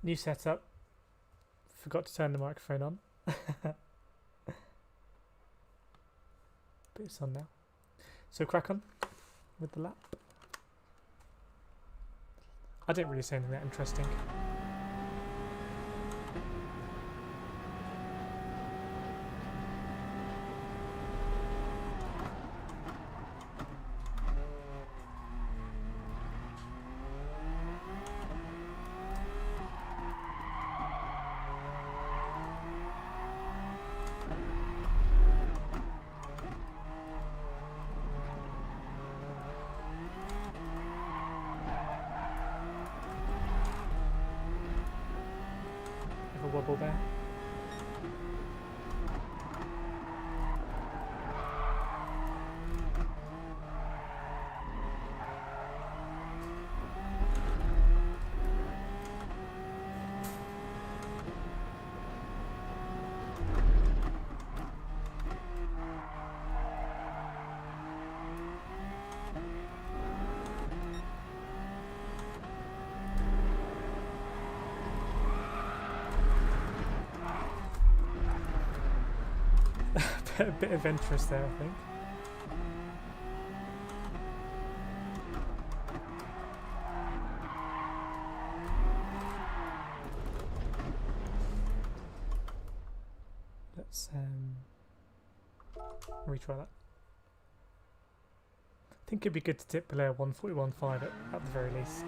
New setup. Forgot to turn the microphone on. But it's on now. So crack on with the lap. I didn't really say anything that interesting. Wobble there. A bit adventurous there, I think. Let's retry that. I think it'd be good to dip below 141.5 at the very least.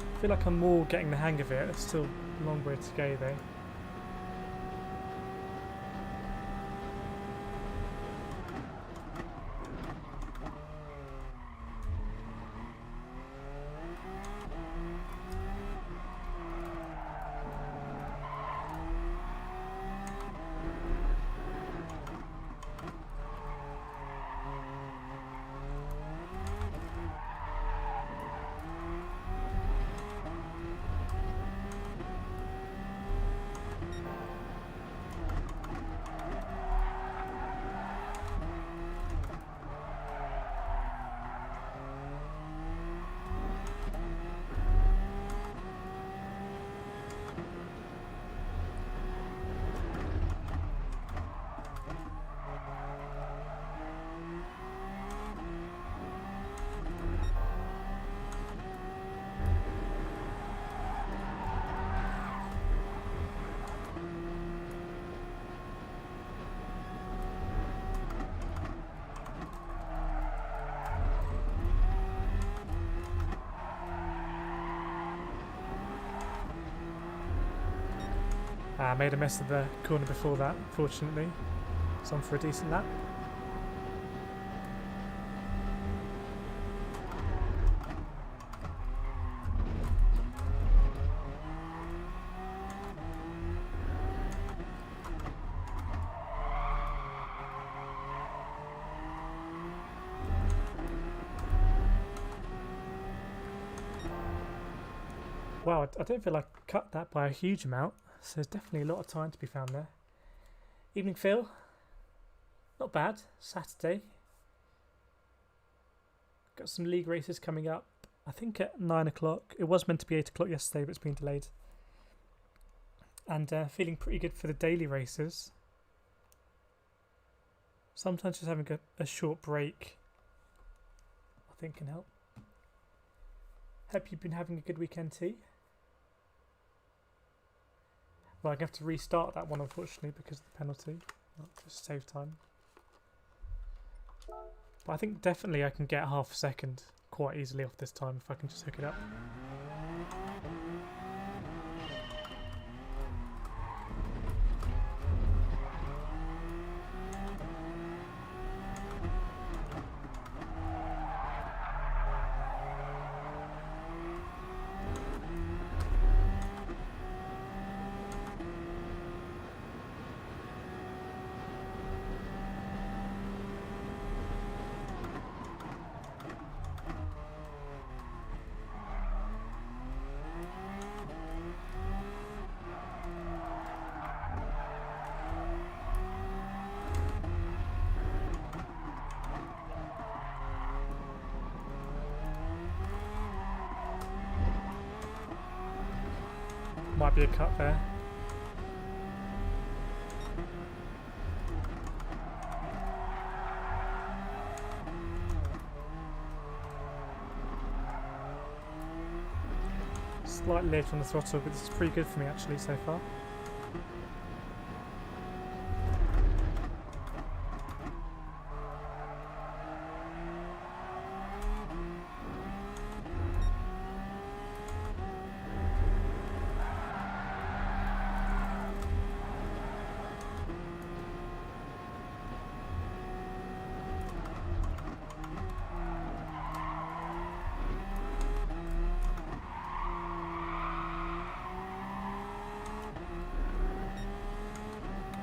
I feel like I'm more getting the hang of it. It's still a long way to go though. I made a mess of the corner before that, fortunately. It's on for a decent lap. Wow, I don't feel I cut that by a huge amount, so there's definitely a lot of time to be found there. Evening Phil, not bad, Saturday. Got some league races coming up, I think at 9 o'clock. It was meant to be 8 o'clock yesterday, but it's been delayed. And feeling pretty good for the daily races. Sometimes just having a short break, I think, can help. Hope you've been having a good weekend too. Well, I'm going to have to restart that one, unfortunately, because of the penalty. Not just save time. But I think definitely I can get half a second quite easily off this time if I can just hook it up. Might be a cut there. Slightly late on the throttle, but this is pretty good for me actually so far.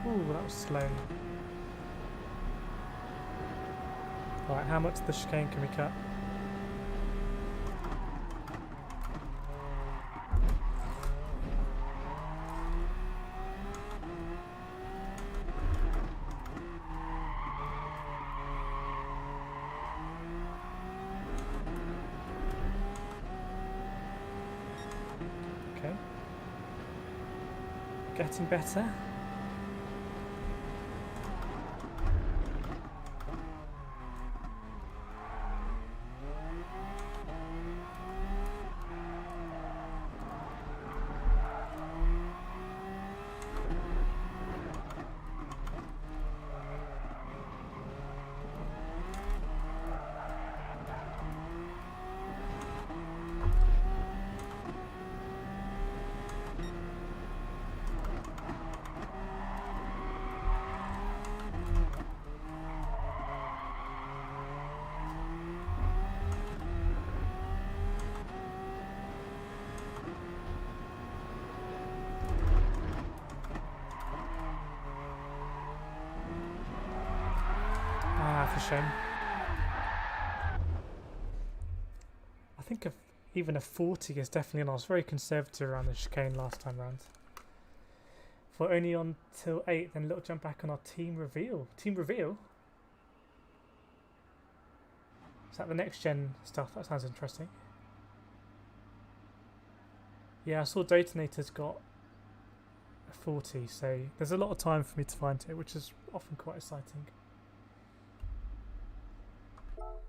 Ooh, that was slow. Right, how much of the chicane can we cut? Okay. Getting better. Ah, for shame. I think even a 40 is definitely on. I was very conservative around the chicane last time round. For only on till 8, then a little jump back on our team reveal. Team reveal? Is that the next gen stuff? That sounds interesting. Yeah, I saw Detonator's got a 40, so there's a lot of time for me to find it, which is often quite exciting.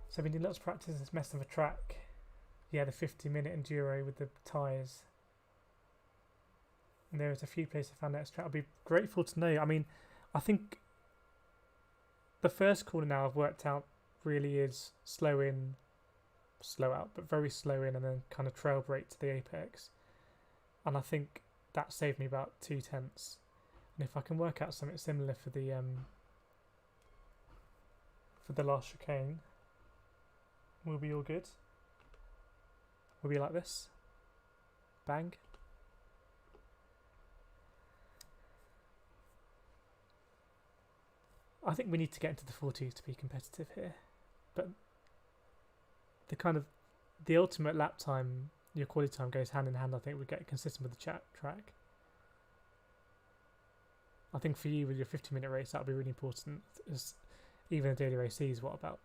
So we need lots of practice in this mess of a track. Yeah, the 50-minute enduro with the tyres. And there's a few places I found that track. I'd be grateful to know. I mean, I think the first corner now I've worked out really is slow in, slow out, but very slow in, and then kind of trail brake to the apex. And I think that saved me about 2/10. And if I can work out something similar for the last chicane, we'll be all good. We'll be like this. Bang. I think we need to get into the 40s to be competitive here. But the ultimate lap time, your quality time goes hand in hand. I think we get consistent with the track. I think for you with your 50-minute race, that'll be really important. As even a daily race is about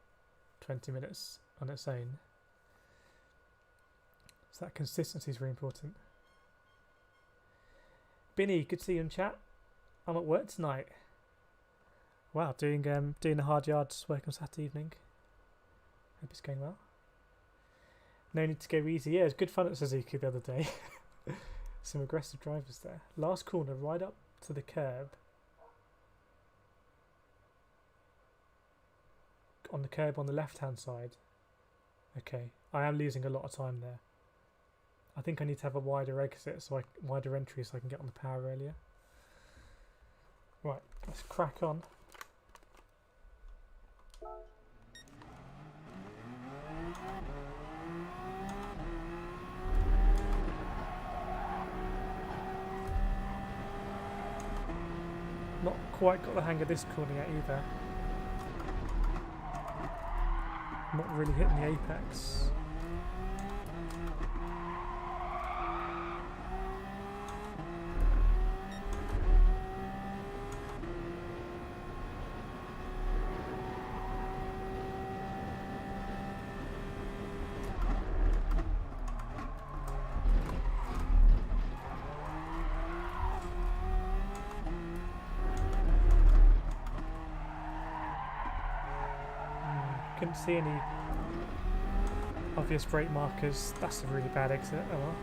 20 minutes on its own. So that consistency is really important. Binny, good to see you in chat. I'm at work tonight. Wow, doing the hard yards work on Saturday evening. Hope it's going well. No need to go easy. Yeah, it was good fun at Suzuka the other day. Some aggressive drivers there. Last corner, right up to the curb. On the curb on the left-hand side. Okay, I am losing a lot of time there. I think I need to have a wider exit, wider entry, so I can get on the power earlier. Right, let's crack on. Not quite got the hang of this corner yet either. Not really hitting the apex. Couldn't see any obvious brake markers. That's a really bad exit. Oh well.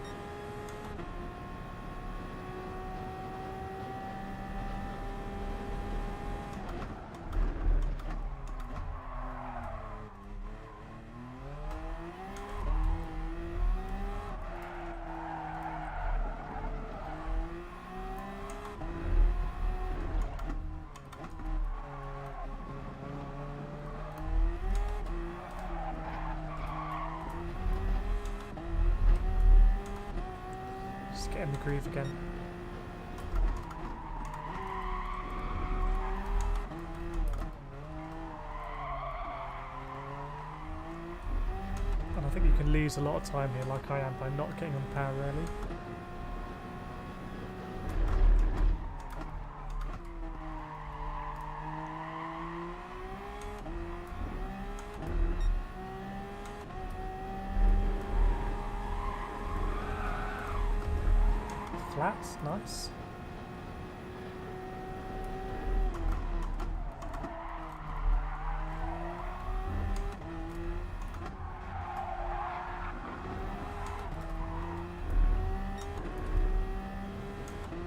Get in the groove again. And I think you can lose a lot of time here, like I am, by not getting on the power early. Flat, nice.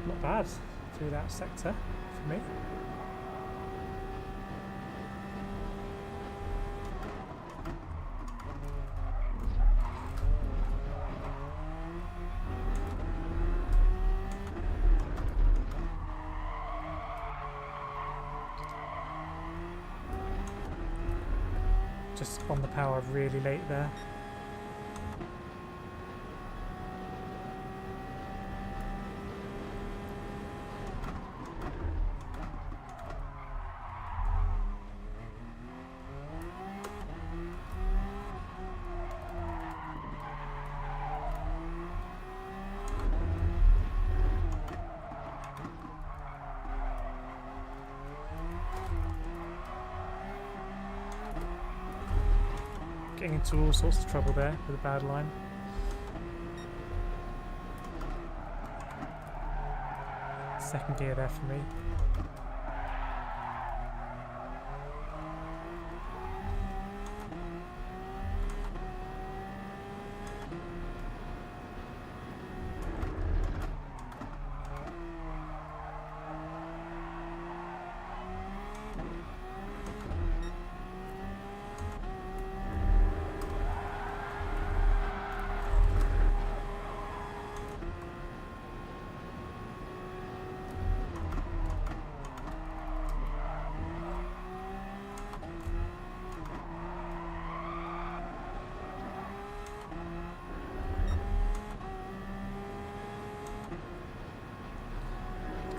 Not bad through that sector for me. Just on the power really late there. Getting into all sorts of trouble there with a bad line. Second gear there for me.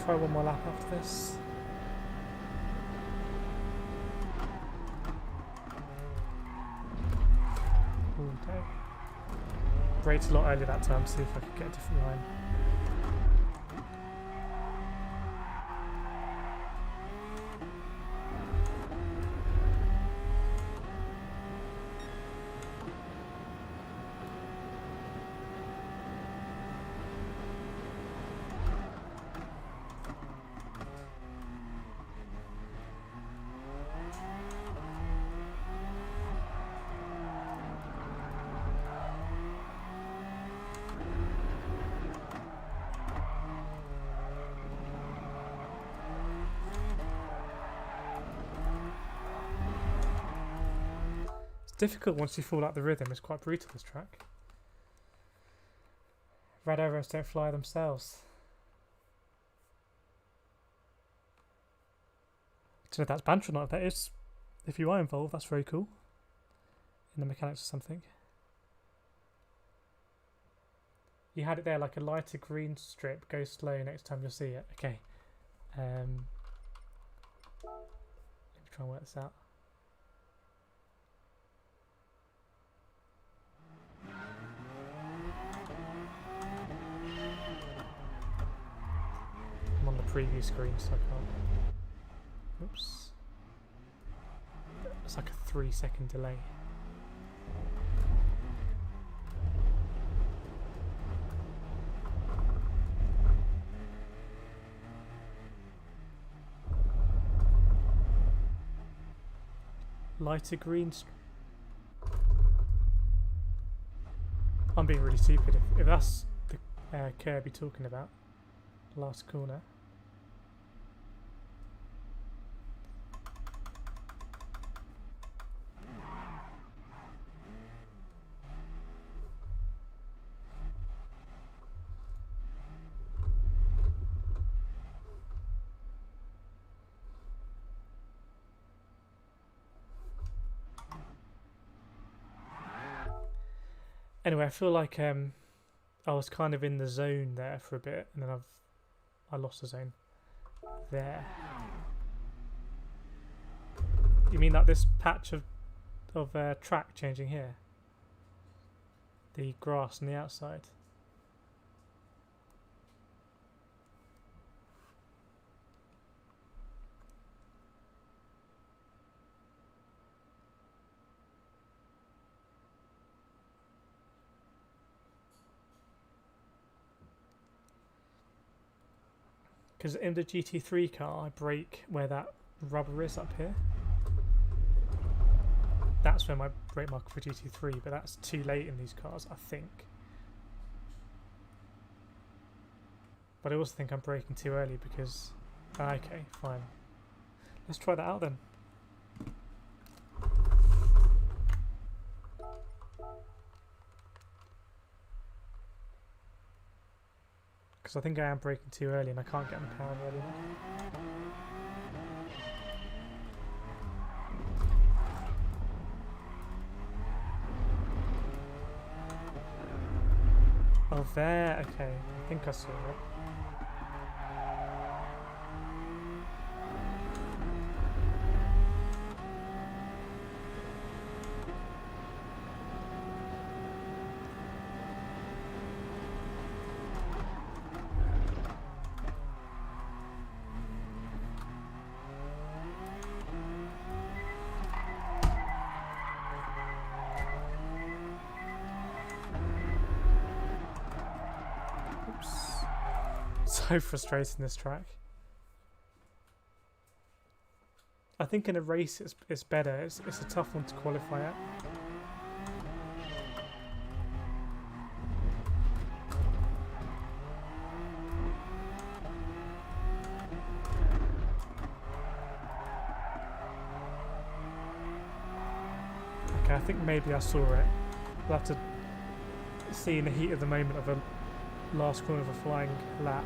try one more lap after this. Ooh, okay. Braked a lot earlier that time, see if I could get a different line. Difficult once you fall out the rhythm. It's quite brutal, this track. Red arrows don't fly themselves. I don't know if that's banter or not. If that is, if you are involved, that's very cool. In the mechanics or something. You had it there like a lighter green strip. Go slow next time you'll see it. Okay. Let me try and work this out. On the preview screen, so I can't. Oops. It's like a 3-second delay. Lighter green. I'm being really stupid. If that's the Kirby talking about. Last corner. Anyway, I feel like I was kind of in the zone there for a bit, and then I lost the zone there. You mean that this patch of track changing here? The grass on the outside? Because in the GT3 car, I brake where that rubber is up here. That's where my brake marker for GT3, but that's too late in these cars, I think. But I also think I'm braking too early because... Okay, fine. Let's try that out then. Because I think I am braking too early and I can't get on the power early enough. Oh, there, okay. I think I saw it. So frustrating, this track. I think in a race it's better. It's a tough one to qualify at. Okay, I think maybe I saw it. We'll have to see in the heat of the moment of a last corner of a flying lap.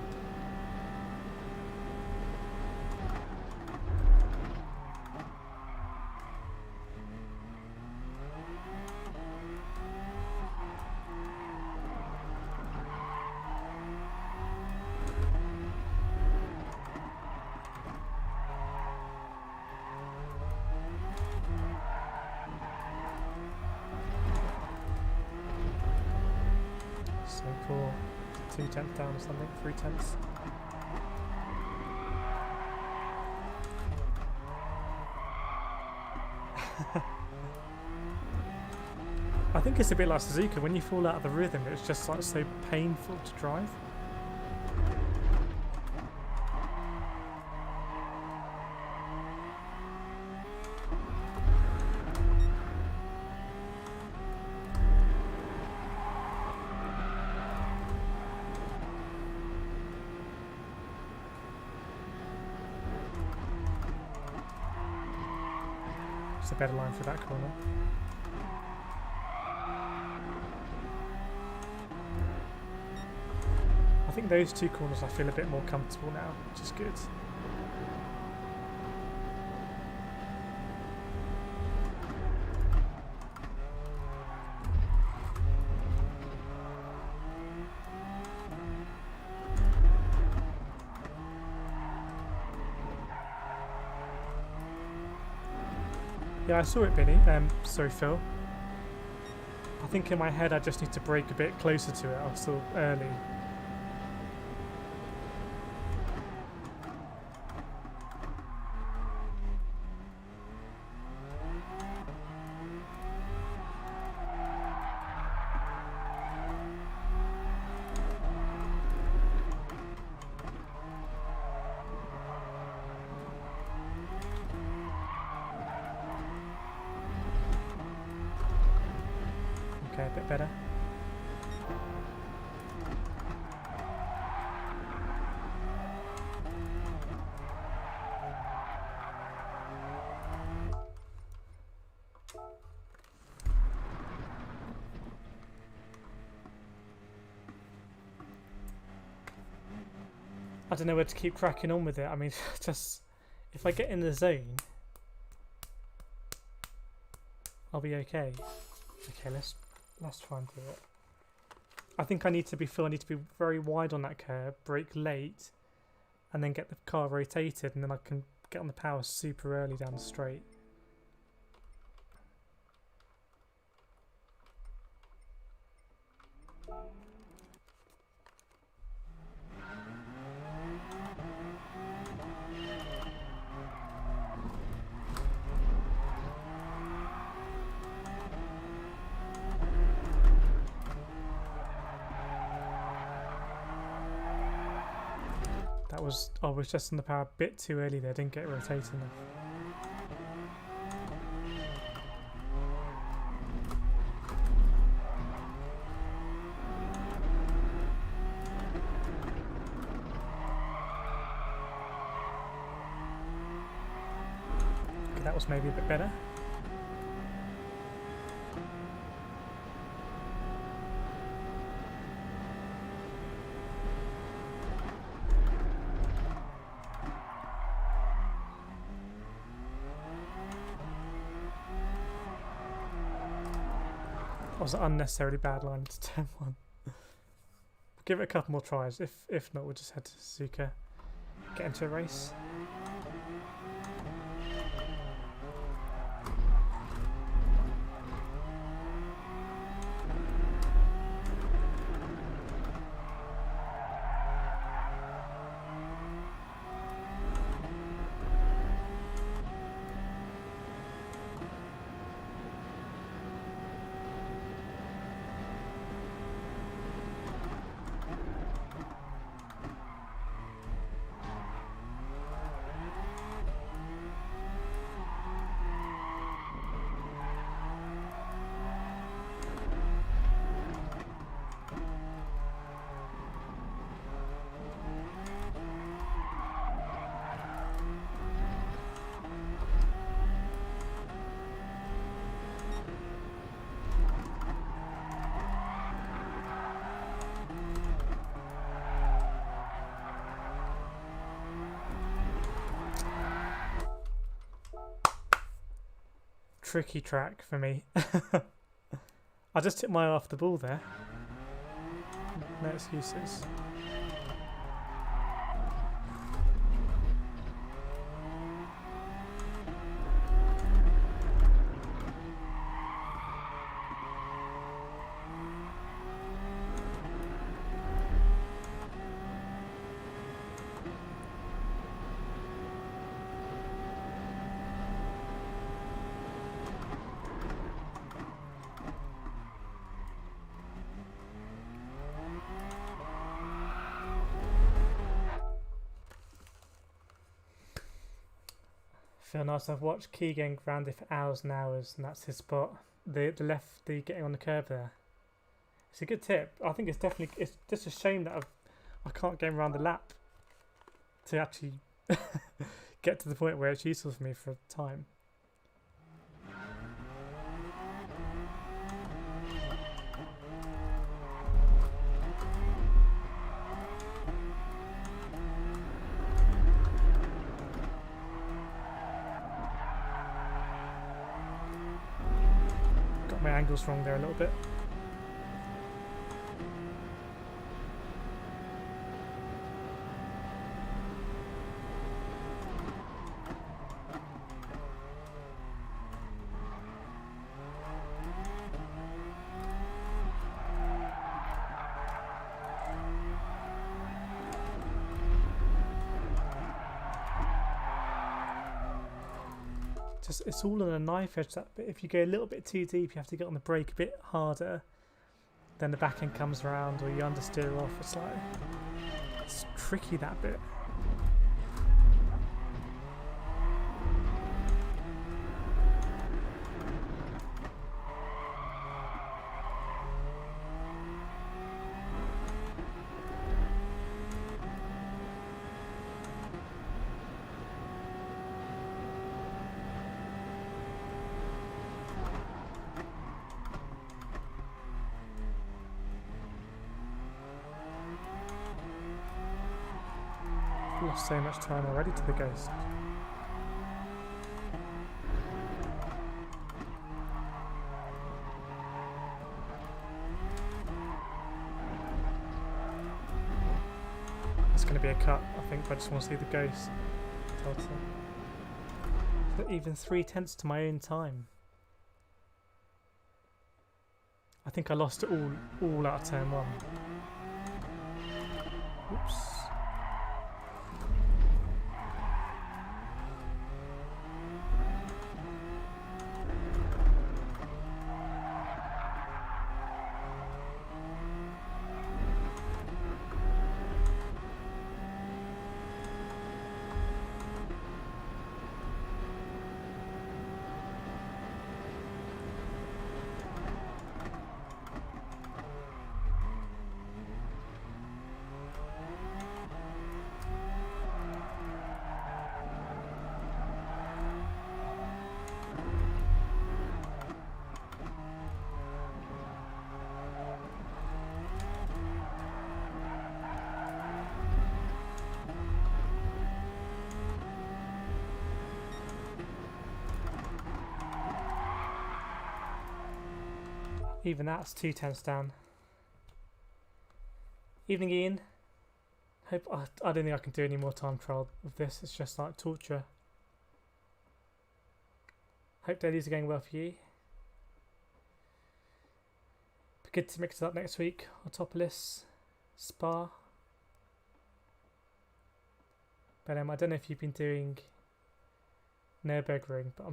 something for 2 tenths down or something, 3 tenths. I think it's a bit like Suzuka, when you fall out of the rhythm it's just like so painful to drive. It's a better line for that corner. I think those 2 corners I feel a bit more comfortable now, which is good. Yeah, I saw it, Benny. Sorry, Phil. I think in my head I just need to brake a bit closer to it. I'm still early. Okay, a bit better. I don't know where to keep cracking on with it. I mean, just if I get in the zone, I'll be okay. Okay, let's try and do it. I think I need to be very wide on that curb, brake late, and then get the car rotated, and then I can get on the power super early down the straight. I was just on the power a bit too early there, didn't get rotating enough. Okay, that was maybe a bit better. Was an unnecessarily bad line into turn 1. We'll give it a couple more tries. If not, we'll just head to Suzuka, get into a race. Tricky track for me. I just took my eye off the ball there. No excuses. feel nice. I've watched Key going around it for hours and hours, and that's his spot. The lefty getting on the curb there. It's a good tip. I think it's just a shame that I can't get around the lap to actually get to the point where it's useful for me for time. Got my angles wrong there a little bit. It's all on a knife edge, that bit. If you go a little bit too deep, you have to get on the brake a bit harder. Then the back end comes around, or you understeer off. It's tricky, that bit. Lost so much time already to the Ghost. It's going to be a cut, I think, but I just want to see the Ghost. So even 3/10 to my own time. I think I lost it all out of turn 1. Oops. Even that's 2/10 down. Evening, Ian. I don't think I can do any more time trial with this. It's just like torture. Hope dailies are going well for you. Be good to mix it up next week. Autopolis, Spa. But I don't know if you've been doing Nurburgring, but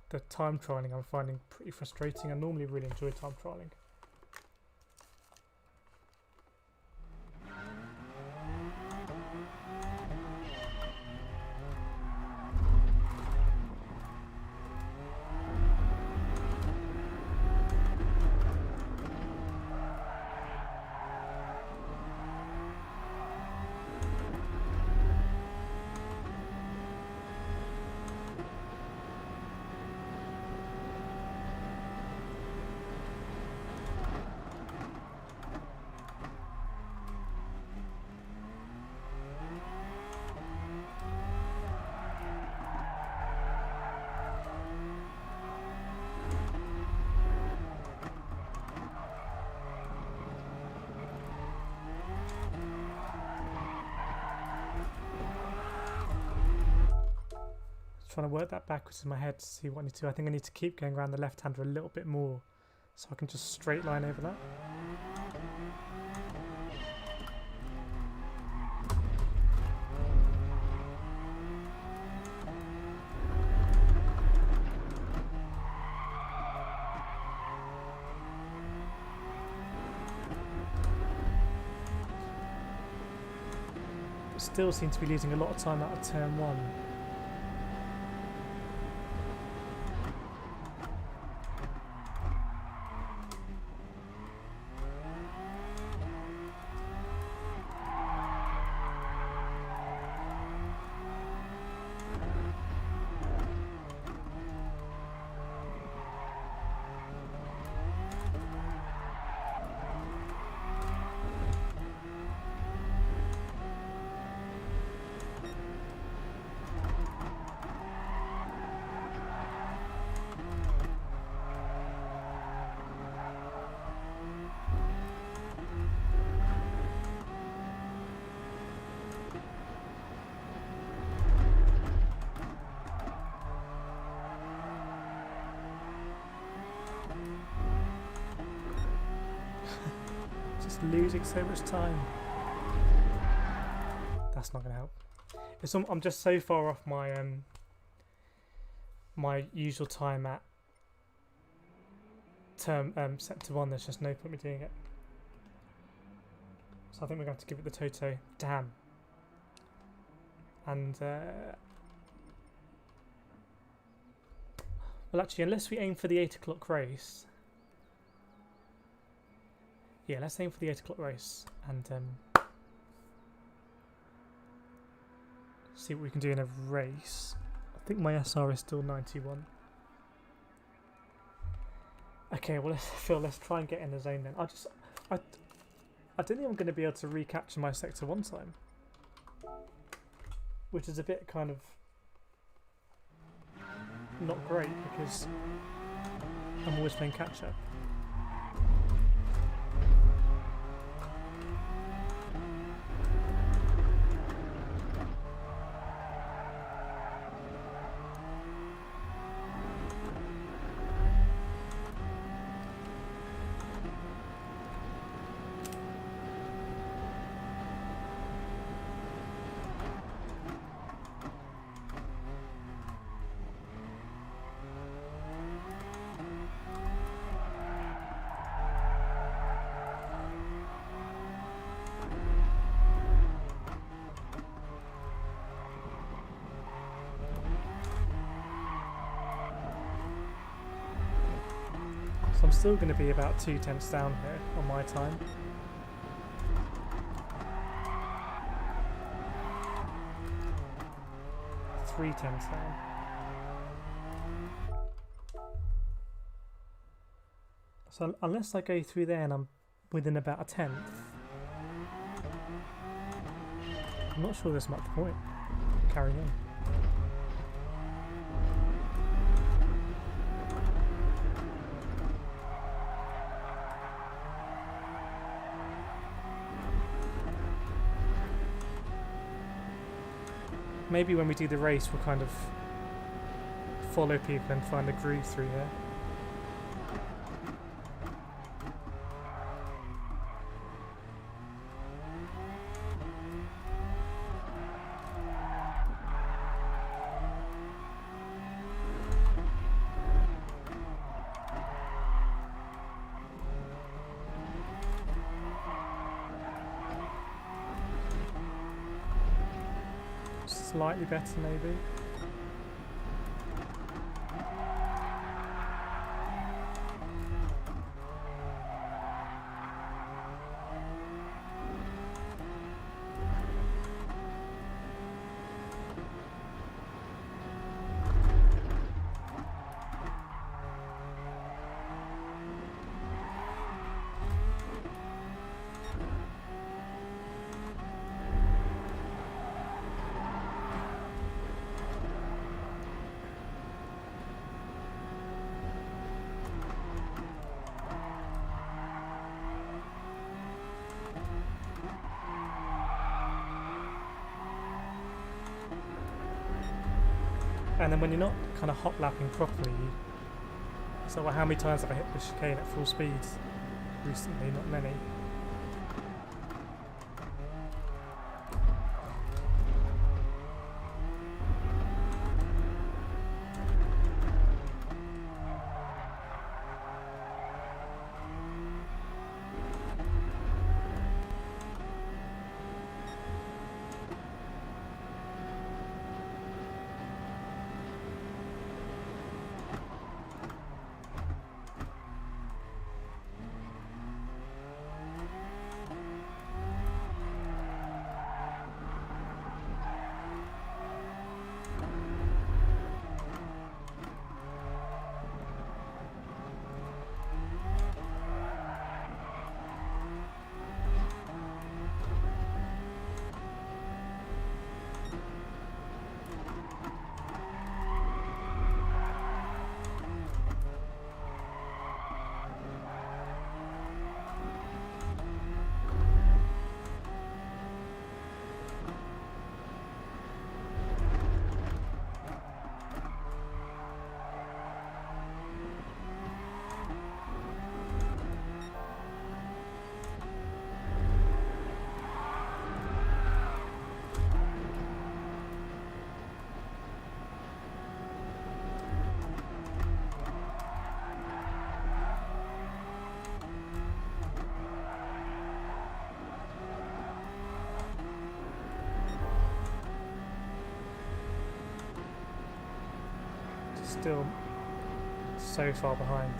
the time trialing I'm finding pretty frustrating. I normally really enjoy time trialing. Trying to work that backwards in my head to see what I need to do. I think I need to keep going around the left-hander a little bit more so I can just straight line over that. But still seem to be losing a lot of time out of turn 1. losing so much time. That's not going to help. I'm just so far off my my usual time at sector 1. There's just no point me doing it. So I think we're going to have to give it the Toto. Damn. And well, actually, unless we aim for the 8 o'clock race. Yeah, let's aim for the 8 o'clock race and see what we can do in a race. I think my SR is still 91. Okay, well, let's try and get in the zone then. I don't think I'm going to be able to recapture my sector 1 time, which is a bit kind of not great because I'm always playing catch up. I'm still going to be about 2 tenths down here on my time. Three tenths down. So unless I go through there and I'm within about a tenth, I'm not sure there's much point carrying on. Maybe when we do the race we'll kind of follow people and find a groove through here. Slightly better maybe. And then when you're not kind of hot lapping properly, so well, how many times have I hit the chicane at full speed recently? Not many. still so far behind.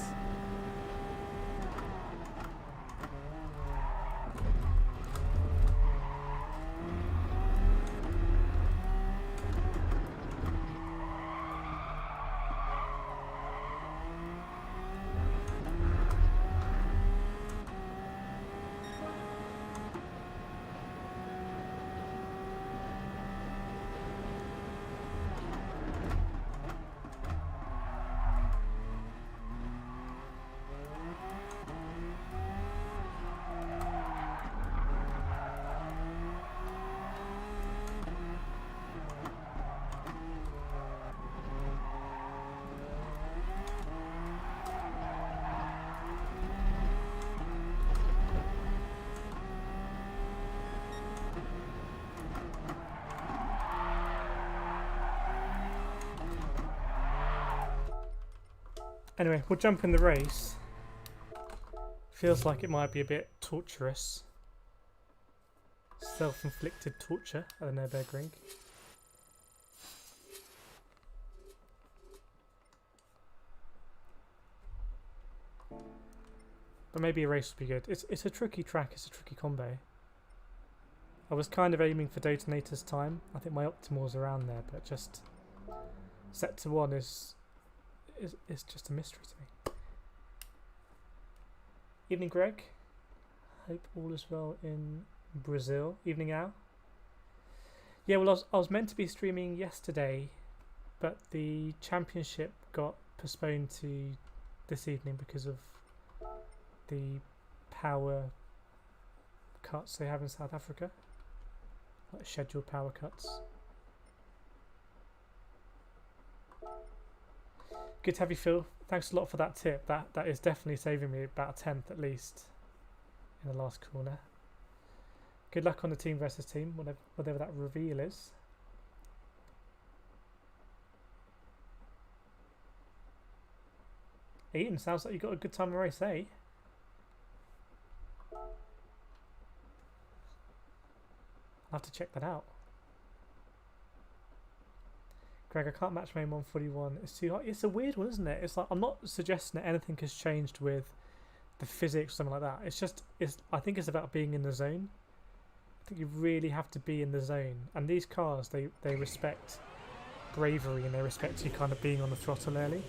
Anyway, we'll jump in the race. Feels like it might be a bit torturous. Self-inflicted torture at the Nurburgring. But maybe a race would be good. It's a tricky track, it's a tricky combo. I was kind of aiming for Detonator's time. I think my optimal's around there, but just Sector 1 is just a mystery to me. Evening, Greg. Hope all is well in Brazil. Evening, Al. Yeah, well, I was meant to be streaming yesterday, but the championship got postponed to this evening because of the power cuts they have in South Africa, like scheduled power cuts. Good to have you, Phil. Thanks a lot for that tip. That is definitely saving me about a tenth at least in the last corner. Good luck on the team versus team, whatever that reveal is. Ian, sounds like you got a good time in the race, eh? I'll have to check that out. Greg, I can't match my 141. It's too hot. It's a weird one, isn't it? It's like, I'm not suggesting that anything has changed with the physics or something like that. It's just, I think it's about being in the zone. I think you really have to be in the zone. And these cars, they respect bravery and they respect you kind of being on the throttle early.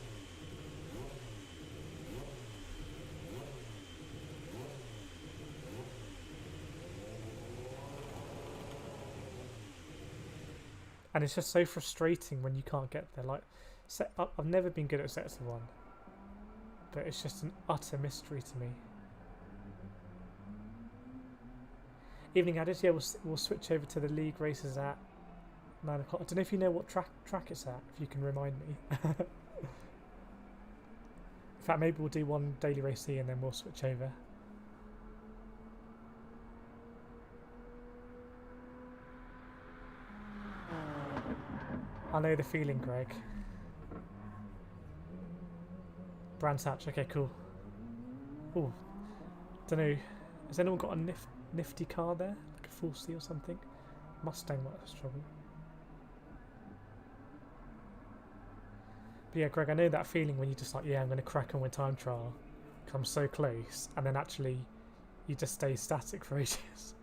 And it's just so frustrating when you can't get there. Like, I've never been good at Sector 1, but it's just an utter mystery to me. Evening, Addis. Yeah, we'll switch over to the league races at 9 o'clock. I don't know if you know what track it's at. If you can remind me. In fact, maybe we'll do one daily race here and then we'll switch over. I know the feeling, Greg. Brands Hatch, okay, cool. Oh, don't know. Has anyone got a nifty car there? Like a full C or something? Mustang might have a struggle. But yeah, Greg, I know that feeling when you just like, yeah, I'm going to crack on with time trial. Come so close, and then actually you just stay static for ages.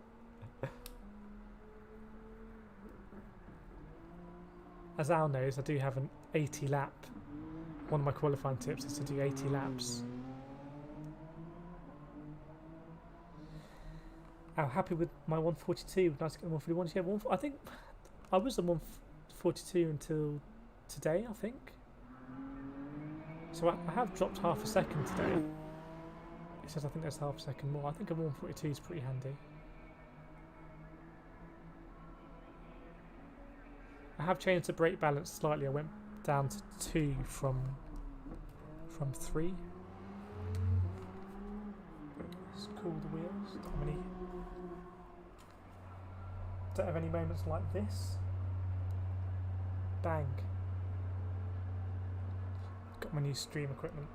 As Al knows, I do have an 80 lap. One of my qualifying tips is to do 80 laps. Al, happy with my 142. Nice to get the 141. Yeah, I think I was at 142 until today, I think. So I have dropped half a second today. It says I think there's half a second more. I think a 142 is pretty handy. I have changed the brake balance slightly. I went down to 2 from 3. Let's cool the wheels. Don't have any moments like this. Bang. Got my new stream equipment.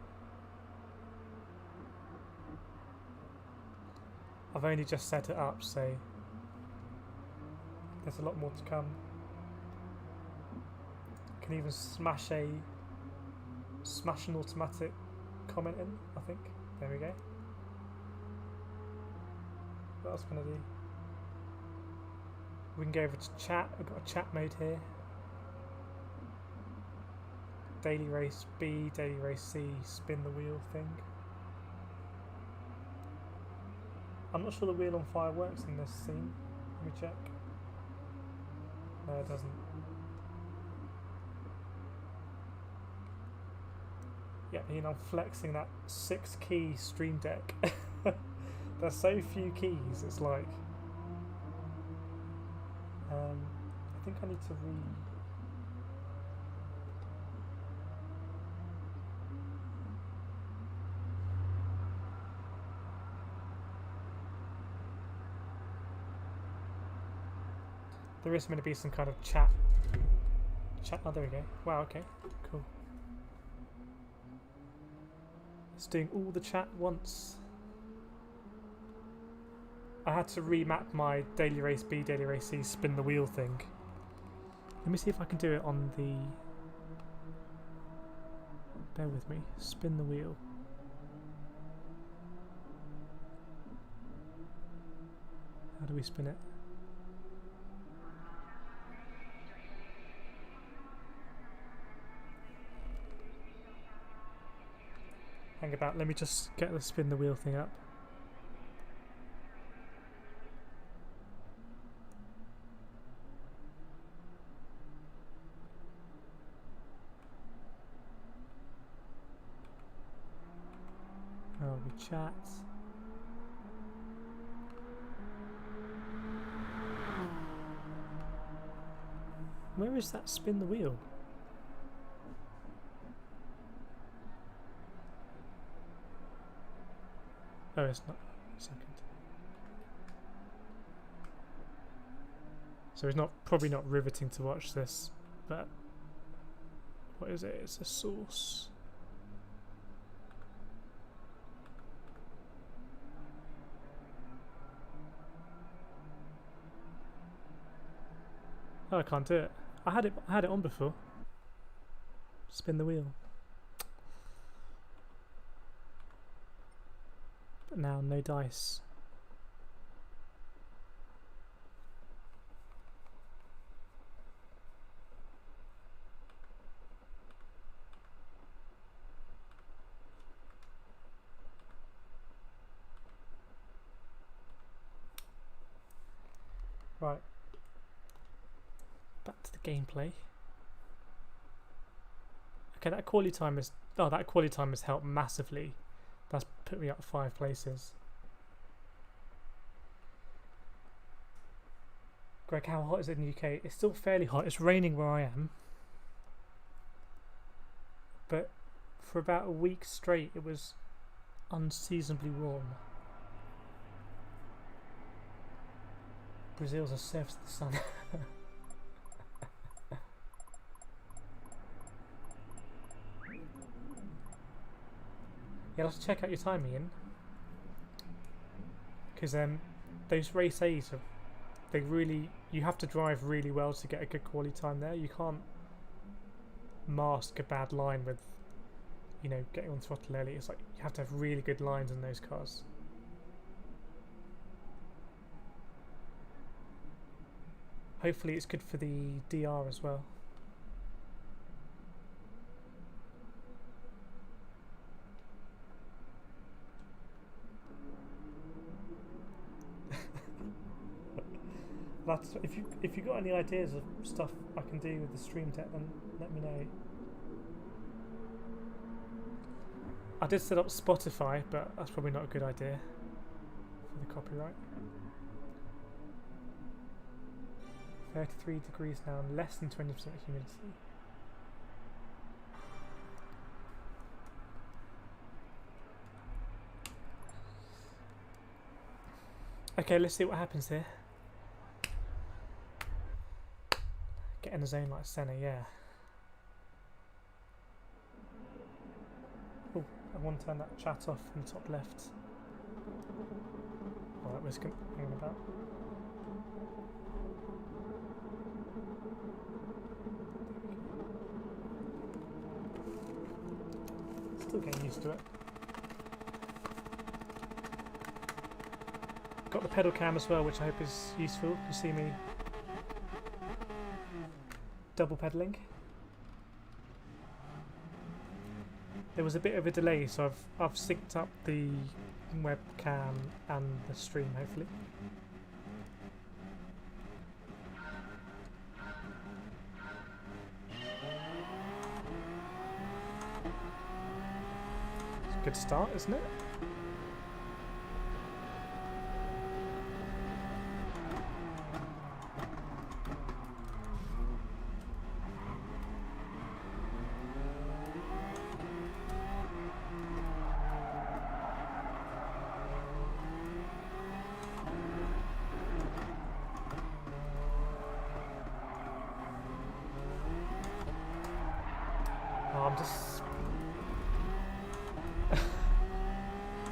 I've only just set it up, so there's a lot more to come. Can even smash a smash an automatic comment in, I think. There we go. What else can I do? We can go over to chat. I've got a chat mode here. Daily race B, daily race C, spin the wheel thing. I'm not sure the wheel on fire works in this scene. Let me check. No, it doesn't. Yeah, you know, I'm flexing that 6-key Stream Deck. There's so few keys, it's like... I think I need to There is going to be some kind of chat. Oh, there we go. Wow, okay. Cool. It's doing all the chat once. I had to remap my daily race B, daily race C, spin the wheel thing. Let me see if I can do it on the... Bear with me. Spin the wheel. How do we spin it? Hang about, let me just get the spin the wheel thing up. Oh, we chat. Where is that spin the wheel? Oh, it's not. A second. So it's not probably not riveting to watch this, but what is it? It's a source. Oh, I can't do it. I had it on before. Spin the wheel. But now no dice. Right. Back to the gameplay. Okay, that quality time is... Oh, that quality time has helped massively. That's put me up 5 places. Greg, how hot is it in the UK? It's still fairly hot. It's raining where I am. But for about a week straight, it was unseasonably warm. Brazil's a surf to the sun. Yeah, let's check out your timing, Ian. Because those race A's, you have to drive really well to get a good quality time there. You can't mask a bad line with, you know, getting on throttle early. It's like you have to have really good lines in those cars. Hopefully it's good for the DR as well. That's, if you got any ideas of stuff I can do with the Stream Deck, then let me know. I did set up Spotify, but that's probably not a good idea for the copyright. 33 degrees now and less than 20% humidity. Okay, let's see what happens here. Get in the zone like Senna, yeah. Oh, I want to turn that chat off from the top left. Oh, that was hanging about. Still getting used to it. Got the pedal cam as well, which I hope is useful. You see me double pedaling. There was a bit of a delay, so I've synced up the webcam and the stream, hopefully. It's a good start, isn't it?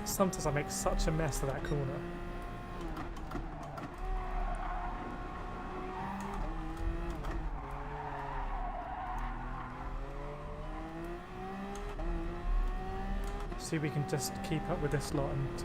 Sometimes I make such a mess of that corner. See if we can just keep up with this lot and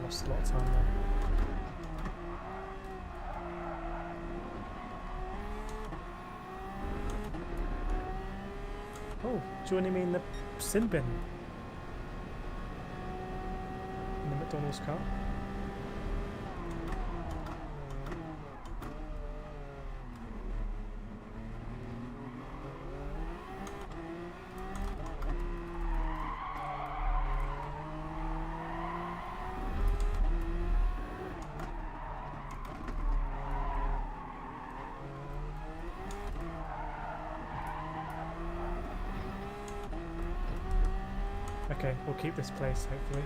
lost a lot of time there. Oh, joining me in the sin bin. In the McDonald's car. Okay, we'll keep this place, hopefully.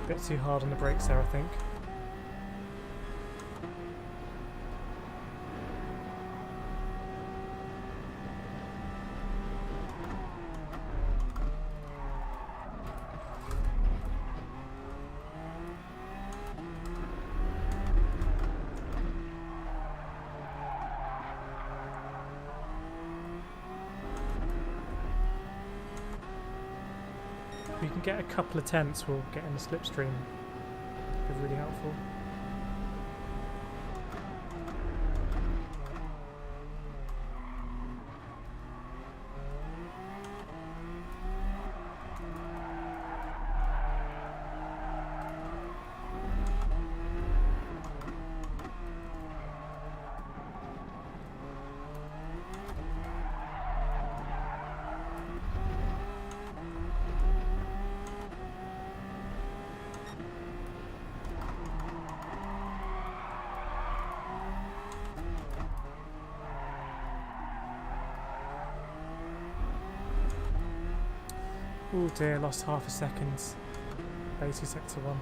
Bit too hard on the brakes there, I think. If we can get a couple of tenths, we'll get in the slipstream. Be really helpful. Oh dear, lost half a second. Basic sector 1.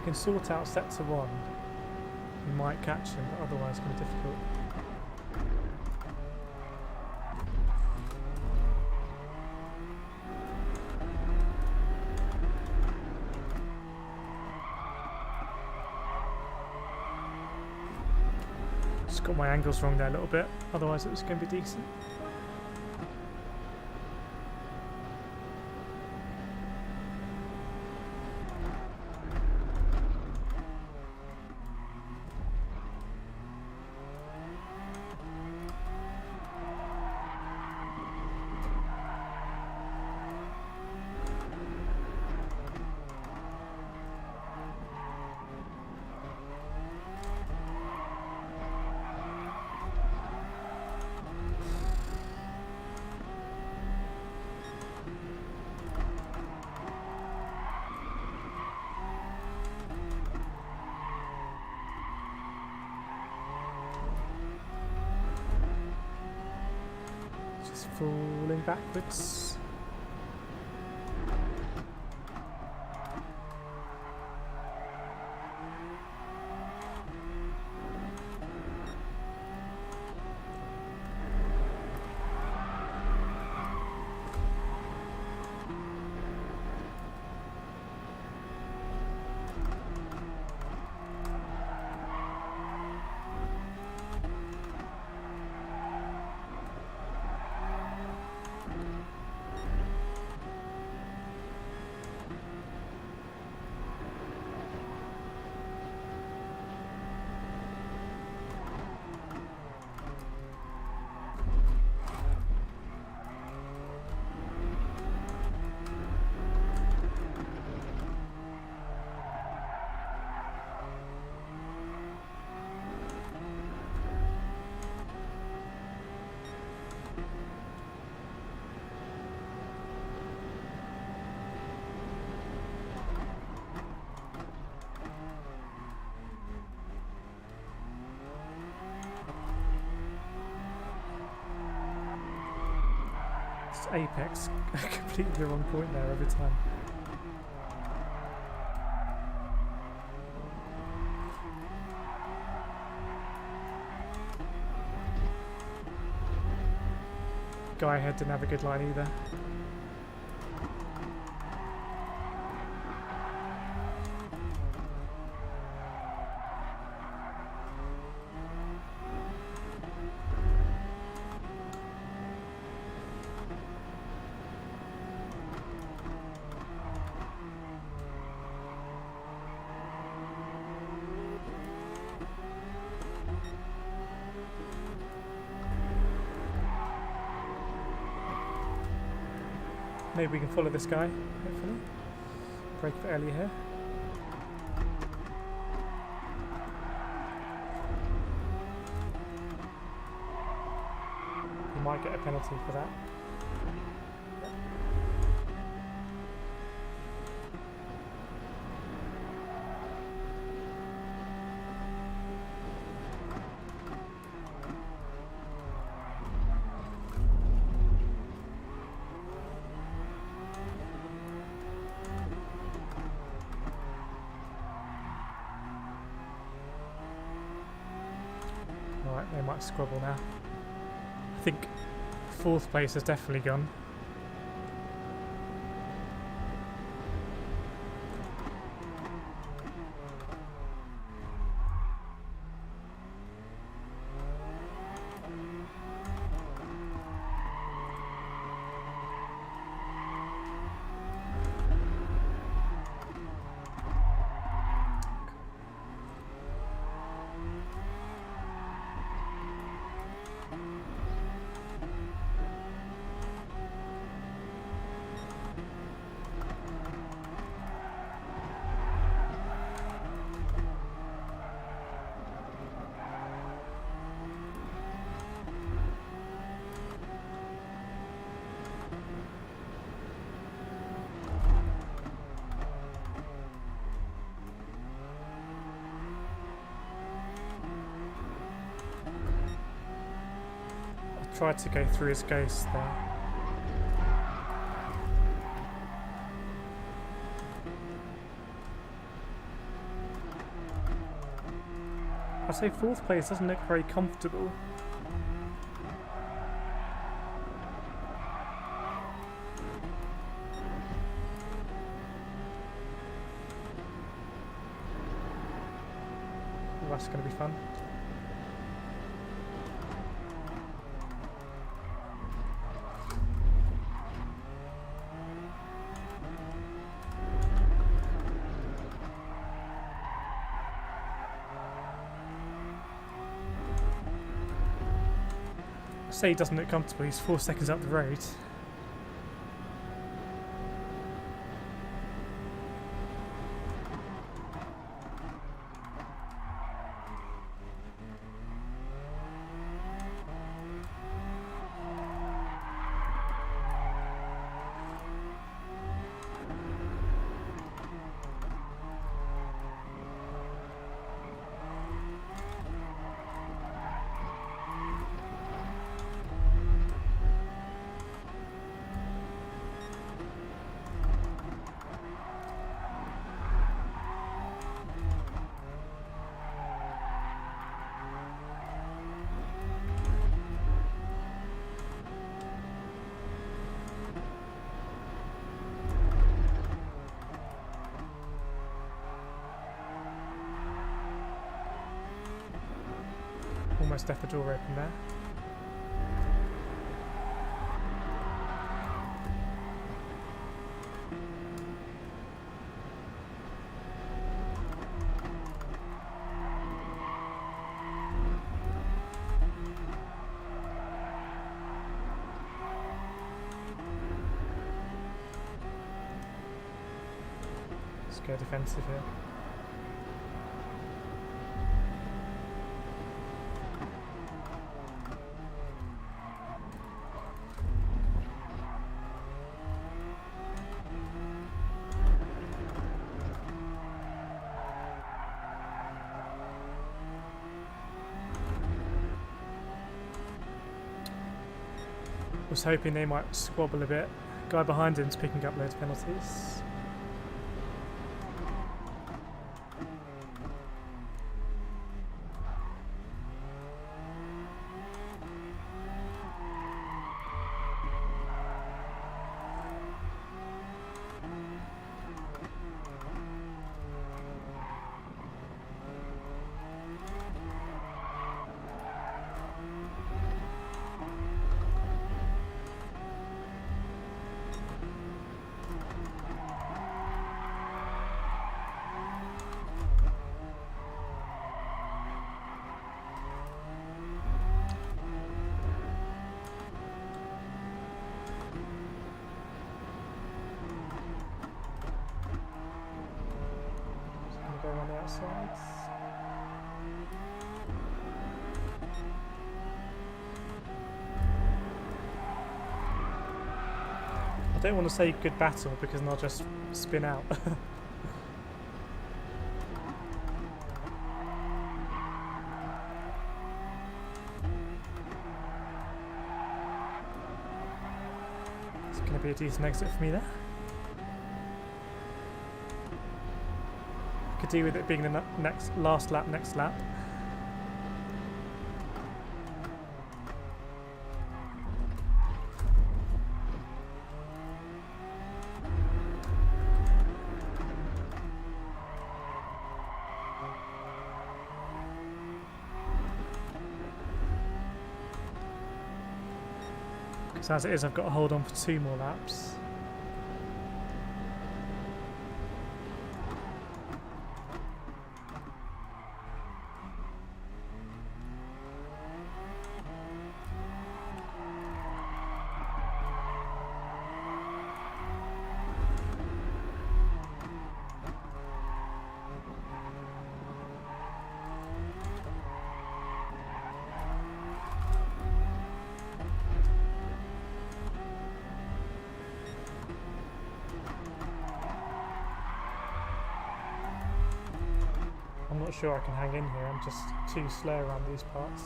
can sort out sector 1, we might catch him, but otherwise it's going to be difficult. Just got my angles wrong there a little bit, otherwise it was going to be decent. Falling backwards. Apex, completely the wrong point there every time. Guy ahead didn't have a good line either. Maybe we can follow this guy, hopefully. Break a bit earlier here. We might get a penalty for that. Alright, they might squabble now. I think 4th place has definitely gone. Tried to go through his ghost there. I'd say 4th place doesn't look very comfortable. Ooh, that's going to be fun. Say he doesn't look comfortable, he's 4 seconds up the road. Almost left the door open there. Let's go defensive here. Was hoping they might squabble a bit. Guy behind him's picking up loads of penalties. On the outside. I don't want to say good battle because then I'll just spin out. It's going to be a decent exit for me there. Could do with it being the last lap, next lap. So as it is, I've got to hold on for 2 more laps. I'm not sure I can hang in here, I'm just too slow around these parts.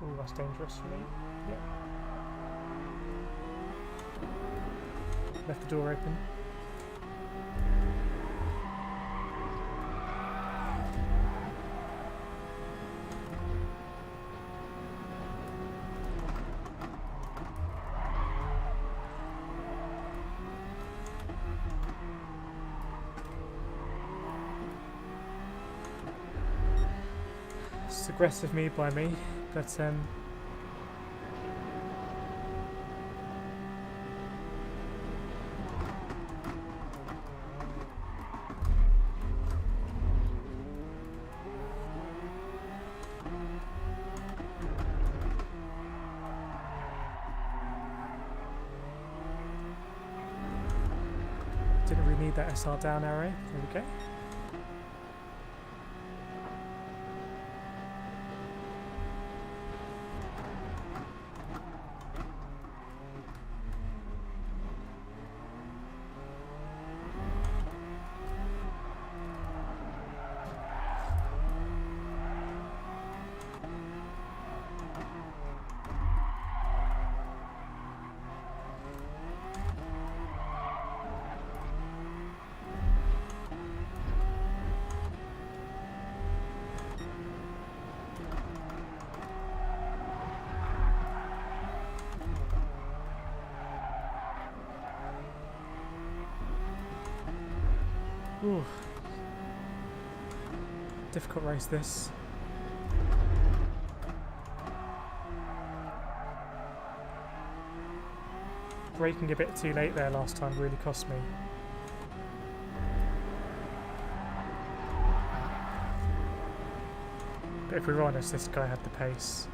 Ooh, that's dangerous for me. Yep. Left the door open. It's aggressive move by me, but didn't really need that SR down arrow. There we go. Ooh. Difficult race this. Braking a bit too late there last time really cost me. But if we were honest, this guy had the pace.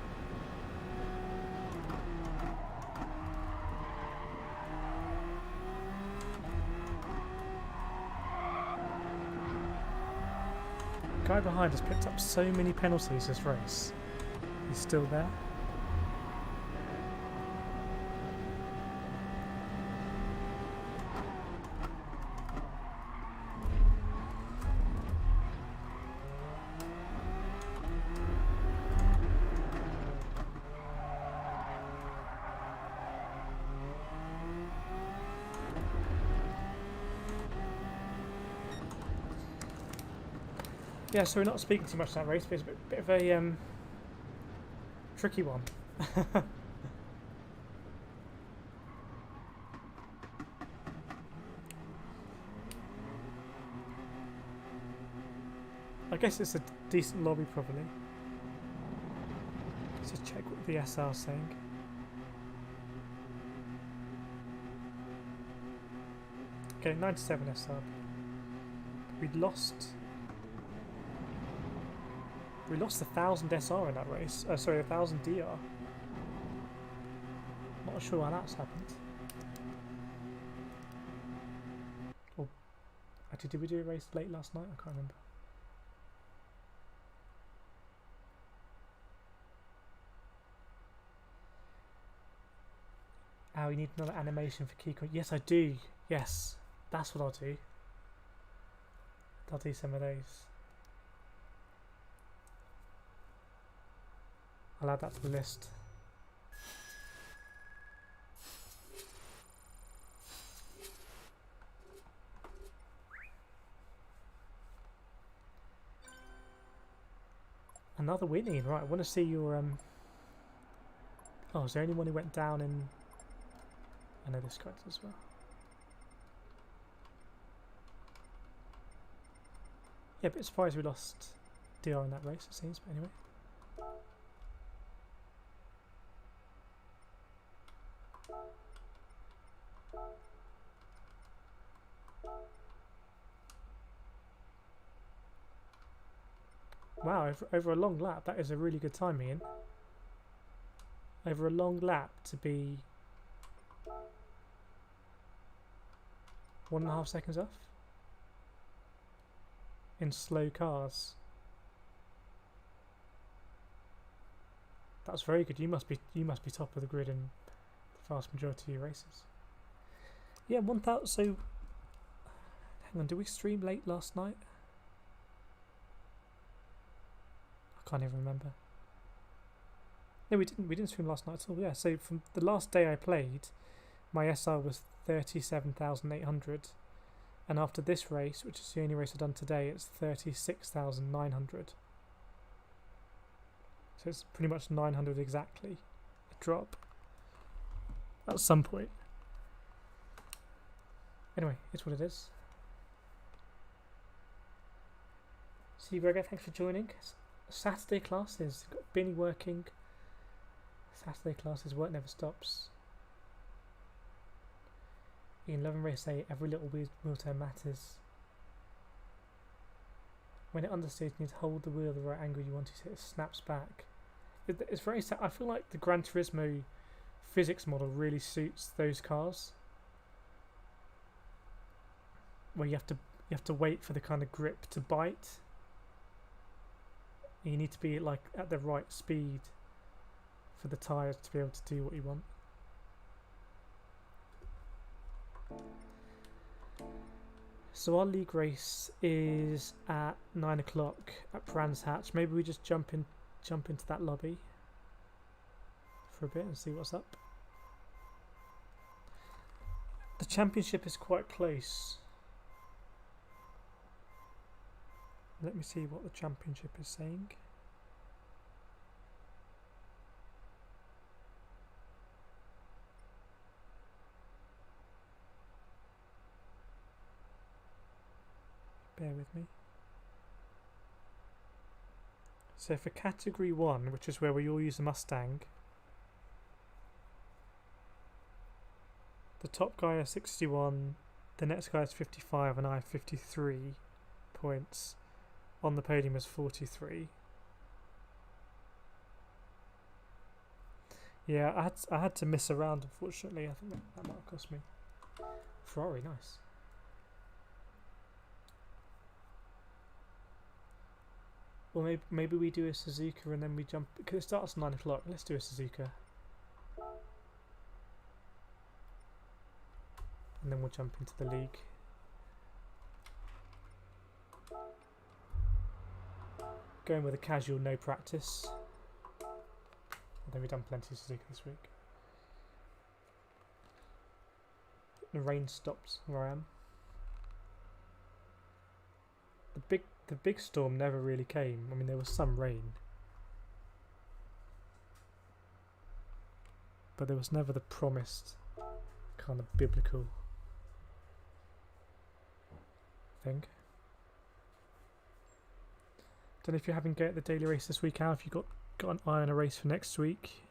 The guy behind has picked up so many penalties this race. He's still there. Yeah, so we're not speaking too much of that race, but it's a bit of a tricky one. I guess it's a decent lobby probably. Let's just check what the SR is saying. Okay, 97 SR. We'd lost... We lost 1,000 SR in that race. Sorry, 1,000 DR. Not sure how that's happened. Or actually, did we do a race late last night? I can't remember. Oh, you need another animation for key. Yes, I do. Yes, that's what I'll do. I'll do some of those. I'll add that to the list. Another winning, right? I want to see your Oh, is there anyone who went down in? I know this guy as well. Yeah, a bit surprised we lost DR in that race, it seems. But anyway. Wow, over a long lap, that is a really good time, Ian. Over a long lap to be 1.5 seconds off in slow cars. That's very good. You must be top of the grid in the vast majority of your races. Yeah, 1,000. So, hang on, did we stream late last night? I can't even remember. No, we didn't. We didn't stream last night at all. Yeah. So from the last day I played, my SR was 37,800, and after this race, which is the only race I've done today, it's 36,900. So it's pretty much 900 exactly a drop at some point. Anyway, it's what it is. See you, Gregor, thanks for joining. Saturday classes, got Binny working. Saturday classes, work never stops. In Love and Race say every little wheel turn matters. When it understeers, you need to hold the wheel the right angle you want it to, it snaps back. It's very sad. I feel like the Gran Turismo physics model really suits those cars, where you have to wait for the kind of grip to bite. You need to be like at the right speed for the tyres to be able to do what you want. So our league race is at 9 o'clock at Brands Hatch. Maybe we just jump into that lobby for a bit and see what's up. The championship is quite close. Let me see what the championship is saying. Bear with me. So for category 1, which is where we all use the Mustang, the top guy has 61, the next guy has 55, and I have 53 points. On the podium is 43. Yeah, I had to miss a round, unfortunately. I think that might have cost me. Ferrari, nice. Or maybe we do a Suzuka and then we jump, because it starts at 9 o'clock. Let's do a Suzuka. And then we'll jump into the league. Going with a casual, no practice. Although we've done plenty of Suzuka this week. The rain stops where I am. The big storm never really came. I mean, there was some rain, but there was never the promised kind of biblical thing. Don't know if you're having go at the daily race this week, Al. If you've got an eye on a race for next week.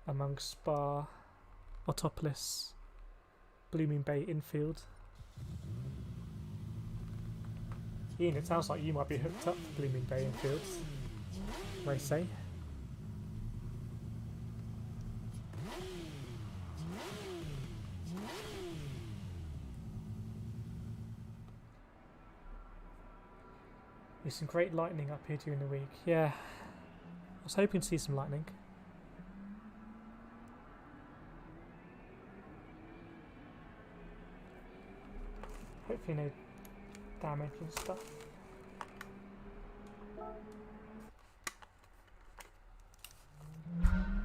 Among Spa, Autopolis, Blooming Bay Infield. Ian, it sounds like you might be hooked up to Blooming Bay Infield. Race say. There's some great lightning up here during the week. Yeah, I was hoping to see some lightning. Hopefully no damage and stuff.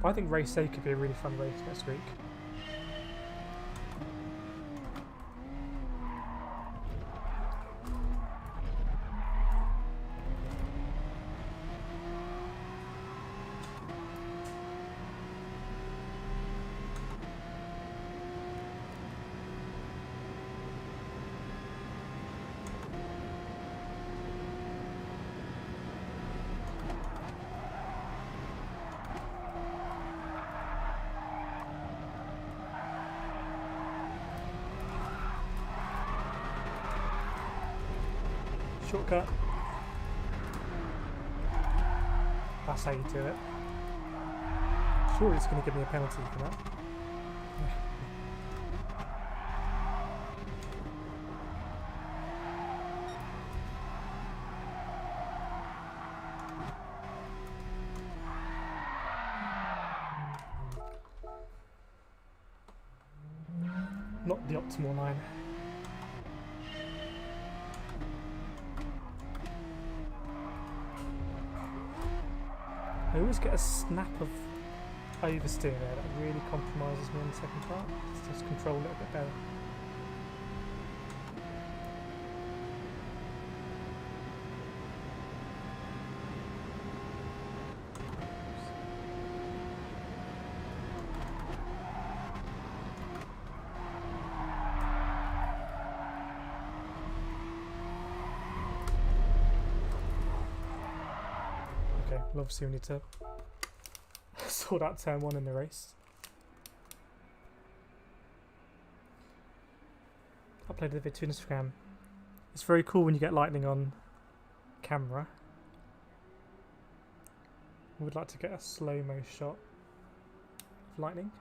But I think race A could be a really fun race next week. Shortcut. That's how you do it. Surely it's going to give me a penalty for that. Not the optimal line. I always get a snap of oversteer there. That really compromises me in the second part. Let's just control a little bit better. Okay, well obviously we need to sort out turn 1 in the race. Uploaded the video to Instagram. It's very cool when you get lightning on camera. I would like to get a slow-mo shot of lightning.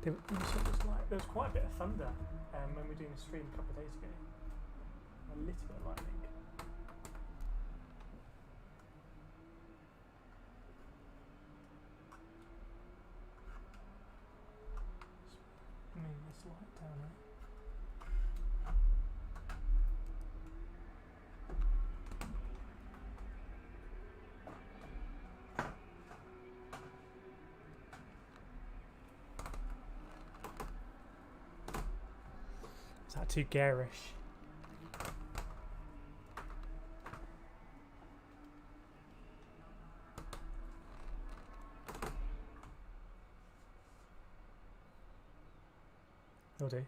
There was quite a bit of thunder when we were doing a stream a couple of days ago. A little bit of lightning. Move this light down here. Is that too garish? Will do.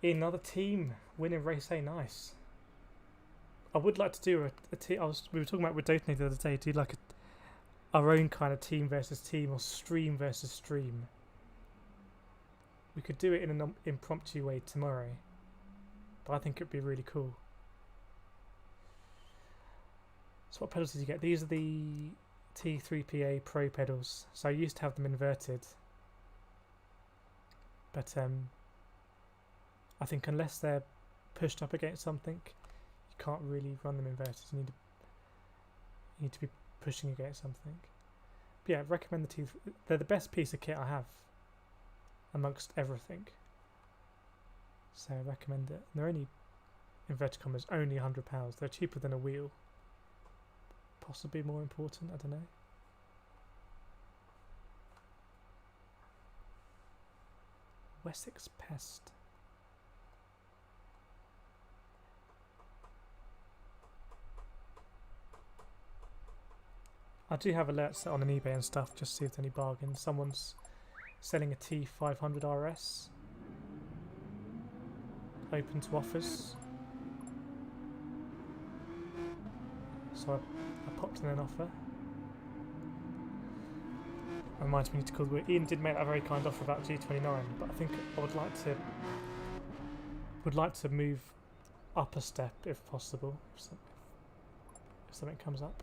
Another team winning race A, nice. I would like to do a team. We were talking about with Dotony the other day. Do like our own kind of team versus team or stream versus stream. We could do it in an impromptu way tomorrow, but I think it'd be really cool. So what pedals did you get? These are the T3PA Pro pedals. So I used to have them inverted. But I think unless they're pushed up against something, you can't really run them inverted. You need to be pushing against something. But yeah, I recommend the T. They're the best piece of kit I have amongst everything. So I recommend it. And they're only inverted commas, only £100. They're cheaper than a wheel. Possibly more important. I don't know. Wessex Pest. I do have alerts set on an eBay and stuff, just to see if there's any bargains. Someone's selling a T500 RS. Open to offers. So I popped in an offer. Reminds me to call. Ian did make a very kind offer about G29, but I think I would like to move up a step if possible, if something comes up.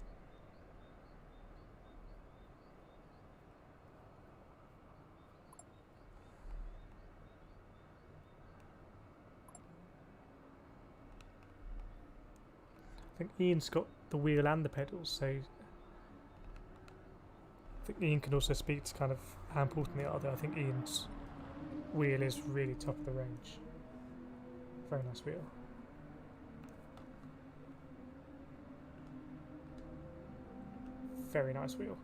I think Ian's got the wheel and the pedals, so I think Ian can also speak to kind of how important they are, though I think Ian's wheel is really top of the range. Very nice wheel. Very nice wheel.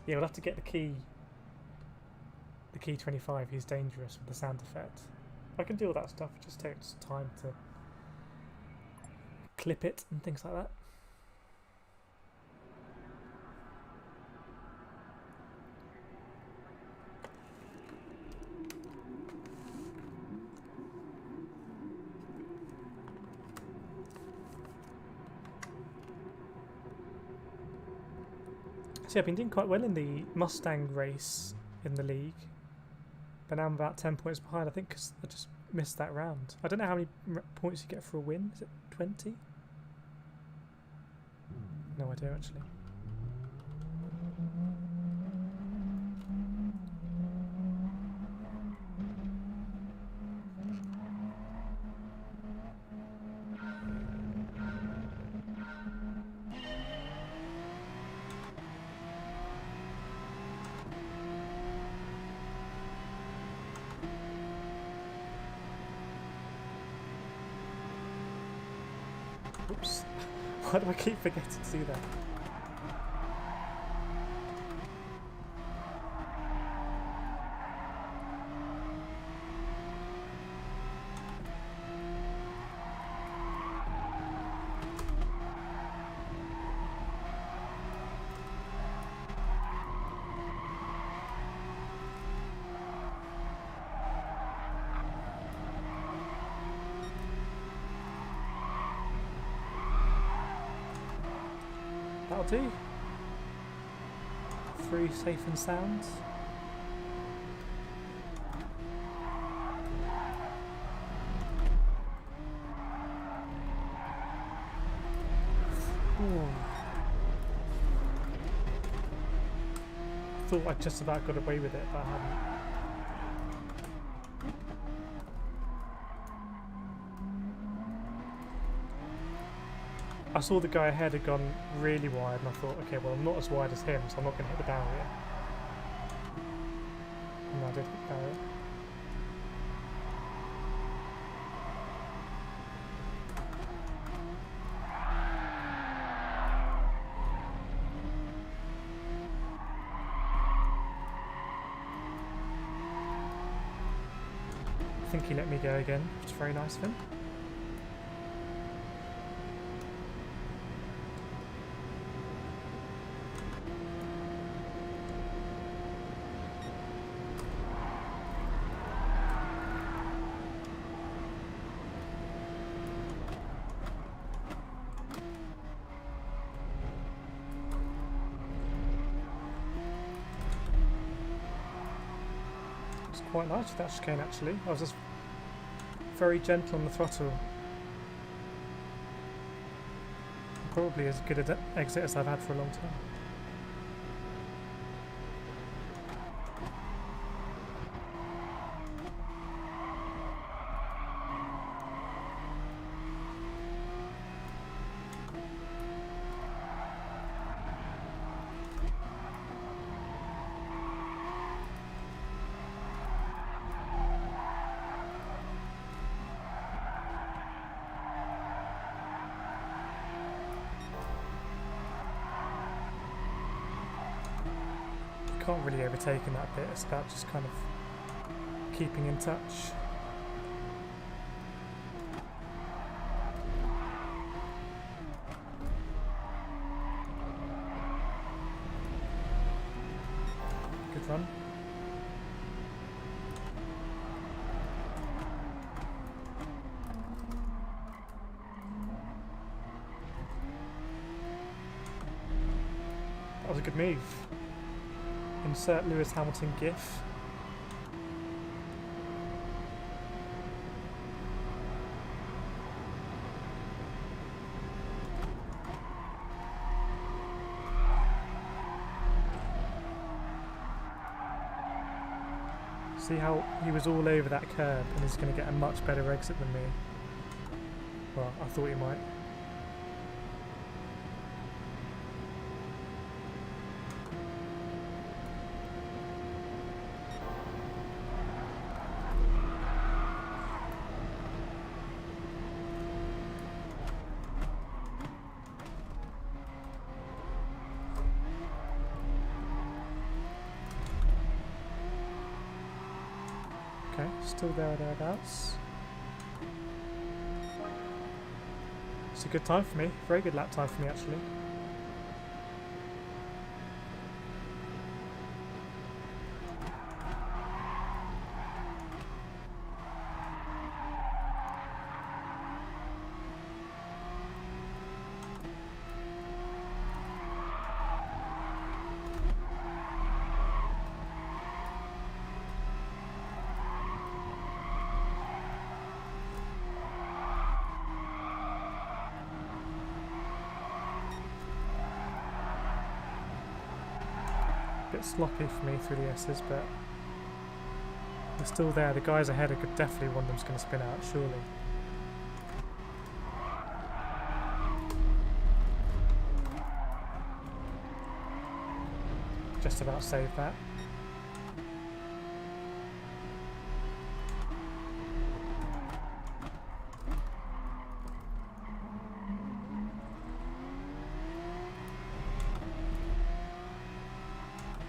Yeah, we'll have to get the key 25. He's dangerous with the sound effect. I can do all that stuff, it just takes time to clip it and things like that. See, I've been doing quite well in the Mustang race in the league, but now I'm about 10 points behind, I think, because I just missed that round. I don't know how many points you get for a win. Is it 20? No idea, actually. Oops. Why do I keep forgetting to do that? That'll do. 3 safe and sounds. Ooh. I thought I just about got away with it, but I hadn't. I saw the guy ahead had gone really wide and I thought, okay, well I'm not as wide as him, so I'm not going to hit the barrier. And I did hit the barrier. I think he let me go again, which is very nice of him. Quite nice with that chicane actually. I was just very gentle on the throttle. Probably as good an exit as I've had for a long time. Can't really overtake in that bit, it's about just kind of keeping in touch. Good run. That was a good move. Insert Lewis Hamilton gif. See how he was all over that curb and he's going to get a much better exit than me. Well, I thought he might. Okay, still there or thereabouts. It's a good time for me, very good lap time for me actually. Bit sloppy for me through the S's, but they're still there. The guys ahead are definitely one of them's going to spin out, surely. Just about saved that.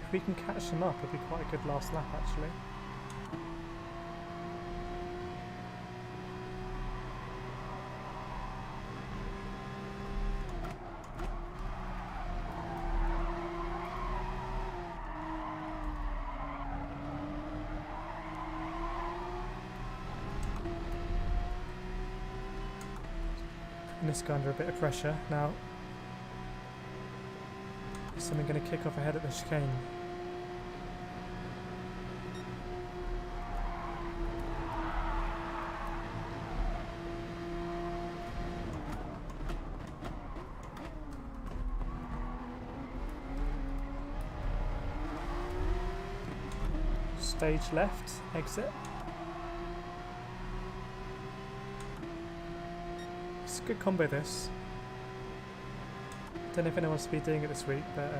If we can catch him up, it'll be quite a good last lap actually. This guy under a bit of pressure now. Is someone going to kick off ahead at the chicane? Stage left, exit. It's a good combo this. Don't know if anyone wants to be doing it this week, but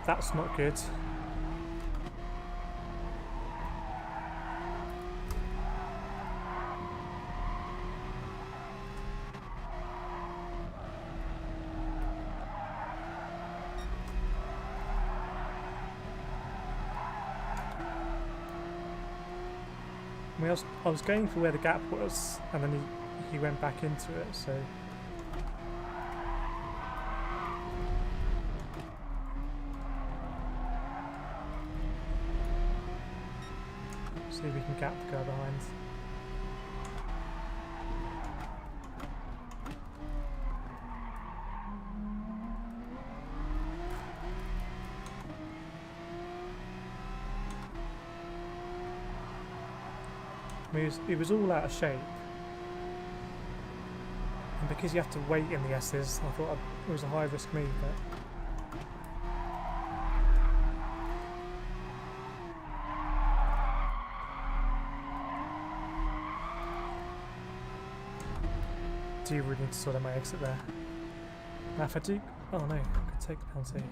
that's not good. I was going for where the gap was, and then he went back into it, so... See if we can gap the guy behind. He was all out of shape, and because you have to wait in the S's, I thought it was a high risk move, but do you really need to sort out my exit there? Now if I do, oh no, I could take the penalty.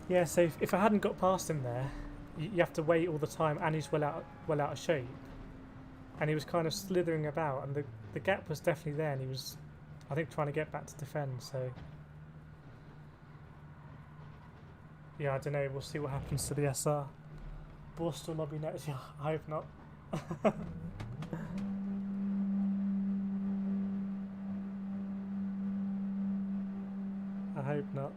Yeah, so if I hadn't got past him there, you have to wait all the time, and he's well out of shape, and he was kind of slithering about, and the gap was definitely there, and he was, I think, trying to get back to defend. So yeah, I don't know. We'll see what happens to the SR. Borstal lobby next. Yeah, I hope not. I hope not.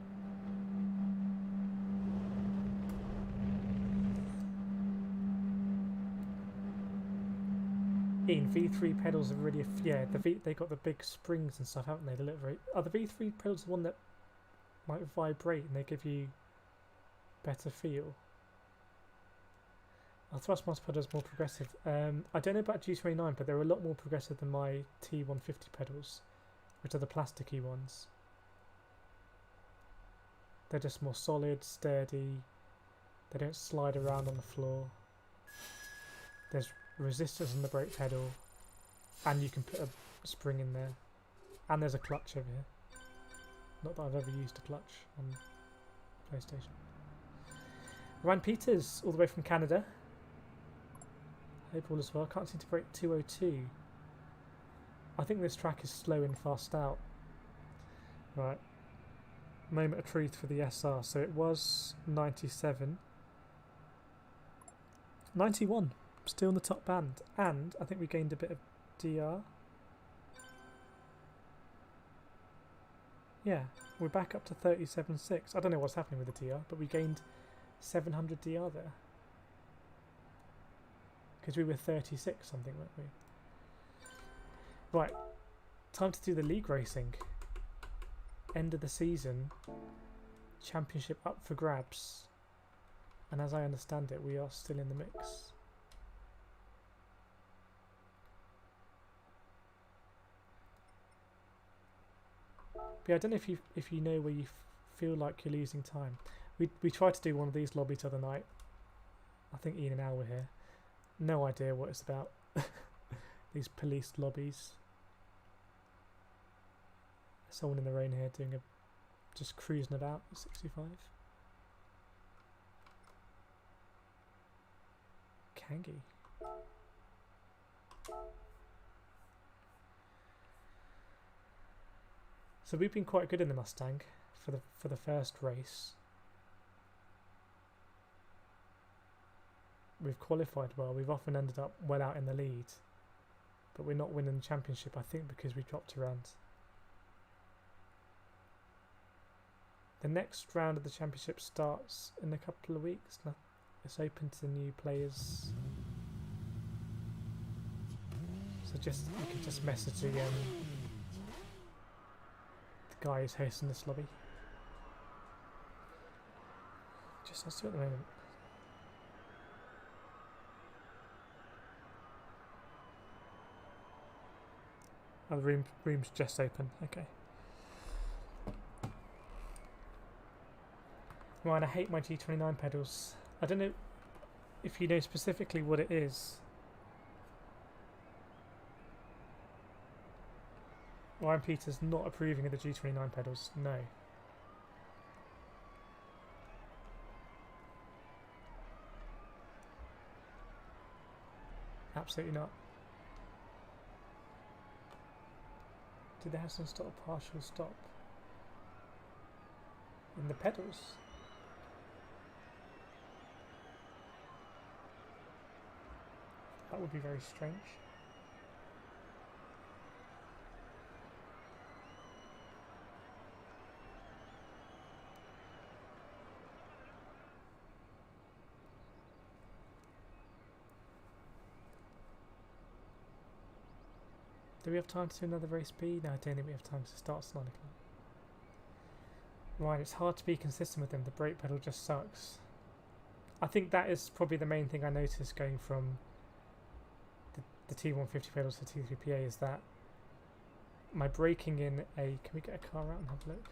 Ian, V3 pedals are really, yeah. They got the big springs and stuff, haven't they? They look very. Are the V3 pedals the one that might vibrate and they give you better feel? Our Thrustmaster pedal is more progressive. I don't know about G29, but they're a lot more progressive than my T150 pedals, which are the plasticky ones. They're just more solid, sturdy. They don't slide around on the floor. There's resistance in the brake pedal, and you can put a spring in there, and there's a clutch over here. Not that I've ever used a clutch on PlayStation. Ryan Peters, all the way from Canada. Hope all as well. Can't seem to break 202. I think this track is slow and fast out. Right. Moment of truth for the SR. So it was 97. 91. Still in the top band, and I think we gained a bit of DR. Yeah, we're back up to 37.6. I don't know what's happening with the DR, but we gained 700 DR there. Because we were 36 something, weren't we? Right, time to do the league racing. End of the season. Championship up for grabs. and as I understand it, we are still in the mix. But yeah, I don't know if you know where you feel like you're losing time. We tried to do one of these lobbies the other night. I think Ian and Al were here. No idea what it's about. These police lobbies. Someone in the rain here doing just cruising about at 65. Kangi. So we've been quite good in the Mustang for the first race. We've qualified well. We've often ended up well out in the lead, but we're not winning the championship, I think, because we dropped around. The next round of the championship starts in a couple of weeks. It's open to new players. So you can just message the guy who's hosting this lobby. Just us two at the moment. Oh, the room's just open. Okay. Right, I hate my G29 pedals. I don't know if you know specifically what it is. Ryan Peters not approving of the G29 pedals. No. Absolutely not. Did they have some sort of partial stop in the pedals? That would be very strange. Do we have time to do another race B? No, I don't think we have time to start 9 o'clock. Right, it's hard to be consistent with them. The brake pedal just sucks. I think that is probably the main thing I noticed going from the T150 pedals to T3PA is that my braking in a... Can we get a car out and have a look?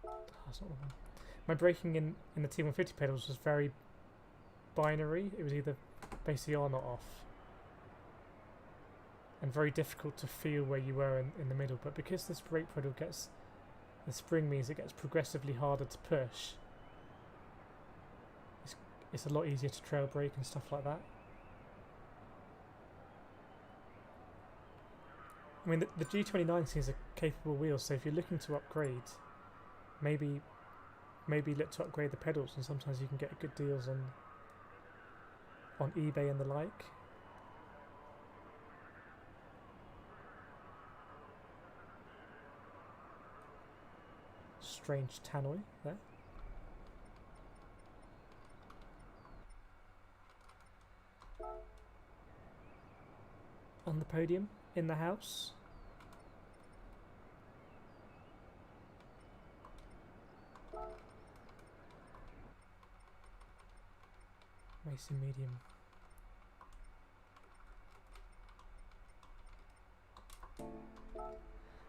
Oh, that's not the one. My braking in the T150 pedals was very binary. It was either basically on or off. And very difficult to feel where you were in the middle. But because this brake pedal gets... The spring means it gets progressively harder to push. It's a lot easier to trail brake and stuff like that. I mean, the G29 seems a capable wheel, so if you're looking to upgrade, maybe look to upgrade the pedals, and sometimes you can get good deals on eBay and the like. Strange tannoy there. On the podium, in the house. Racing medium.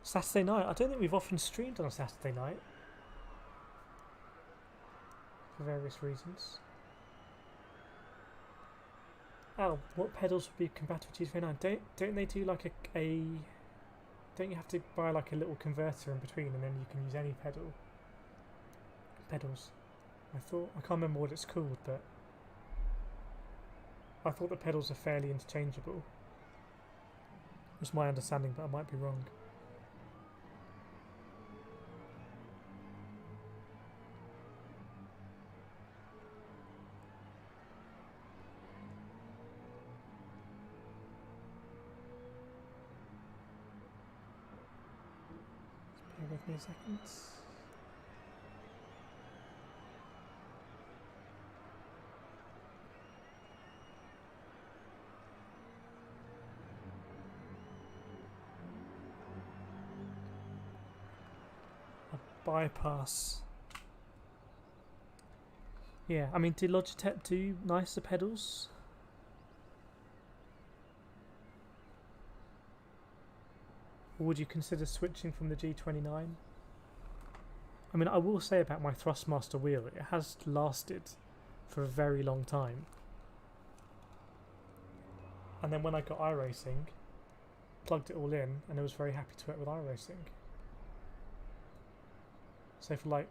Saturday night. I don't think we've often streamed on a Saturday night. For various reasons. Oh, what pedals would be compatible with G29? Don't they do like a don't you have to buy like a little converter in between and then you can use any pedals? I can't remember what it's called, but I thought the pedals are fairly interchangeable. Was my understanding, but I might be wrong. Bear with me a second. Bypass Yeah, I mean, did Logitech do nicer pedals? Or would you consider switching from the G29? I mean, I will say about my Thrustmaster wheel, it has lasted for a very long time. And then when I got iRacing, plugged it all in, and I was very happy to work with iRacing. So for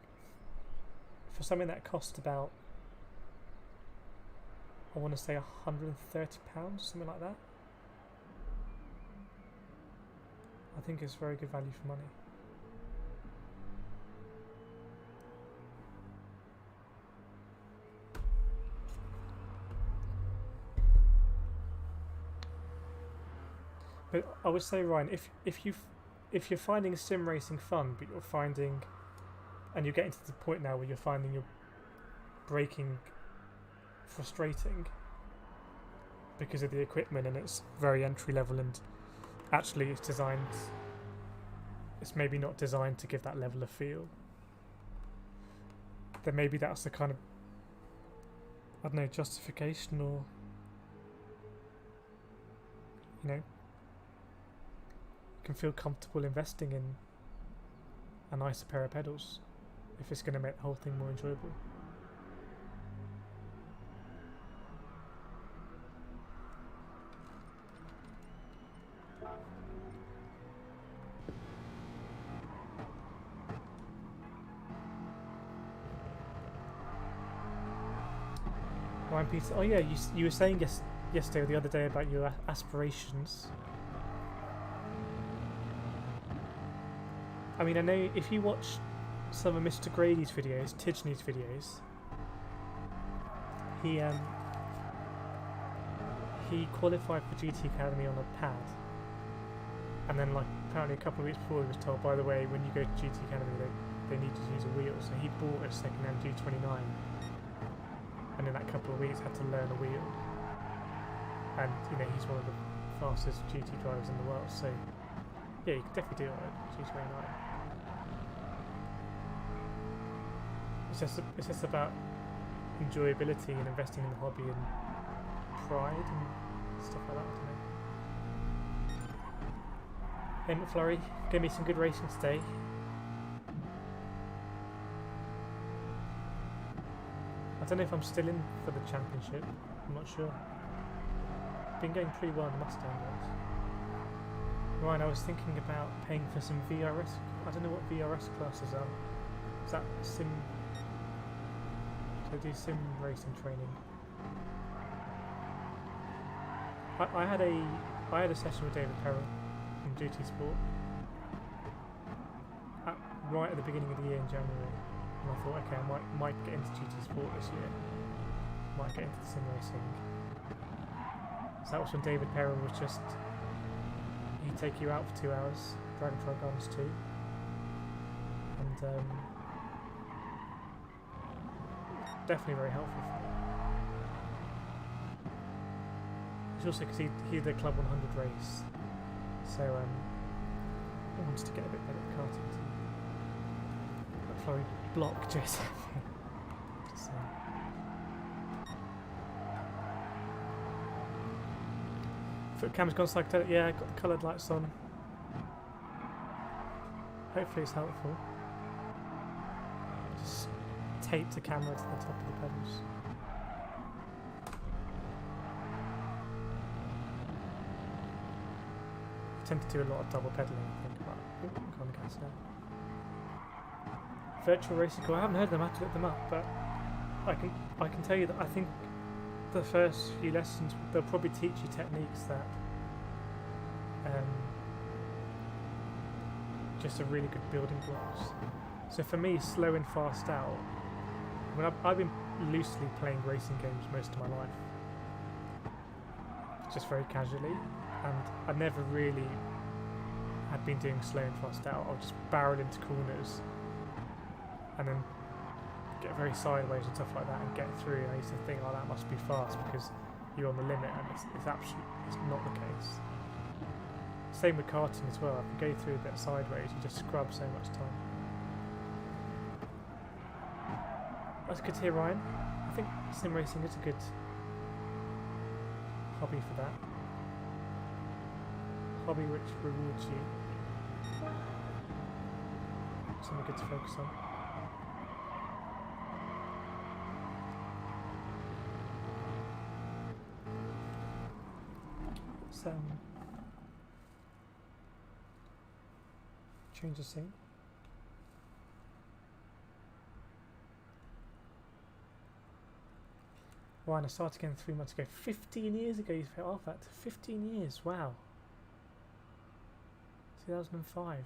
something that cost about, I want to say £130, something like that, I think it's very good value for money. But I would say, Ryan, if you're finding sim racing fun, but and you're getting to the point now where you're finding your braking frustrating because of the equipment and it's very entry level, and actually it's maybe not designed to give that level of feel, then maybe that's the kind of, I don't know, justification, or you can feel comfortable investing in a nicer pair of pedals if it's going to make the whole thing more enjoyable. Ryan Peter, oh yeah, you were saying yesterday or the other day about your aspirations. I mean, I know if you watch some of Mr. Grady's videos, Tidgeney's videos, he qualified for GT Academy on a pad, and then apparently a couple of weeks before he was told, by the way, when you go to GT Academy they need to use a wheel, so he bought a second-hand G29, and in that couple of weeks had to learn a wheel, and he's one of the fastest GT drivers in the world, so yeah, you can definitely do it on a G29. It's just about enjoyability and investing in the hobby and pride and stuff like that, I don't know. Hey McFlurry, gave me some good racing today. I don't know if I'm still in for the championship, I'm not sure. Been going pretty well in the Mustang race. Ryan, I was thinking about paying for some VRS. I don't know what VRS classes are. Is that sim? Do sim racing training. I had a session with David Perrin from GT Sport right at the beginning of the year in January, and I thought, okay, I might get into GT Sport this year. Might get into the sim racing. So that was when David Perrin was just, he'd take you out for 2 hours, Dragon Trail Gardens 2, and definitely very helpful for me. It's also because he did the Club 100 race, so I wanted to get a bit better at karting too. But Flurry block Joseph. Just saying. Foot cam's gone psychedelic. Yeah, got the coloured lights on. Hopefully it's helpful. Just tape the camera to the top of the pedals. I tend to do a lot of double pedaling, I think, about on the gas now. Virtual racing car, I haven't heard them, I have to look them up, but I can tell you that I think the first few lessons they'll probably teach you techniques that just are really good building blocks. So for me, slow and fast out, I mean, I've been loosely playing racing games most of my life, just very casually, and I never really had been doing slow and fast out. I'll just barrel into corners and then get very sideways and stuff like that and get through, and I used to think, oh, that must be fast because you're on the limit, and it's not the case. Same with karting as well. If you go through a bit sideways, you just scrub so much time. That's good to hear, Ryan. I think sim racing is a good hobby for that. Hobby which rewards you. Something good to focus on. So, change the scene. Wow, and I started again 3 months ago. 15 years ago you felt off that. 15 years, wow. 2005.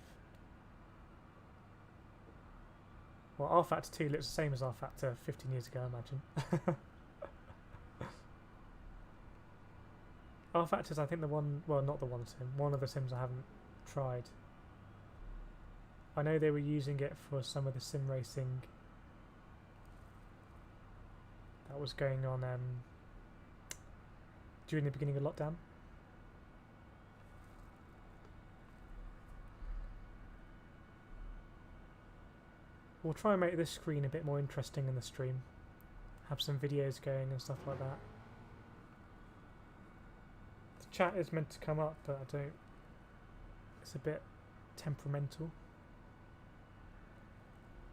Well, R Factor 2 looks the same as R Factor 15 years ago, I imagine. R Factor's, I think, the one, well, not the one sim, one of the sims I haven't tried. I know they were using it for some of the sim racing that was going on during the beginning of lockdown. We'll try and make this screen a bit more interesting in the stream. Have some videos going and stuff like that. The chat is meant to come up, but I don't. It's a bit temperamental.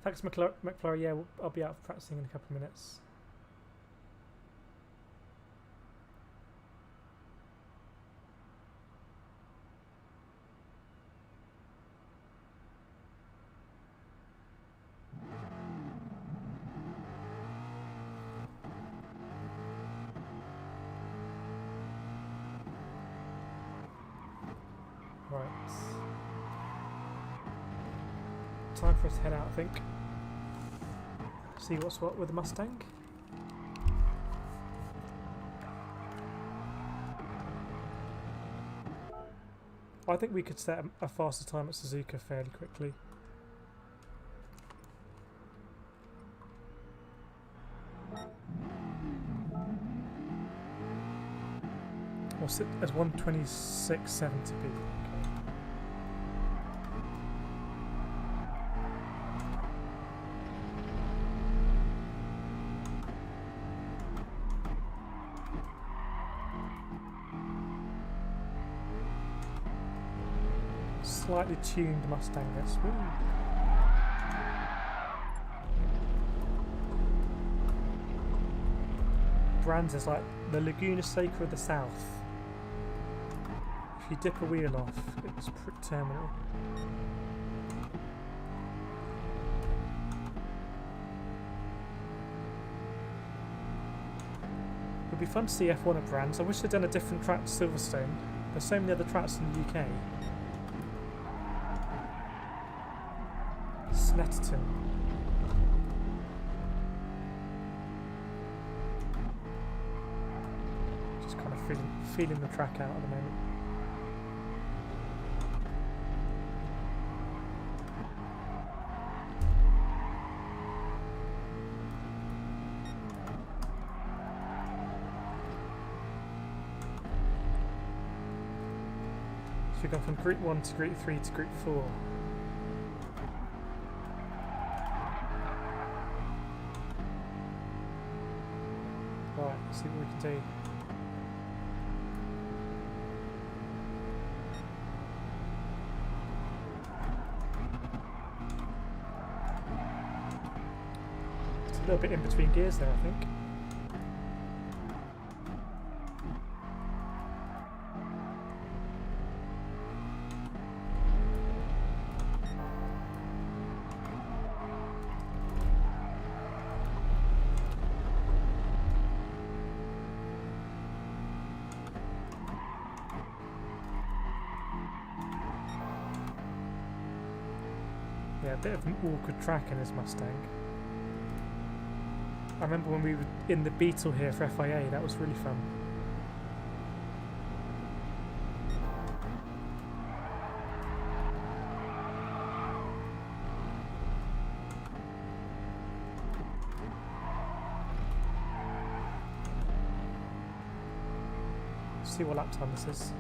Thanks, McFlurry. Yeah, I'll be out practicing in a couple of minutes. Time for us to head out, I think. See what's what with the Mustang. I think we could set a faster time at Suzuka fairly quickly. What's it as 126.7 to be? Slightly tuned Mustang this. Woo. Brands is like the Laguna Seca of the South. If you dip a wheel off, it's pretty terminal. It would be fun to see F1 at Brands. I wish they'd done a different track to Silverstone. There's so many other tracks in the UK. Snetterton. Just kind of feeling the track out at the moment. So we've gone from Group 1 to Group 3 to Group 4. Right, let's see what we can do. It's a little bit in between gears there, I think. Yeah, a bit of an awkward track in this Mustang. I remember when we were in the Beetle here for FIA, that was really fun. See what lap time this is.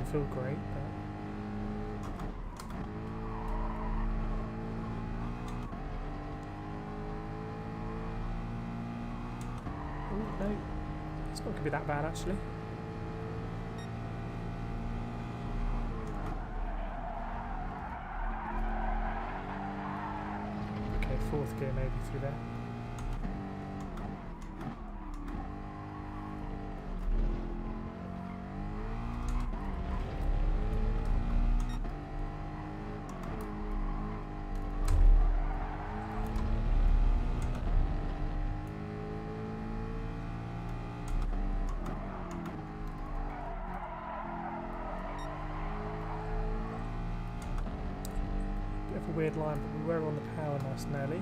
doesn't feel great, but oh no, it's not going to be that bad actually. Okay, fourth gear maybe through there. Weird line, but we were on the power nice and early.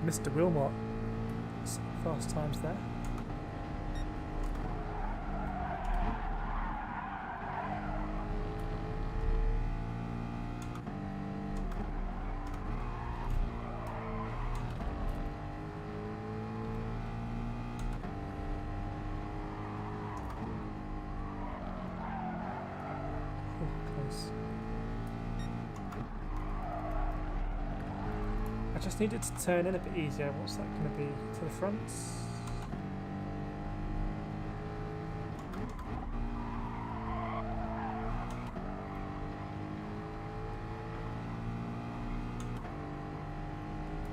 Mr. Wilmot, fast times there. Just needed to turn in a bit easier. What's that going to be? To the front?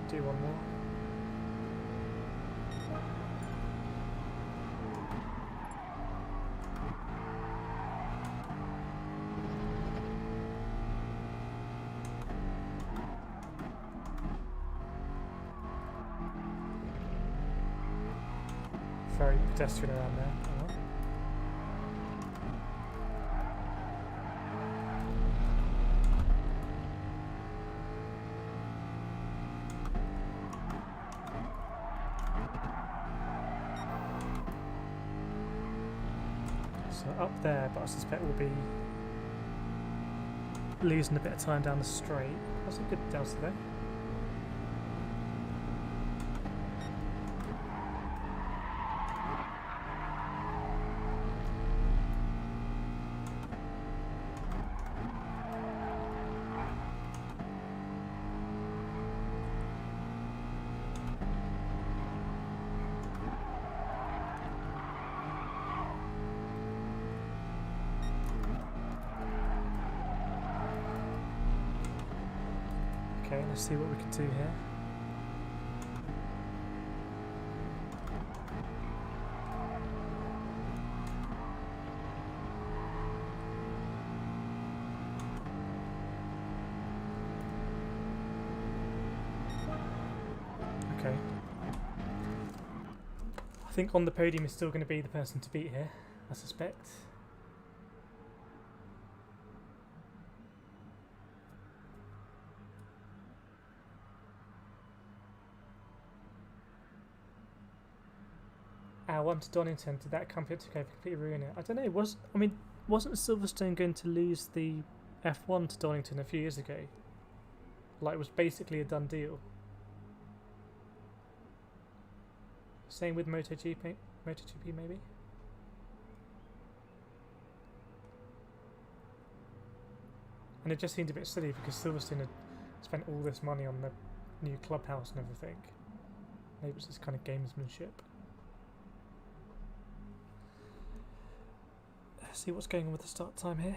Do one more. Very pedestrian around there. Oh well. So up there, but I suspect we'll be losing a bit of time down the straight. That's a good delta there. Okay, let's see what we can do here. Okay. I think on the podium is still going to be the person to beat here, I suspect. One to Donington, did that company to go completely ruin it? I don't know. Wasn't Silverstone going to lose the F1 to Donington a few years ago? Like, it was basically a done deal. Same with MotoGP maybe. And it just seemed a bit silly because Silverstone had spent all this money on the new clubhouse and everything. Maybe it was this kind of gamesmanship. See what's going on with the start time here.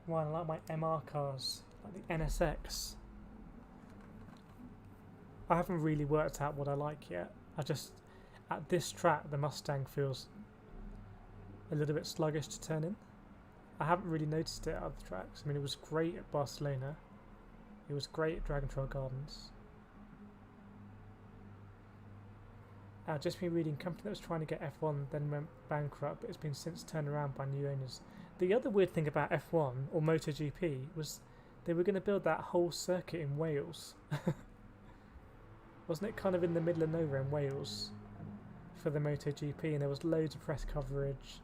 Well, I like my MR cars, like the NSX. I haven't really worked out what I like yet. At this track, the Mustang feels a little bit sluggish to turn in. I haven't really noticed it at other tracks. I mean, it was great at Barcelona. It was great at Dragon Trail Gardens. I've just been reading, company that was trying to get F1 then went bankrupt, but it's been since turned around by new owners. The other weird thing about F1 or MotoGP was they were going to build that whole circuit in Wales. Wasn't it kind of in the middle of nowhere in Wales for the MotoGP, and there was loads of press coverage.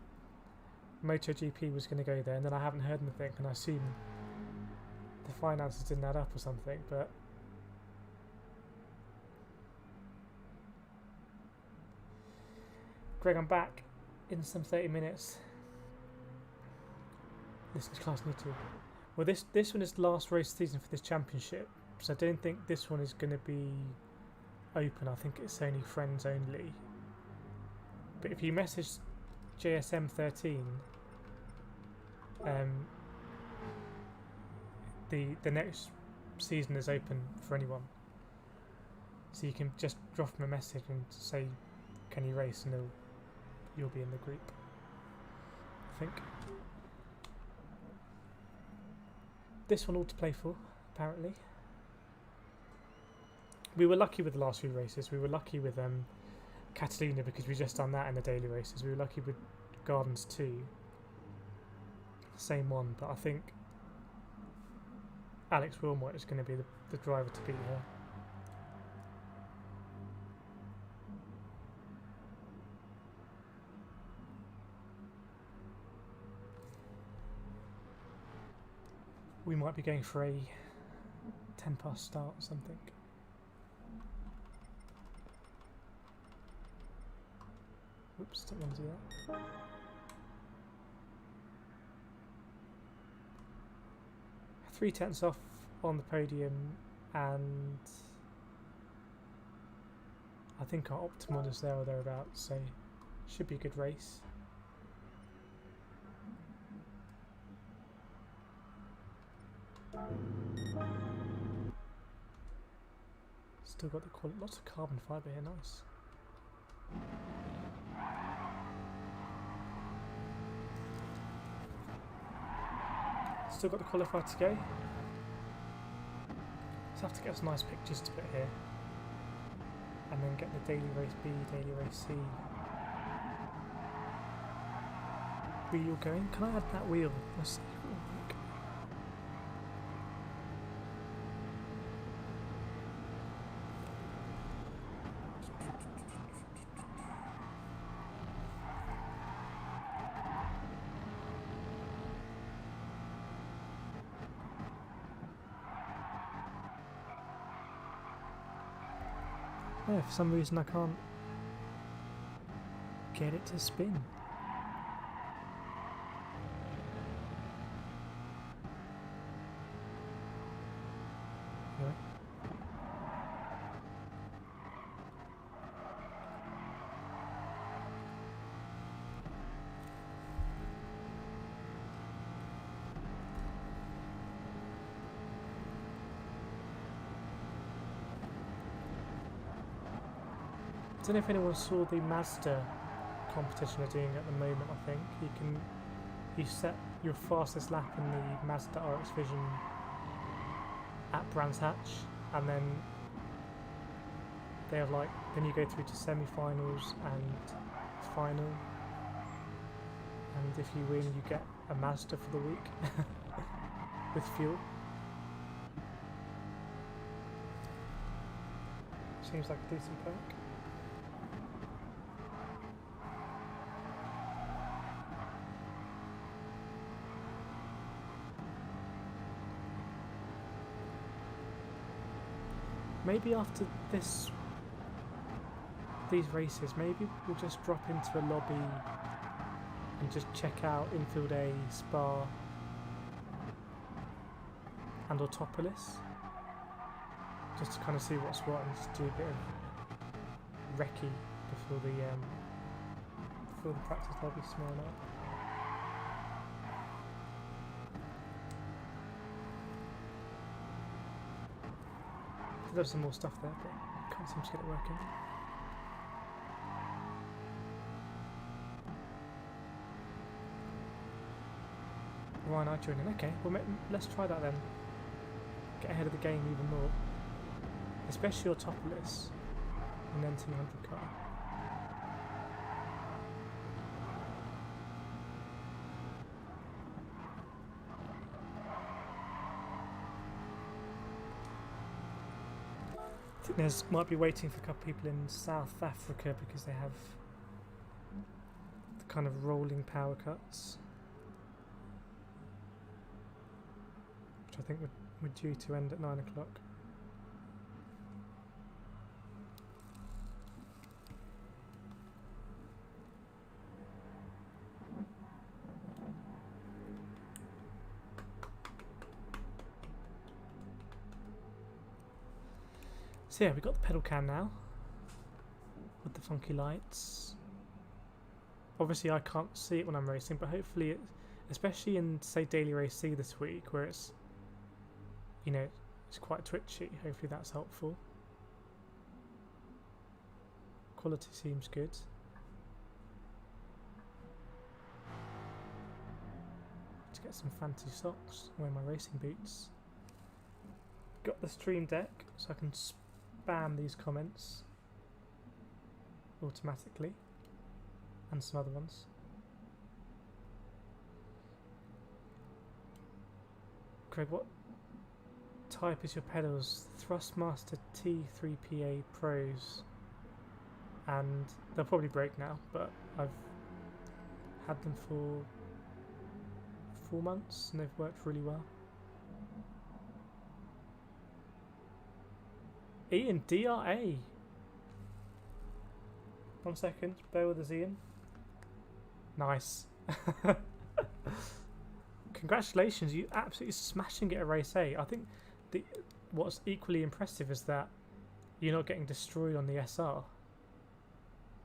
MotoGP was going to go there, and then I haven't heard anything, and I assume the finances didn't add up or something, but Greg, I'm back in some 30 minutes. This is class new too. Well, this one is the last race season for this championship, so I don't think this one is going to be open. I think it's only friends only. But if you message JSM13, the next season is open for anyone. So you can just drop him a message and say, "Can you race?" and you'll be in the group, I think. This one all to play for, apparently. We were lucky with the last few races. We were lucky with Catalina because we just done that in the daily races. We were lucky with Gardens 2. Same one, but I think Alex Wilmot is going to be the driver to beat her. We might be going for a 10 past start or something. Oops, don't want to do that. 3/10 off on the podium, and I think our optimal is there or thereabouts, so should be a good race. Still got lots of carbon fibre here, nice. Still got the qualifier to go. Just have to get some nice pictures to put here, and then get the daily race B, daily race C wheel going. Can I add that wheel? Let's see. Yeah, for some reason I can't get it to spin. Anyway. I don't know if anyone saw the Mazda competition they're doing at the moment. I think you set your fastest lap in the Mazda RX Vision at Brands Hatch, and then they have then you go through to semi-finals and final, and if you win you get a Mazda for the week with fuel. Seems like a decent perk. Maybe after these races, maybe we'll just drop into a lobby and just check out Infield A, Spa and Autopolis, just to kind of see what's what and just do a bit of recce before the practice lobbies tomorrow night. There's some more stuff there, but can't seem to get it working. Why not joining? Okay, well let's try that then. Get ahead of the game even more. Especially Autopolis and then 200 car. I think might be waiting for a couple people in South Africa because they have the kind of rolling power cuts. think we're due to end at 9 o'clock. So yeah, we've got the pedal cam now with the funky lights. Obviously I can't see it when I'm racing, but hopefully it, especially in say daily race C this week where it's, you know, it's quite twitchy, hopefully that's helpful. Quality seems good. Let's get some fancy socks, wear my racing boots. Got the stream deck so I can spam these comments automatically, and some other ones. Craig, what type is your pedals? Thrustmaster T3PA Pros, and they'll probably break now, but I've had them for 4 months and they've worked really well. Ian, DRA. 1 second, bear with us, Ian. Nice. Congratulations, you absolutely smashing it at race A. I think what's equally impressive is that you're not getting destroyed on the SR.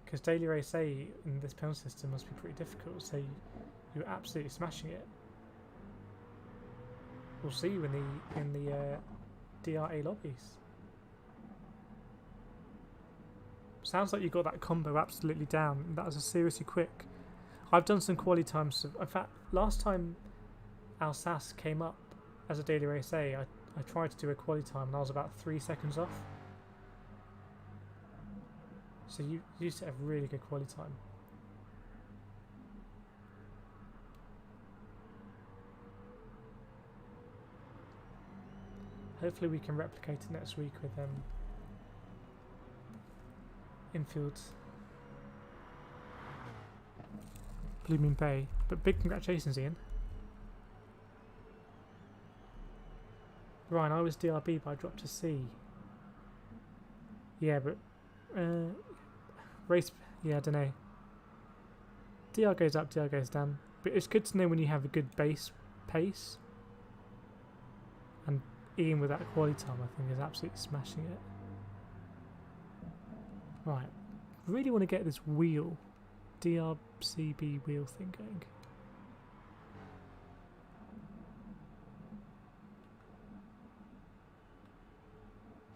Because daily race A in this penalty system must be pretty difficult, so you're absolutely smashing it. We'll see you in the DRA lobbies. Sounds like you got that combo absolutely down. That was a seriously quick. I've done some quali times. In fact, last time Alsace came up as a daily race A, I tried to do a quali time and I was about 3 seconds off. So you used to have really good quali time. Hopefully we can replicate it next week with infield Blue Moon Bay. But big congratulations, Ian. Ryan, I was DRB but I dropped to C. Yeah, but race, yeah, I don't know. DR goes up, DR goes down. But it's good to know when you have a good base pace. And Ian with that quality time, I think, is absolutely smashing it. Right, really want to get this wheel, DRCB wheel thing going.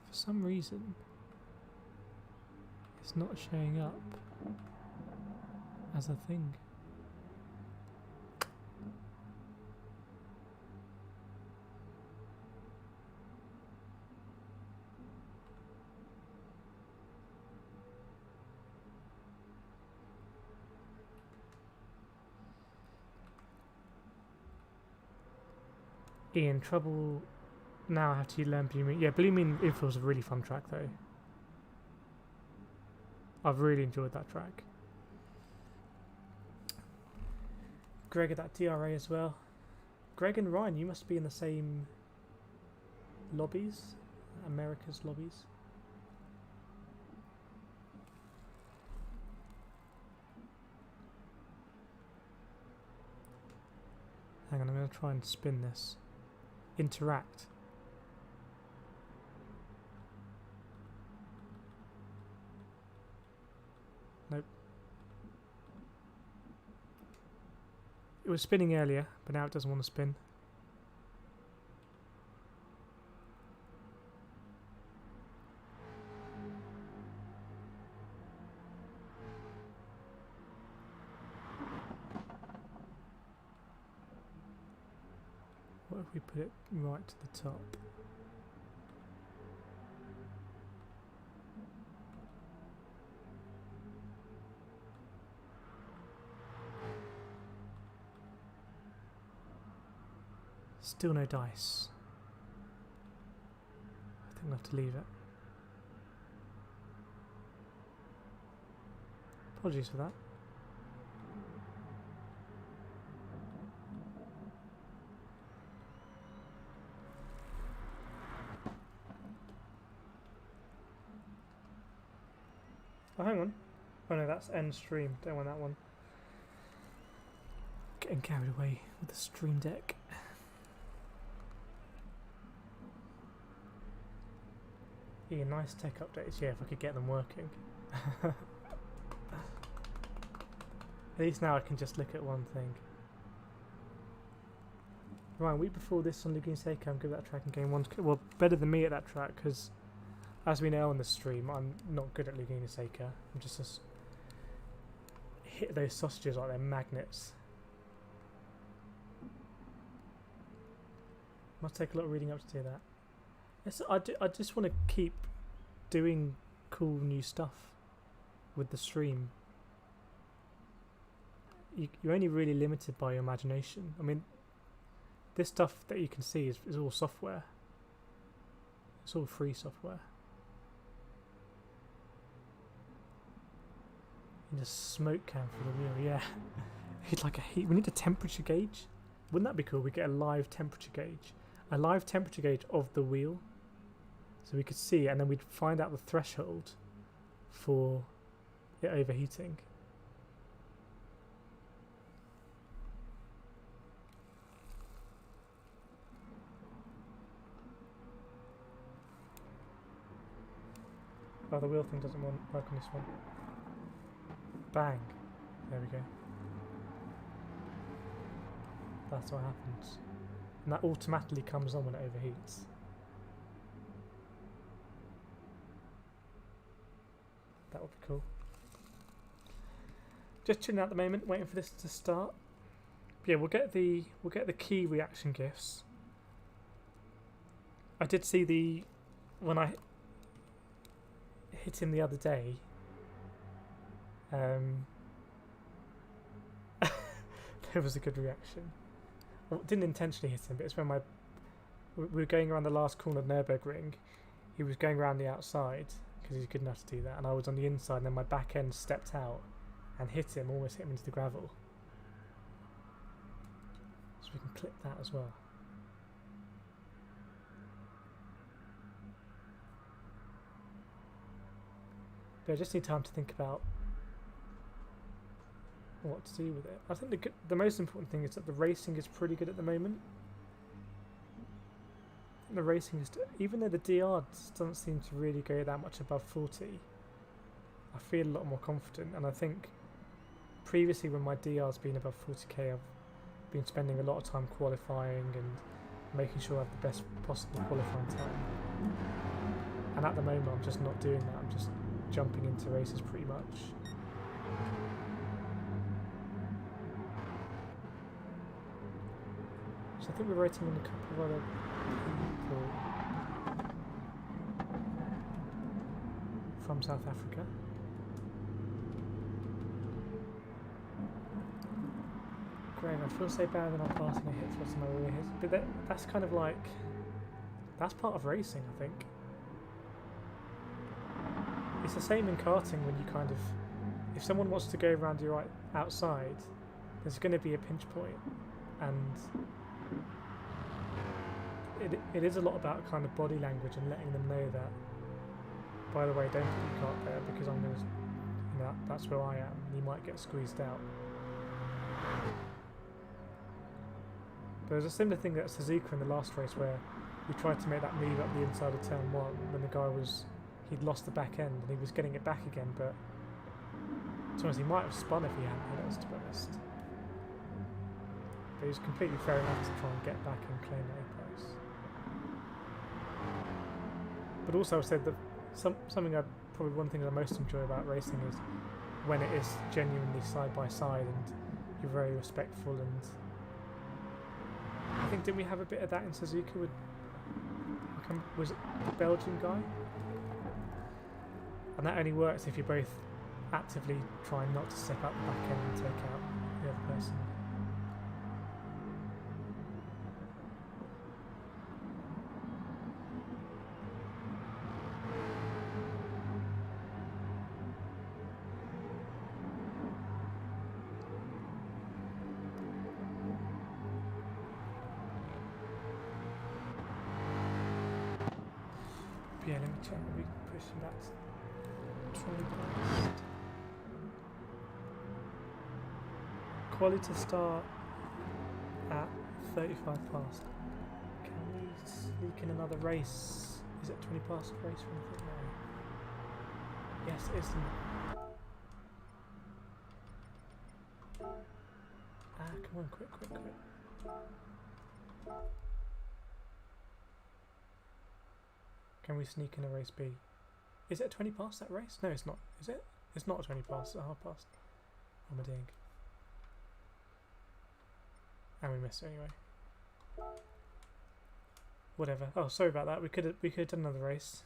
For some reason, it's not showing up as a thing. Ian, trouble now after you learn Blue Moon. Yeah, Blue Moon Infield's a really fun track though. I've really enjoyed that track. Greg at that DRA as well. Greg and Ryan, you must be in the same lobbies, America's lobbies. Hang on, I'm going to try and spin this. Interact. Nope. It was spinning earlier, but now it doesn't want to spin. What if we put it right to the top? Still no dice. I think we'll have to leave it. Apologies for that. Oh, hang on. Oh no, that's end stream. Don't want that one. Getting carried away with the stream deck. Yeah, nice tech updates. Yeah, if I could get them working. At least now I can just look at one thing. Right, a week before this on Laguna Seca, I'm good at that track in game 1. Well, better than me at that track, because as we know on the stream, I'm not good at Laguna Seca. I'm just hit those sausages like they're magnets. Must take a lot of reading up to do that. Yes, I just want to keep doing cool new stuff with the stream. You're only really limited by your imagination. I mean, this stuff that you can see is all software. It's all free software. And just smoke can for the wheel, yeah. It's like a heat. We need a temperature gauge. Wouldn't that be cool? We get a live temperature gauge. A live temperature gauge of the wheel. So we could see, and then we'd find out the threshold for it overheating. Oh, the wheel thing doesn't work on this one. Bang. There we go. That's what happens. And that automatically comes on when it overheats. That would be cool. Just chilling out at the moment, waiting for this to start. But yeah, we'll get the key reaction gifs. I did see when I hit him the other day. There was a good reaction. I didn't intentionally hit him, but it's when we were going around the last corner of Nurburgring. He was going around the outside because he's good enough to do that, and I was on the inside, and then my back end stepped out and hit him, almost hit him into the gravel. So we can clip that as well. But I just need time to think about what to do with it. I think the most important thing is that the racing is pretty good at the moment. The racing is, even though the DR doesn't seem to really go that much above 40, I feel a lot more confident, and I think previously when my DR's been above 40k, I've been spending a lot of time qualifying and making sure I have the best possible qualifying time. And at the moment I'm just not doing that, I'm just jumping into races pretty much. So I think we're waiting on a couple of other people from South Africa. Great, I feel so bad when I'm passing a hit for some other hits, but that's kind of like, that's part of racing, I think. It's the same in karting when you kind of, if someone wants to go around you right outside, there's going to be a pinch point, and it is a lot about kind of body language and letting them know that, by the way, don't put your cart there because I'm going to, you know, that's where I am, and you might get squeezed out. There was a similar thing at Suzuka in the last race where we tried to make that move up the inside of turn 1 when the guy he'd lost the back end and he was getting it back again, but to be honest, he might have spun if he hadn't hit us, to be honest. But he was completely fair enough to try and get back and claim that A-prize. But also I've said that something probably one thing I most enjoy about racing is when it is genuinely side by side and you're very respectful, and I think, didn't we have a bit of that in Suzuka with, was it the Belgian guy? And that only works if you're both actively trying not to step up the back end and take out the other person. Yeah, let me check. Are we pushing that? 20 past. Quality to start at 35 past. Can we sneak in another race? Is it 20 past race or anything? No. Yes, it isn't. Ah, come on, quick. Can we sneak in a race B? Is it 20 past that race? No, it's not. Is it? It's not 20 past, it's a half past. What am I doing? And we missed it anyway. Whatever. Oh, sorry about that. We could have done another race.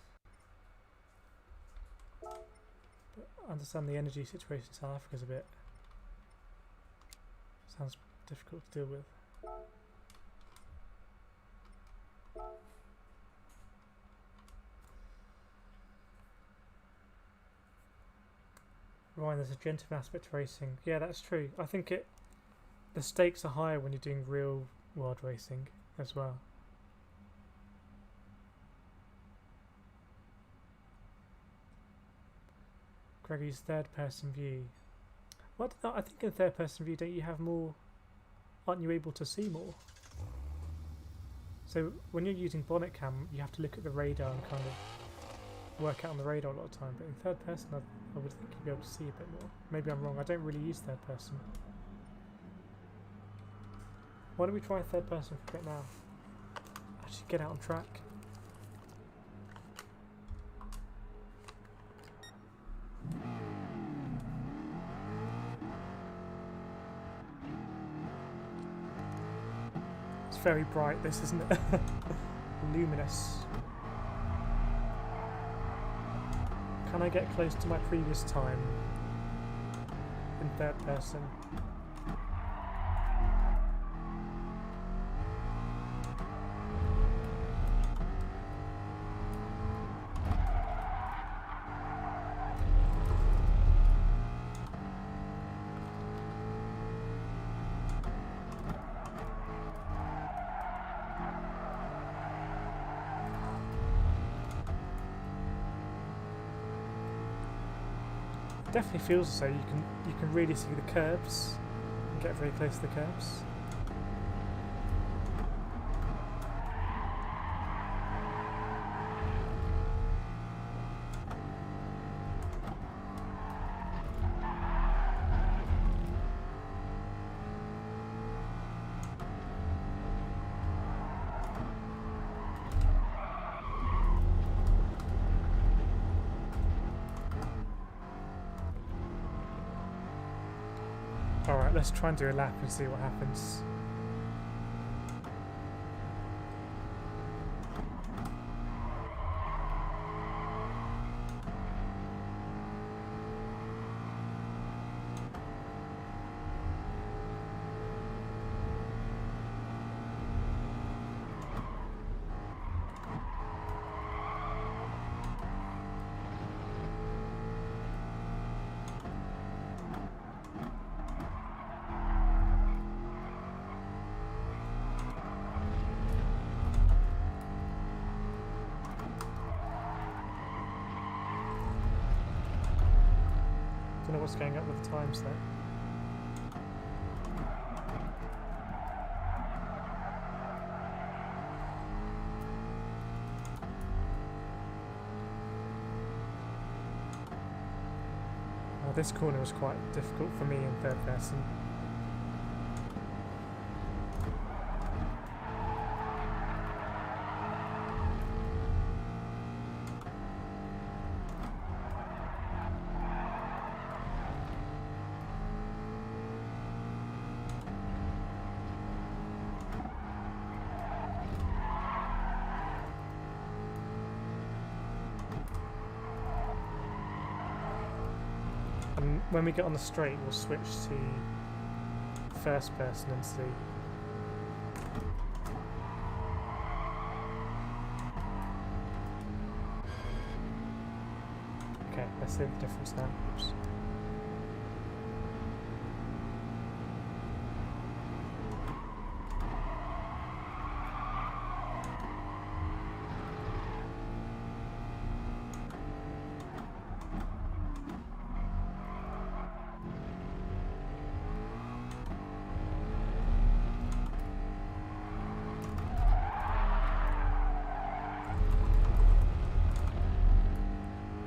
But I understand the energy situation in South Africa is a bit... sounds difficult to deal with. Right, there's a gentleman aspect to racing. Yeah, that's true. I think the stakes are higher when you're doing real world racing as well. Gregory's third person view. What? I think in third person view, don't you have more? Aren't you able to see more? So when you're using bonnet cam, you have to look at the radar and kind of work out on the radar a lot of time. But in third person, I would think you'd be able to see a bit more. Maybe I'm wrong. I don't really use third person. Why don't we try third person for a bit now? Actually, get out on track. It's very bright, this, isn't it? Luminous. Can I get close to my previous time in third person? Definitely feels as though you can really see the curbs and get very close to the curbs. Alright, let's try and do a lap and see what happens. Don't know what's going up with the times there. Oh, this corner was quite difficult for me in third person. When we get on the straight, we'll switch to first person and see. Okay, let's see the difference now. Oops.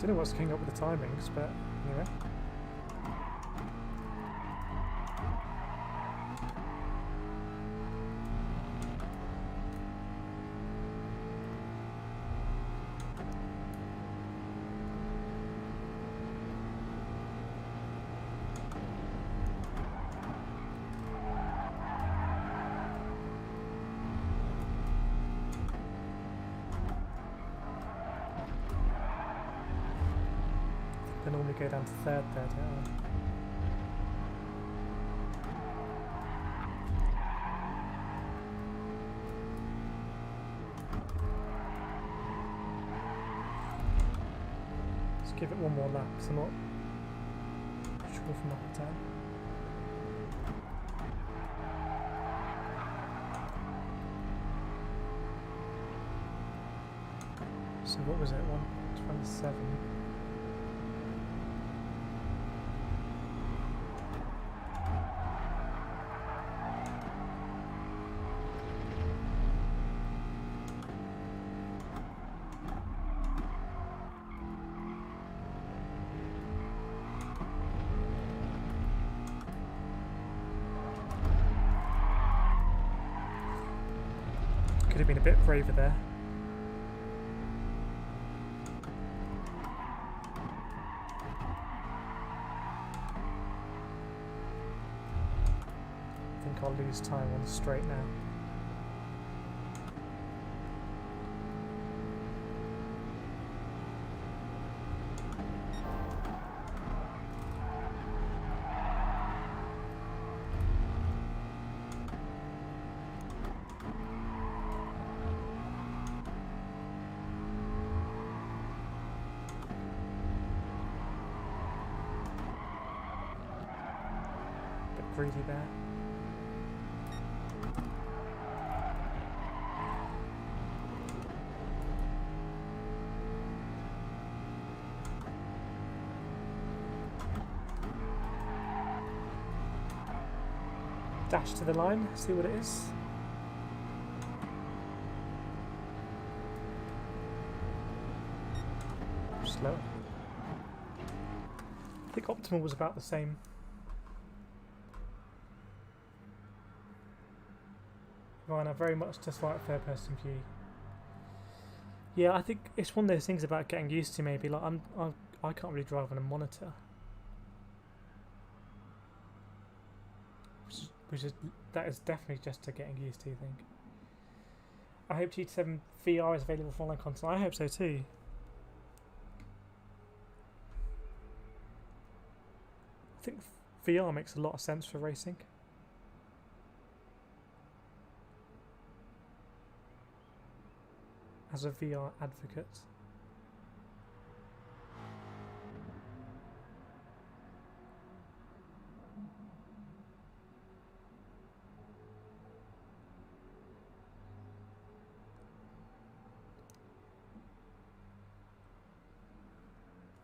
Don't know what's coming up with the timings, but anyway. They normally go down to third there, don't they? Let's give it one more lap, because I'm not sure if I'm up down. So what was it? 127. Could have been a bit braver there. I think I'll lose time on the straight now. Greedy there. Dash to the line, see what it is. Slow. I think optimal was about the same. Right, very much just like third person view. Yeah, I think it's one of those things about getting used to. Maybe like I can't really drive on a monitor, that is definitely just to getting used to. I think. I hope GT7 VR is available for online console. I hope so too. I think VR makes a lot of sense for racing. As a VR advocate.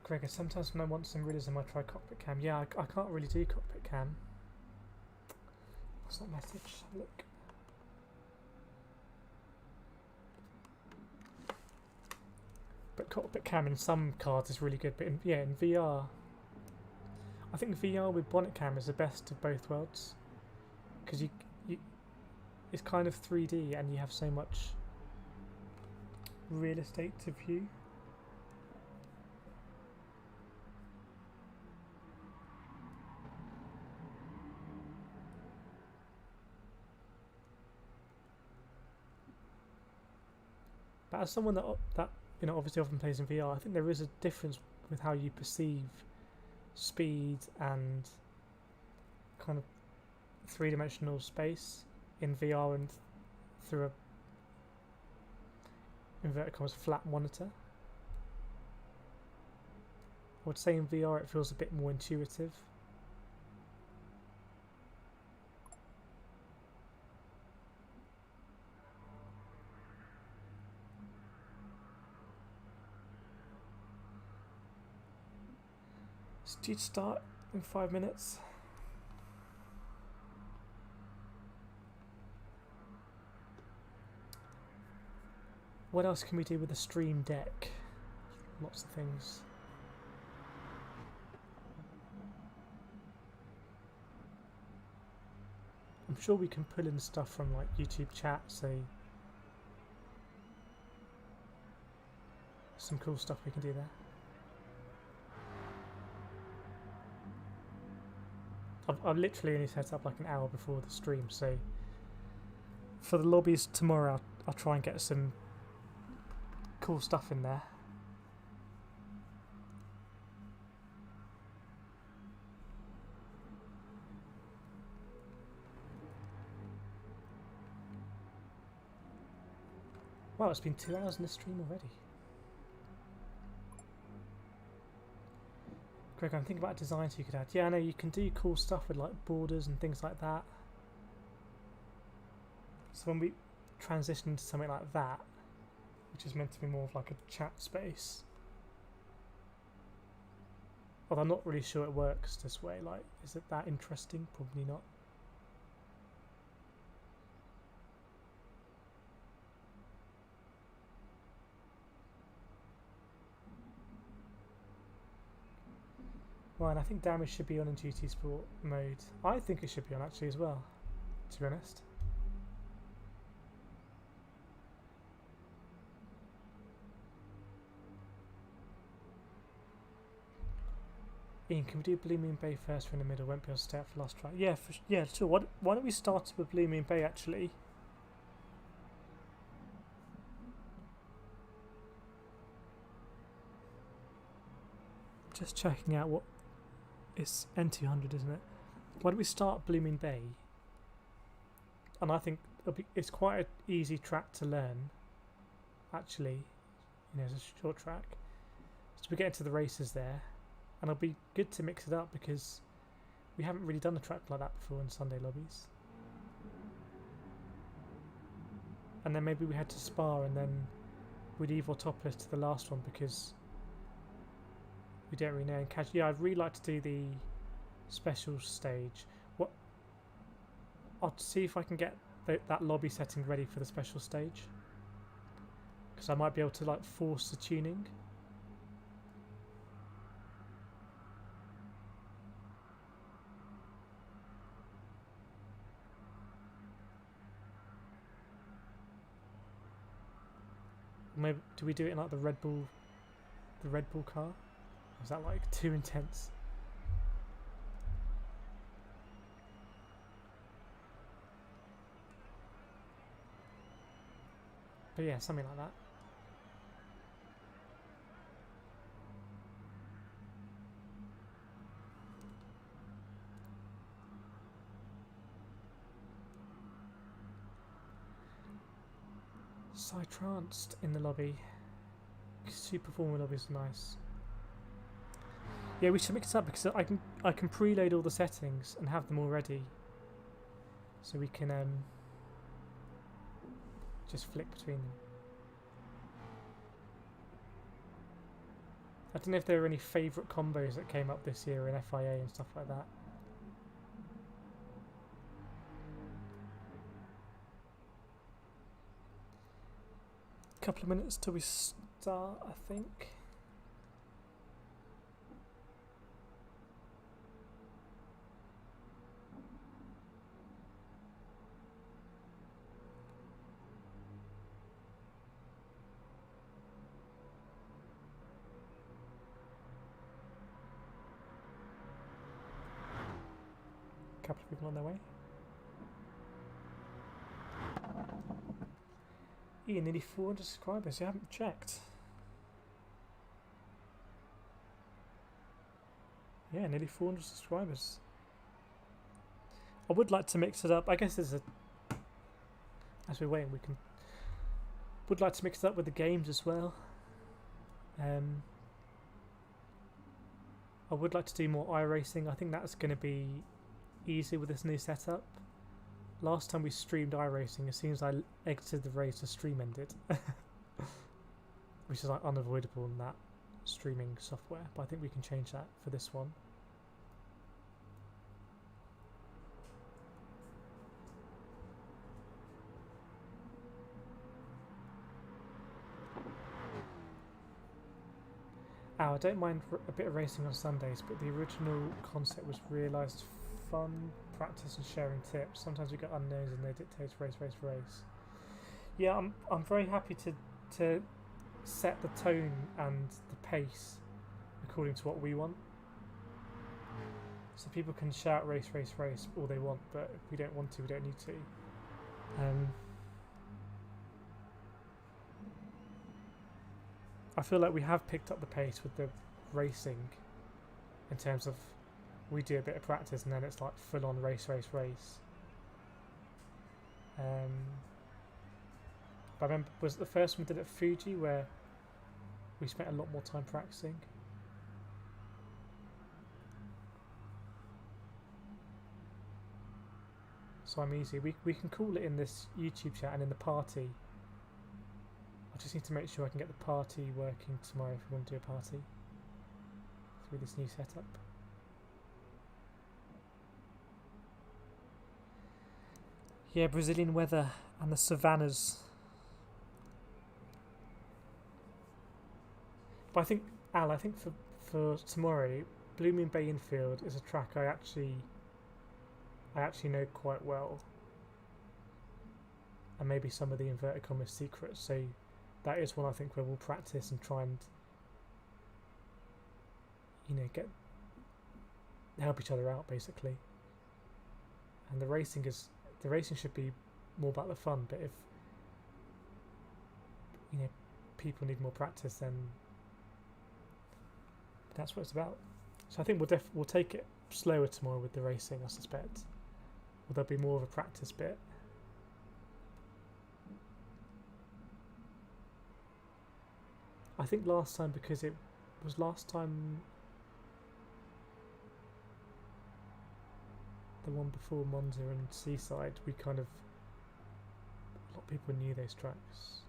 Gregor, sometimes when I want some realism I try cockpit cam. Yeah, I can't really do cockpit cam. What's that message? Look. But cockpit cam in some cards is really good, but in VR, I think VR with bonnet cam is the best of both worlds, because it's kind of 3D and you have so much real estate to view. But as someone that you know, obviously often plays in VR, I think there is a difference with how you perceive speed and kind of three-dimensional space in VR and through a inverted commas flat monitor. I would say in VR it feels a bit more intuitive. It's due to start in 5 minutes. What else can we do with the Stream Deck? Lots of things. I'm sure we can pull in stuff from like YouTube chat, so some cool stuff we can do there. I've literally only set up like an hour before the stream, so for the lobbies tomorrow I'll try and get some cool stuff in there. Wow, it's been 2 hours in the stream already. Greg, I'm thinking about designs you could add. Yeah, I know you can do cool stuff with like borders and things like that. So when we transition into something like that, which is meant to be more of like a chat space, although I'm not really sure it works this way. Like, is it that interesting? Probably not. Well, and I think damage should be on in GT Sport mode. I think it should be on actually as well, to be honest. Ian, can we do Blue Moon Bay first? We're in the middle, won't be able to stay up for the last try. Yeah, yeah, sure. Why don't we start with Blue Moon Bay actually? Just checking out what it's N200, isn't it? Why don't we start Blue Moon Bay? And I think it's quite an easy track to learn. Actually, you know, it's a short track, so we get into the races there. And it'll be good to mix it up because we haven't really done a track like that before in Sunday lobbies. And then maybe we had to Spa and then we'd Evo topless to the last one because we don't really know. And yeah, I'd really like to do the special stage. I'll see if I can get that lobby setting ready for the special stage, because I might be able to like force the tuning. Maybe do we do it in like the Red Bull car? Or is that like too intense? But yeah, something like that. Psytranced in the lobby. Super Formula lobby is nice. Yeah, we should mix it up because I can preload all the settings and have them all ready, so we can just flick between them. I don't know if there are any favourite combos that came up this year in FIA and stuff like that. Couple of minutes till we start, I think. Couple of people on their way. Ian, nearly 400 subscribers. You haven't checked. Yeah, nearly 400 subscribers. I would like to mix it up. I guess there's as we're waiting, would like to mix it up with the games as well. I would like to do more iRacing. I think that's going to be easy with this new setup. Last time we streamed iRacing, as soon as I exited the race, the stream ended. Which is like unavoidable in that streaming software, but I think we can change that for this one. I don't mind a bit of racing on Sundays, but the original concept was realised fun practice and sharing tips. Sometimes we get unknowns and they dictate race. Yeah, I'm very happy to set the tone and the pace according to what we want. So people can shout race all they want, but if we don't want to, we don't need to. I feel like we have picked up the pace with the racing in terms of we do a bit of practice and then it's like full on race. But I remember, was it the first one we did at Fuji where we spent a lot more time practicing? So I'm easy. We can call it in this YouTube chat and in the party. I just need to make sure I can get the party working tomorrow if we want to do a party through this new setup. Yeah, Brazilian weather and the savannas. But I think, Al, for tomorrow, Blue Moon Bay Infield is a track I actually know quite well. And maybe some of the inverted commas secrets. So that is one I think where we'll practice and try and, you know, help each other out basically. And the racing should be more about the fun, but if, you know, people need more practice, then that's what it's about. So I think we'll take it slower tomorrow with the racing, I suspect. Or there'll be more of a practice bit. I think last time, because it was last time the one before Monza and Seaside, we kind of, a lot of people knew those tracks.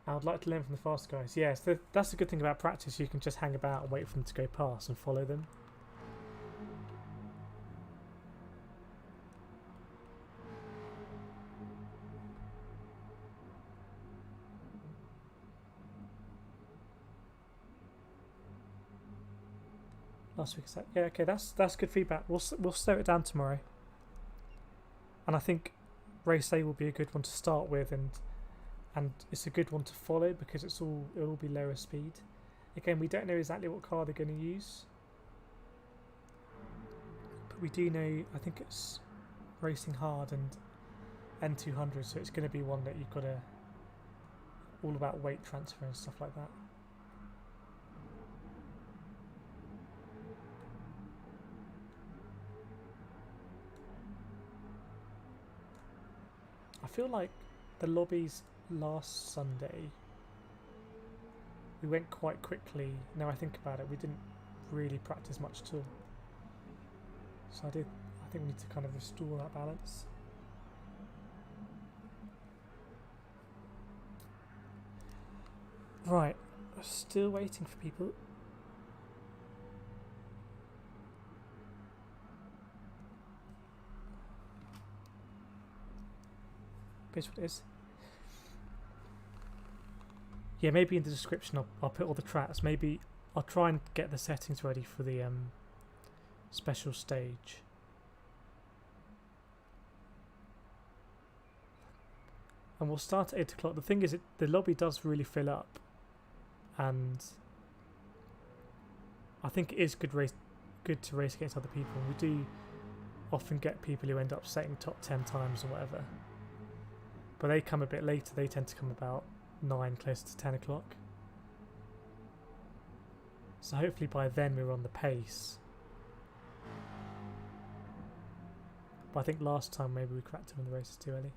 I would like to learn from the fast guys. Yes, that's the good thing about practice. You can just hang about and wait for them to go past and follow them. Last week, yeah, okay, that's good feedback. We'll slow it down tomorrow, and I think race A will be a good one to start with, and it's a good one to follow because it'll all be lower speed. Again, we don't know exactly what car they're going to use, but we do know, I think it's racing hard and N200, so it's going to be one that you've got to all about weight transfer and stuff like that. I feel like the lobbies last Sunday, we went quite quickly. Now I think about it, we didn't really practice much at all. So I think we need to kind of restore that balance. Right, still waiting for people. Here's what it is. Yeah, maybe in the description I'll put all the tracks. Maybe I'll try and get the settings ready for the special stage. And we'll start at 8 o'clock. The thing is, the lobby does really fill up, and I think it is good to race against other people. We do often get people who end up setting top 10 times or whatever. But they come a bit later. They tend to come about 9, close to 10 o'clock. So hopefully by then we're on the pace. But I think last time maybe we cracked them in the races too early.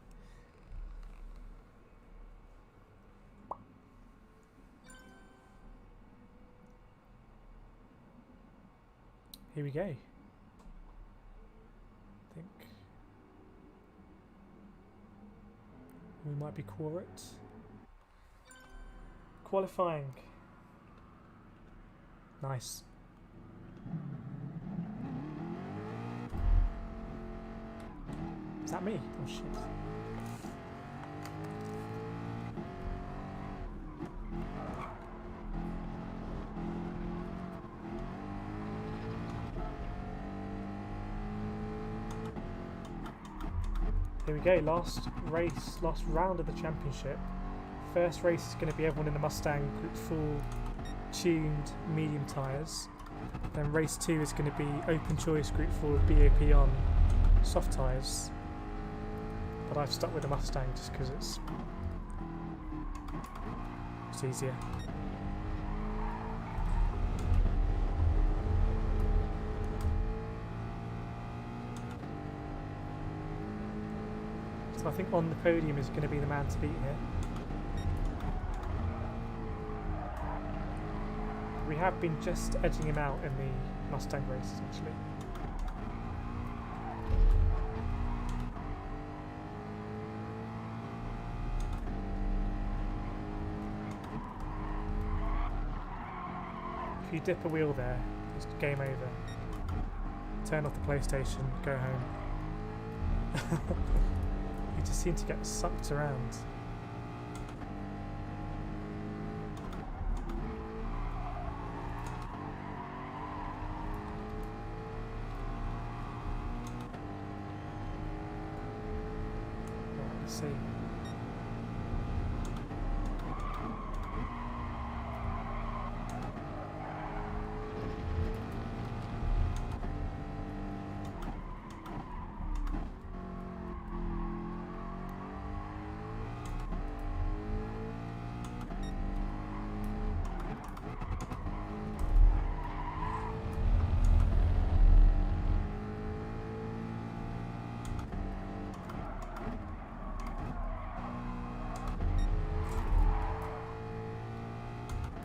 Here we go. I think we might be Kireth. Qualifying. Nice. Is that me? Oh shit. Here we go, last race, last round of the championship. First race is going to be everyone in the Mustang Group 4 tuned medium tyres. Then race 2 is going to be open choice Group 4 BAP on soft tyres. But I've stuck with the Mustang just because it's easier. So I think on the podium is going to be the man to beat here. We have been just edging him out in the Mustang races actually. If you dip a wheel there, it's game over. Turn off the PlayStation, go home. You just seem to get sucked around. Let's see.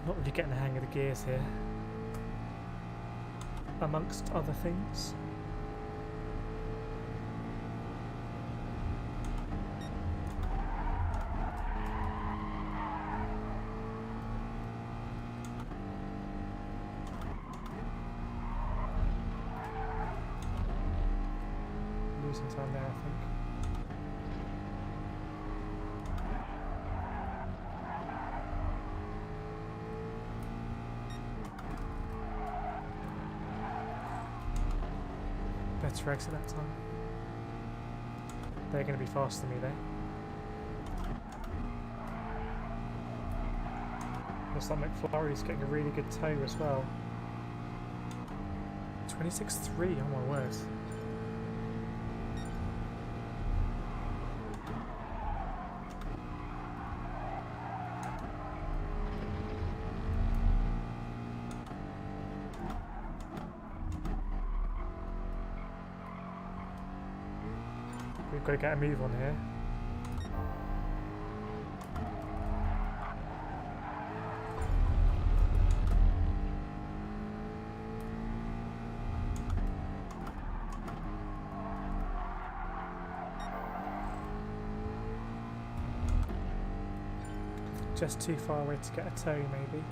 Not really getting the hang of the gears here, amongst other things. Losing time there, I think. Better exit that time. They're going to be faster than me though. Looks like McFlurry's getting a really good tow as well. 26.3, oh my word. We've got to get a move on here. Just too far away to get a tow, maybe.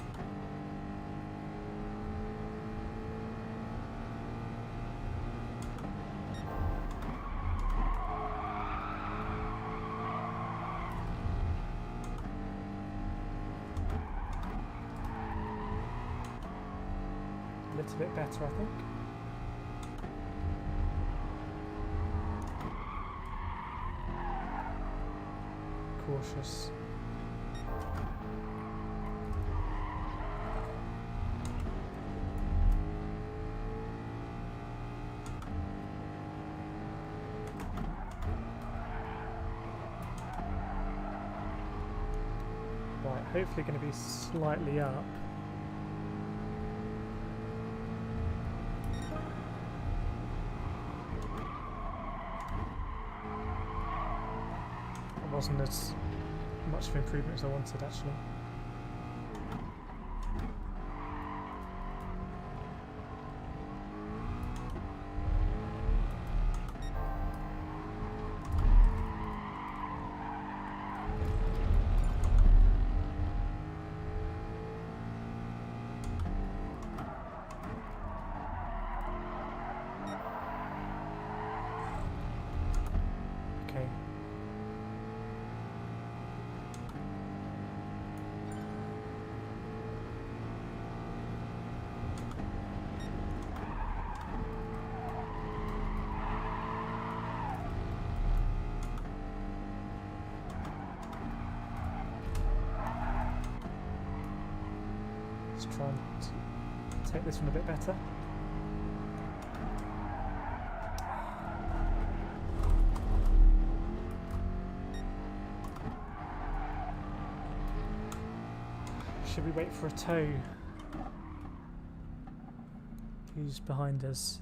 A little bit better, I think. Cautious. Right, hopefully going to be slightly up. It wasn't as much of an improvement as I wanted actually. to try and take this one a bit better. Should we wait for a tow? Who's behind us?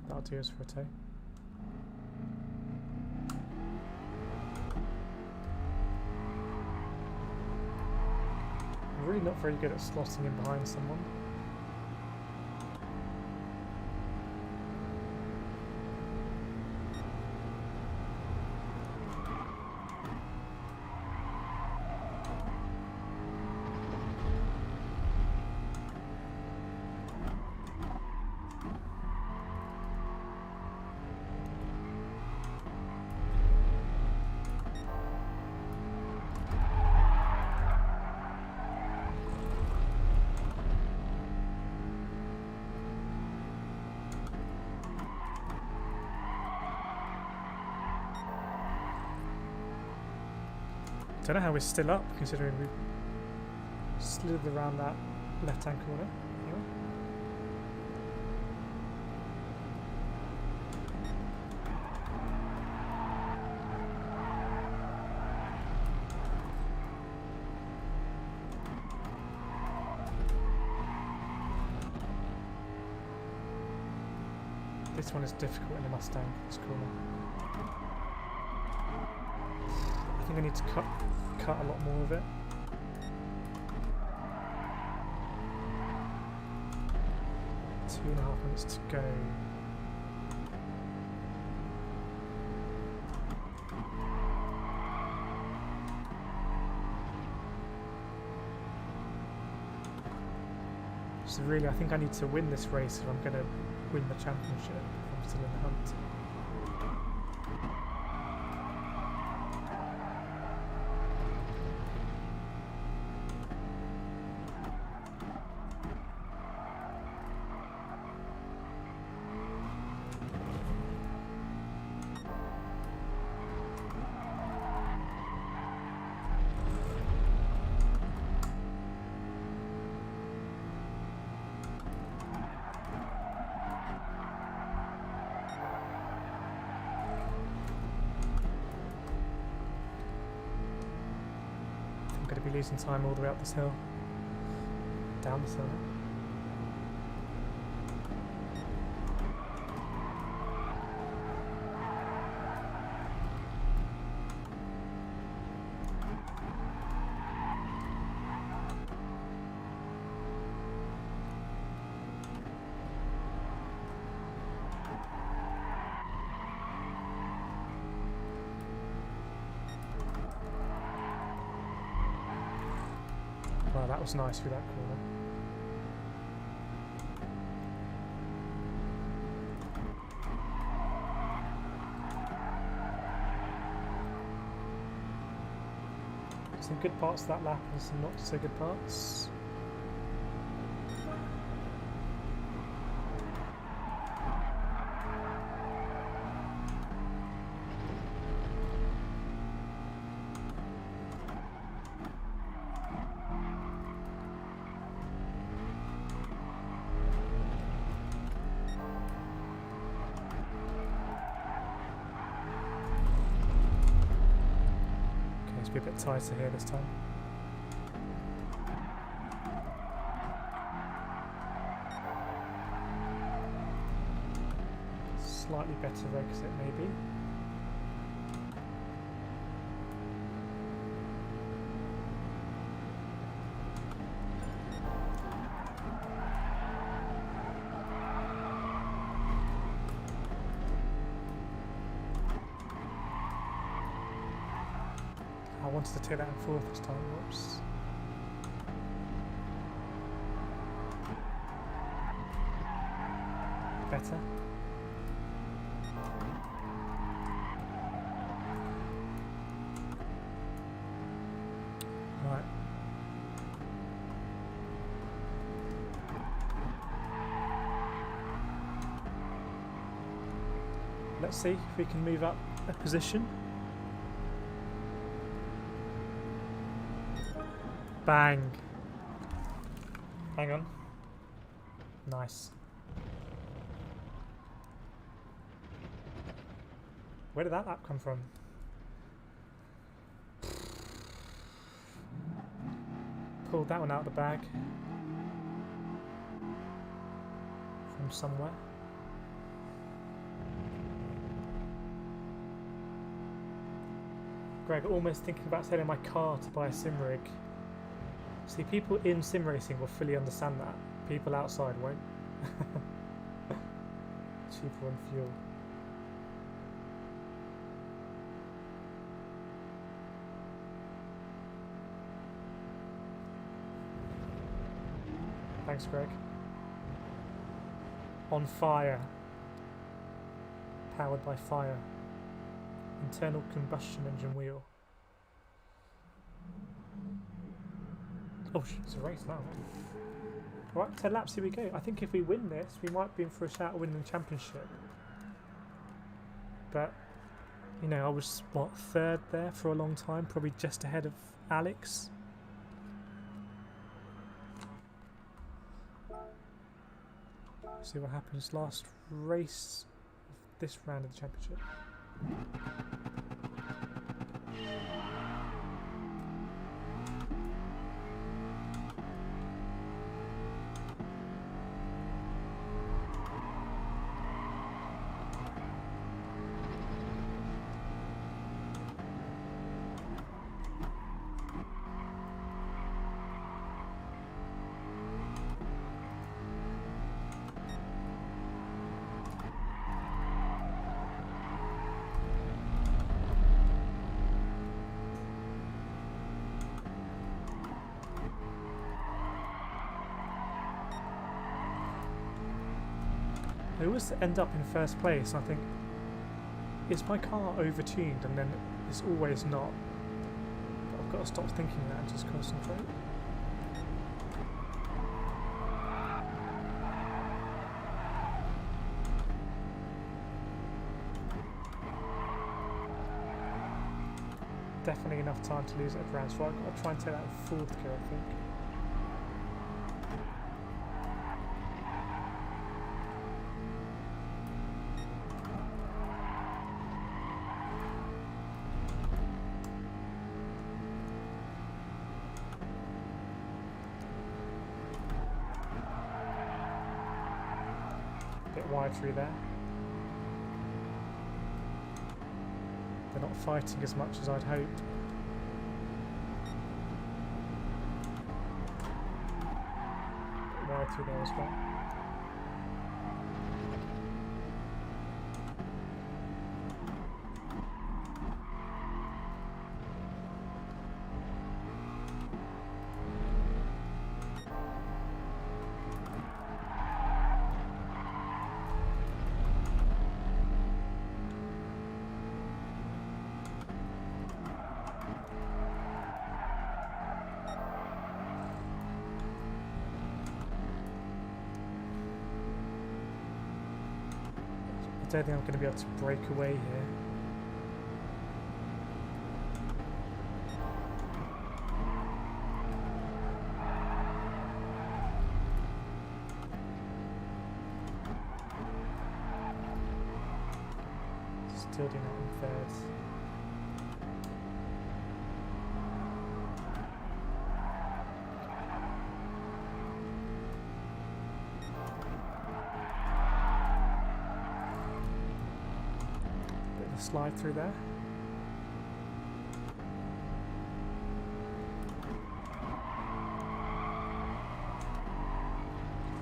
That'll do us for a tow. I'm really not very good at slotting in behind someone. I don't know how we're still up, considering we slithered around that left-hand corner. Anyway. This one is difficult in the Mustang, this corner. I think I need to cut a lot more of it. Two and a half minutes to go. So really, I think I need to win this race if I'm going to win the championship. If I'm still in the hunt. Going to be losing time all the way up this hill, down this hill. Wow, that was nice through that corner. Some good parts of that lap and some not so good parts. Be a bit tighter here this time. Slightly better exit maybe. I wanted to take that in fourth this time, whoops. Better. Right. Let's see if we can move up a position. Bang. Hang on. Nice. Where did that lap come from? Pulled that one out of the bag. From somewhere. Greg, almost thinking about selling my car to buy a sim rig. See, people in sim racing will fully understand that. People outside won't. Cheaper on fuel. Thanks, Greg. On fire. Powered by fire. Internal combustion engine wheel. Oh, it's a race now. Right, 10 laps, here we go. I think if we win this, we might be in for a shout of winning the championship. But, you know, I was, what, third there for a long time? Probably just ahead of Alex. See what happens last race of this round of the championship. I always end up in first place, and I think, is my car over-tuned? And then it's always not. But I've got to stop thinking that and just concentrate. Definitely enough time to lose it at round, so I've got to try and take that in fourth gear, I think. Wide through there. They're not fighting as much as I'd hoped. Wide through there as well. I don't think I'm going to be able to break away here. Still doing that in third. Slide through there.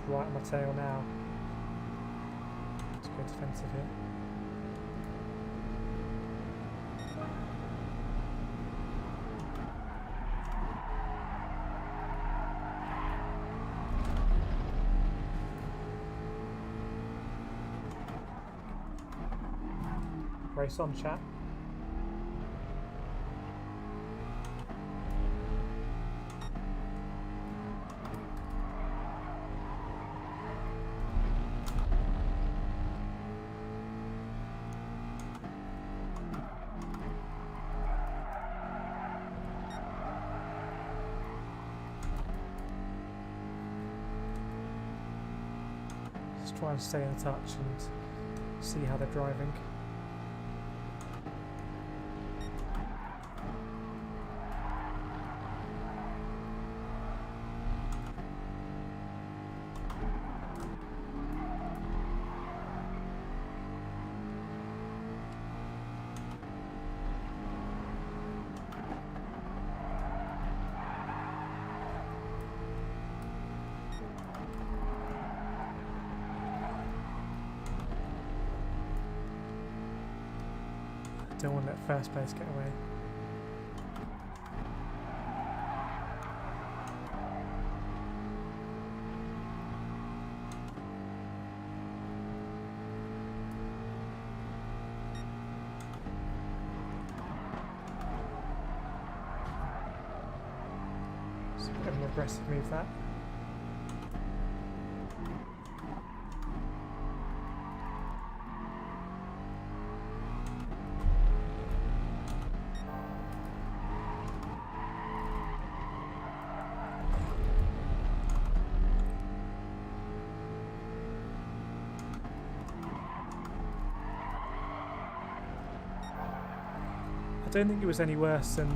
Right on my tail now. Let's go defensive here. Race on, chat. try and stay in touch and see how they're driving. Don't want to let first place get away. So a bit of an aggressive move that. I don't think it was any worse than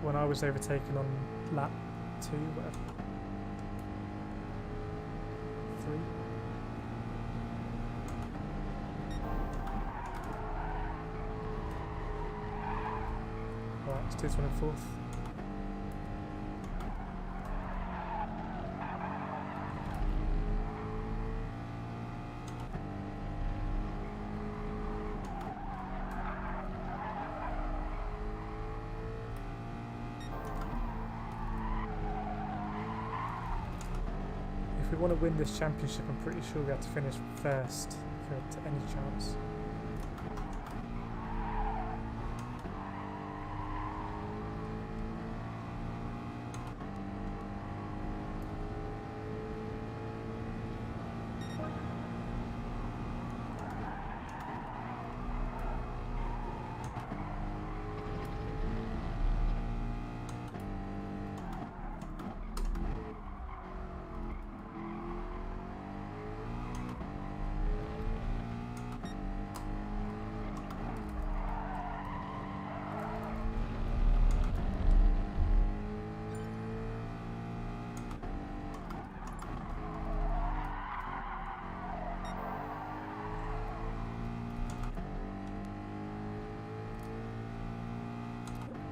when I was overtaken on lap 2, whatever. 3. Right, let's do this one in 4th. If we want to win this championship, I'm pretty sure we have to finish first for any chance.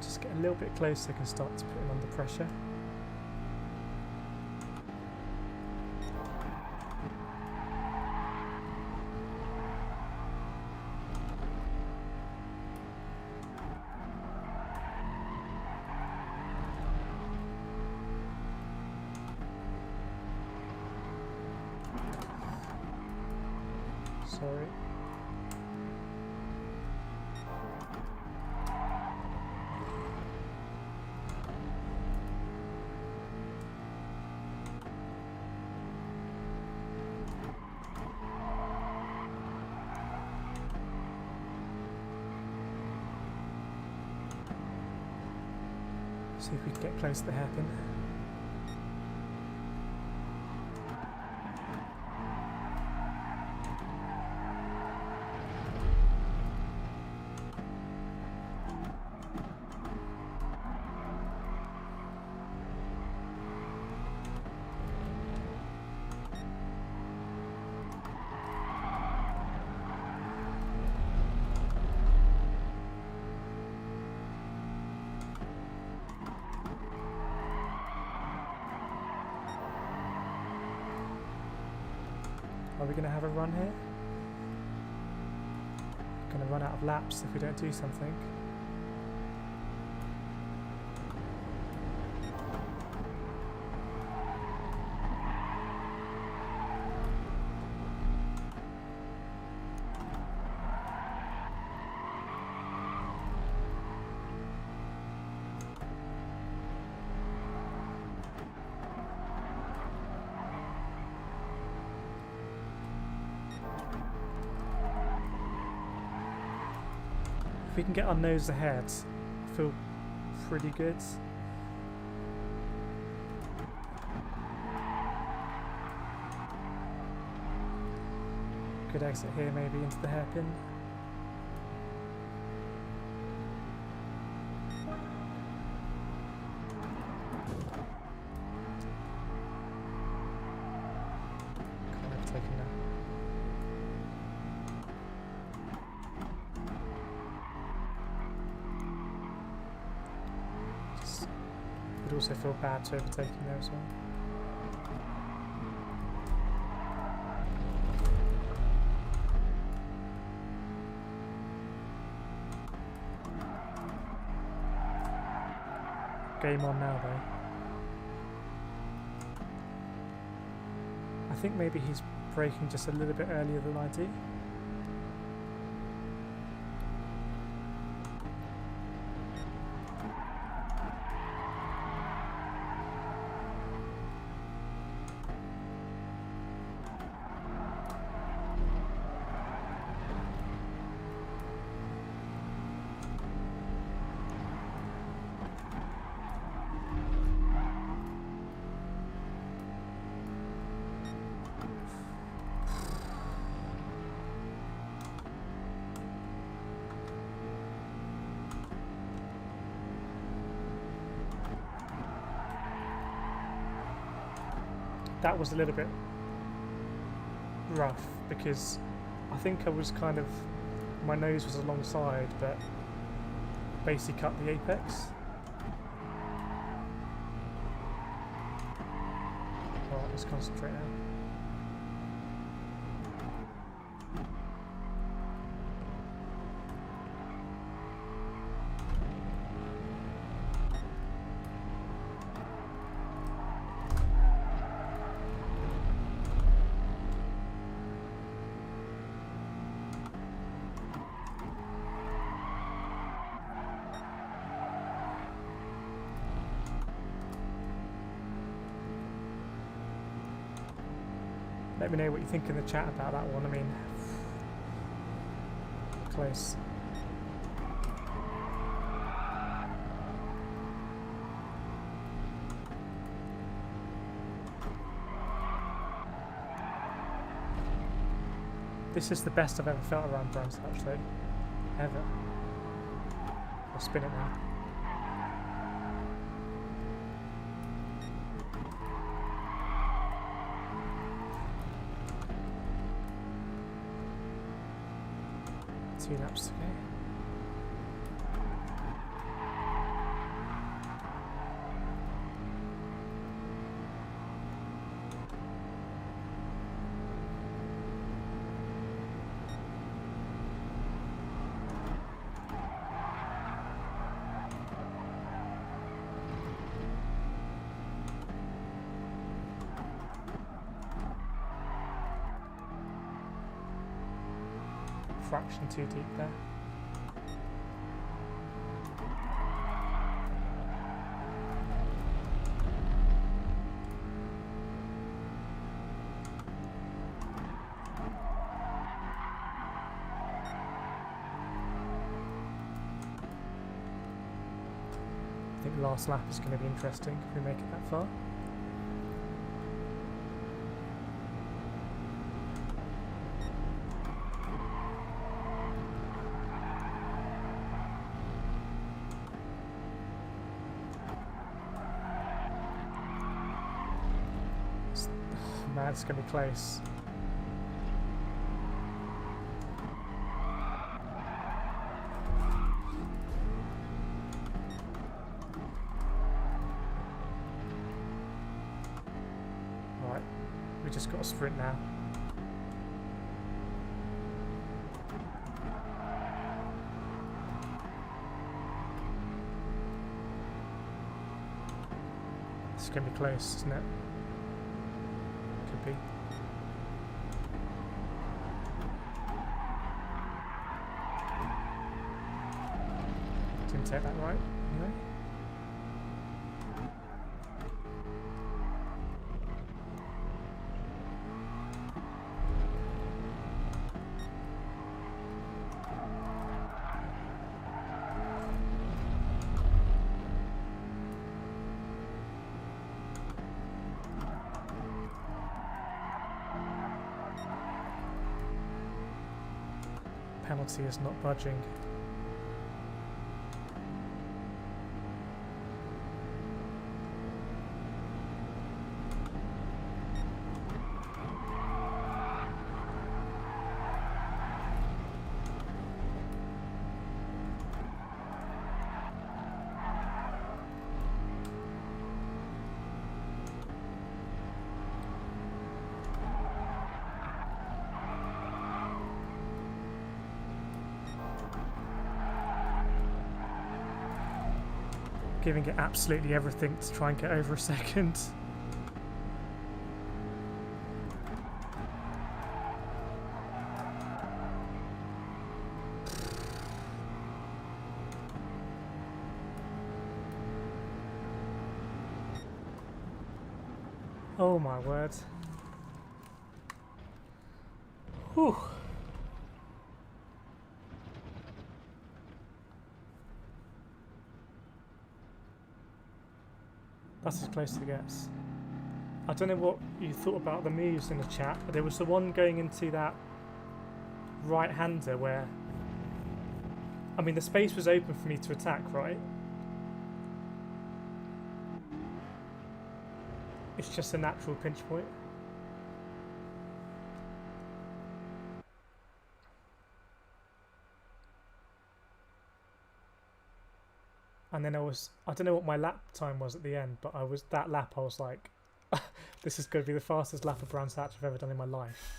Just get a little bit closer, can start to put him under pressure. Sorry. See if we can get close to the hairpin. Are we going to have a run here? Going to run out of laps if we don't do something. If we can get our nose ahead, I feel pretty good. Good exit here, maybe into the hairpin. Can't overtake him now. Would also feel bad to overtake him there as well. Game on now though. I think maybe he's braking just a little bit earlier than I do. That was a little bit rough because I think I was kind of, my nose was alongside but basically cut the apex. Alright, let's concentrate now. Let me know what you think in the chat about that one. I mean, close. This is the best I've ever felt around Bremse, actually. Ever. I'll spin it now. Two laps to go. Fraction too deep there. I think the last lap is going to be interesting if we make it that far. It's going to be close. Right, we just got a sprint now. It's going to be close, isn't it? Be. Didn't take that right, anyway. penalty is not budging. Giving it absolutely everything to try and get over a second. Oh my word. Whew. That's as close as it gets. I don't know what you thought about the moves in the chat, but there was the one going into that right-hander where... I mean, the space was open for me to attack, right? It's just a natural pinch point. And then I don't know what my lap time was at the end, but that lap I was like, this is going to be the fastest lap of Brands Hatch I've ever done in my life.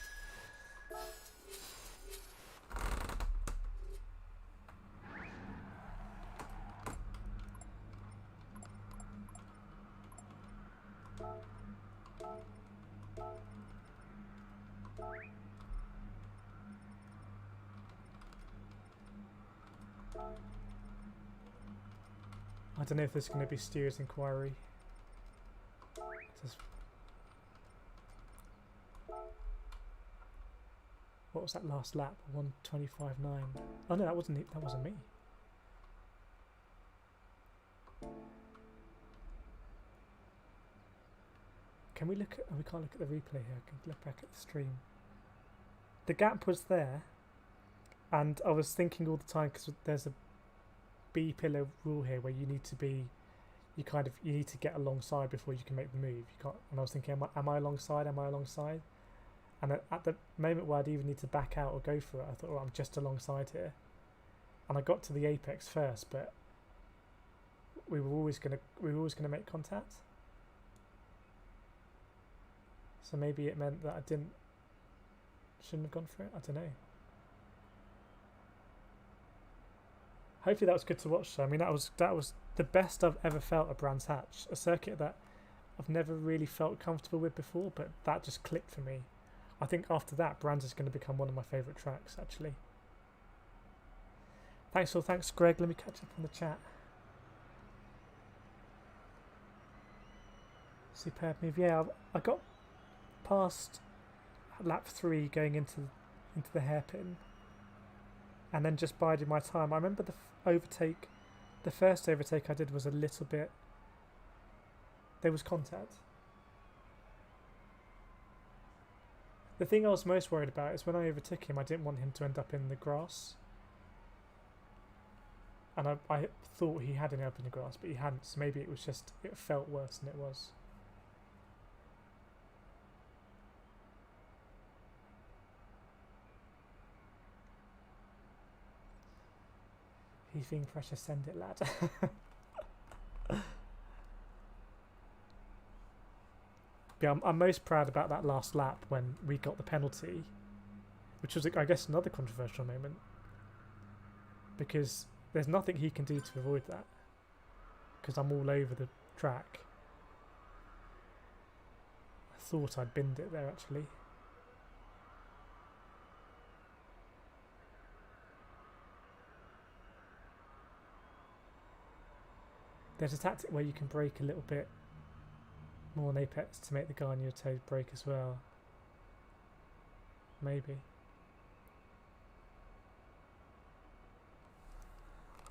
I don't know if there's going to be Steer's inquiry. What was that last lap? 1:25.9. Oh no, that wasn't me. Can we look at? Oh, we can't look at the replay here. I can look back at the stream. The gap was there, and I was thinking all the time because there's a B pillar rule here where you need to be, you need to get alongside before you can make the move. You can't. And I was thinking, am I alongside? Am I alongside? And at the moment where I'd even need to back out or go for it, I thought, oh, I'm just alongside here. And I got to the apex first, but we were always gonna make contact. So maybe it meant that I shouldn't have gone for it. I don't know. Hopefully that was good to watch. I mean, that was the best I've ever felt at Brands Hatch, a circuit that I've never really felt comfortable with before, but that just clicked for me. I think after that, Brands is going to become one of my favourite tracks, actually. Thanks, Greg. Let me catch up on the chat. Superb move. Yeah, I got past lap 3 going into the hairpin, and then just bided my time. I remember the first overtake I did was a little bit. There was contact. The thing I was most worried about is when I overtook him, I didn't want him to end up in the grass. And I thought he had ended up in the grass, but he hadn't, so maybe it felt worse than it was. He's feeling pressure, send it, lad. Yeah, I'm most proud about that last lap when we got the penalty, which was, I guess, another controversial moment, because there's nothing he can do to avoid that, because I'm all over the track. I thought I'd binned it there, actually. There's a tactic where you can brake a little bit more on apex to make the guy on your toe brake as well. Maybe.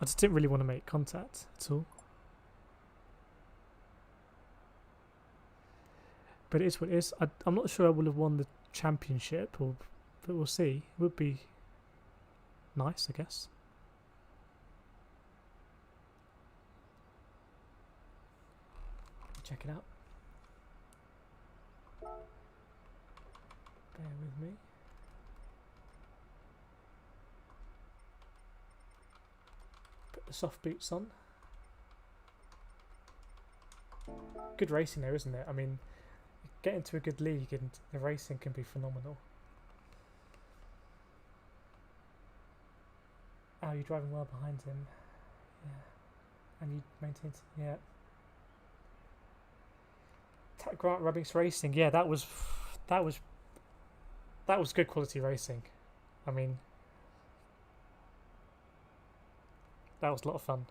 I just didn't really want to make contact at all. But it is what it is. I'm not sure I will have won the championship, but we'll see. It would be nice, I guess. Check it out. Bear with me. Put the soft boots on. Good racing there, isn't it? I mean, get into a good league and the racing can be phenomenal. Oh, you're driving well behind him. Yeah. And you maintained... Yeah. Grant Rubbings Racing. Yeah, that was good quality racing. I mean, that was a lot of fun.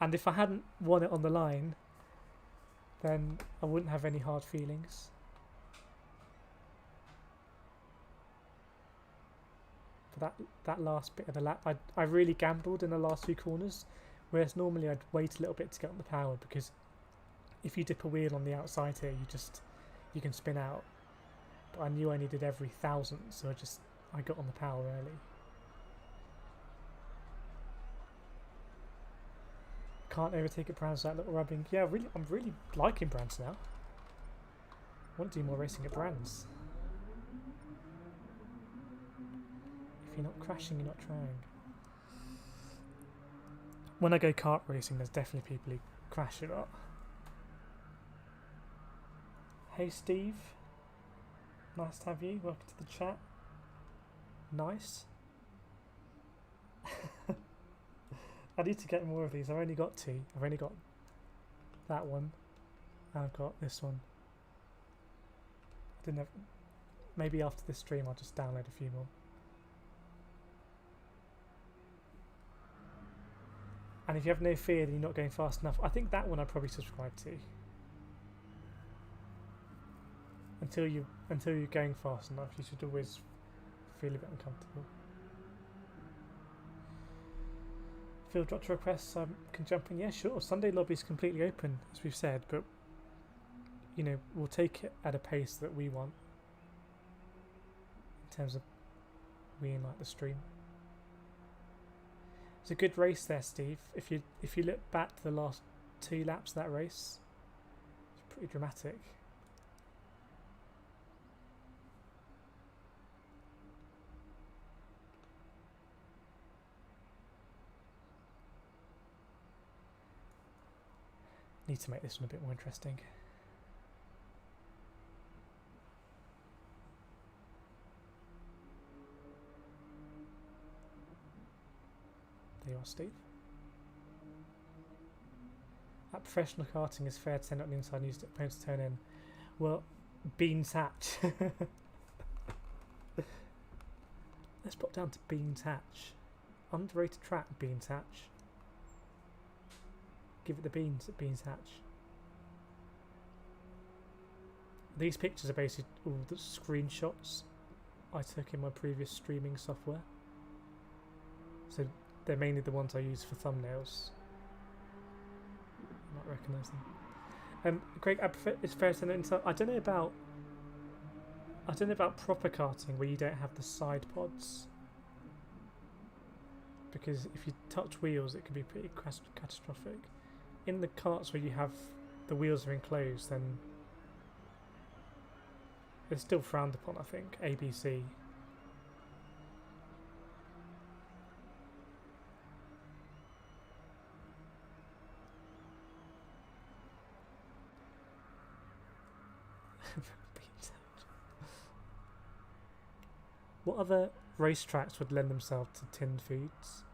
And if I hadn't won it on the line, then I wouldn't have any hard feelings. For that last bit of the lap, I really gambled in the last few corners, whereas normally I'd wait a little bit to get on the power, because if you dip a wheel on the outside here, you can spin out. But I knew I needed every 1,000, so I got on the power early. Can't overtake at Brands without little rubbing. Yeah, I'm really liking Brands now. I want to do more racing at Brands. If you're not crashing, you're not trying. When I go kart racing, there's definitely people who crash a lot. Hey Steve, nice to have you. Welcome to the chat. Nice. I need to get more of these. I've only got 2. I've only got that one, and I've got this one. I didn't have. Maybe after this stream, I'll just download a few more. And if you have no fear that you're not going fast enough, I think that one I'd probably subscribe to. Until you're going fast enough, you should always feel a bit uncomfortable. Phil dropped a request, can jump in. Yeah, sure. Sunday lobby's completely open, as we've said, but you know, we'll take it at a pace that we want in terms of we like the stream. It's a good race there, Steve. If you look back to the last 2 laps of that race, it's pretty dramatic. Need to make this one a bit more interesting. There you are, Steve. At professional karting, is fair to send out the inside news to opponents to turn in. Well, Beans Hatch. Let's pop down to Beans Hatch. Underrated track, Beans Hatch. Give it the beans at Beans Hatch. These pictures are basically all the screenshots I took in my previous streaming software. So they're mainly the ones I use for thumbnails. You might recognise them. Greg, it's fair to send it inside. I don't know about proper karting where you don't have the side pods. Because if you touch wheels, it can be pretty catastrophic. In the karts where you have the wheels are enclosed, then it's still frowned upon, I think. ABC. What other racetracks would lend themselves to tinned foods?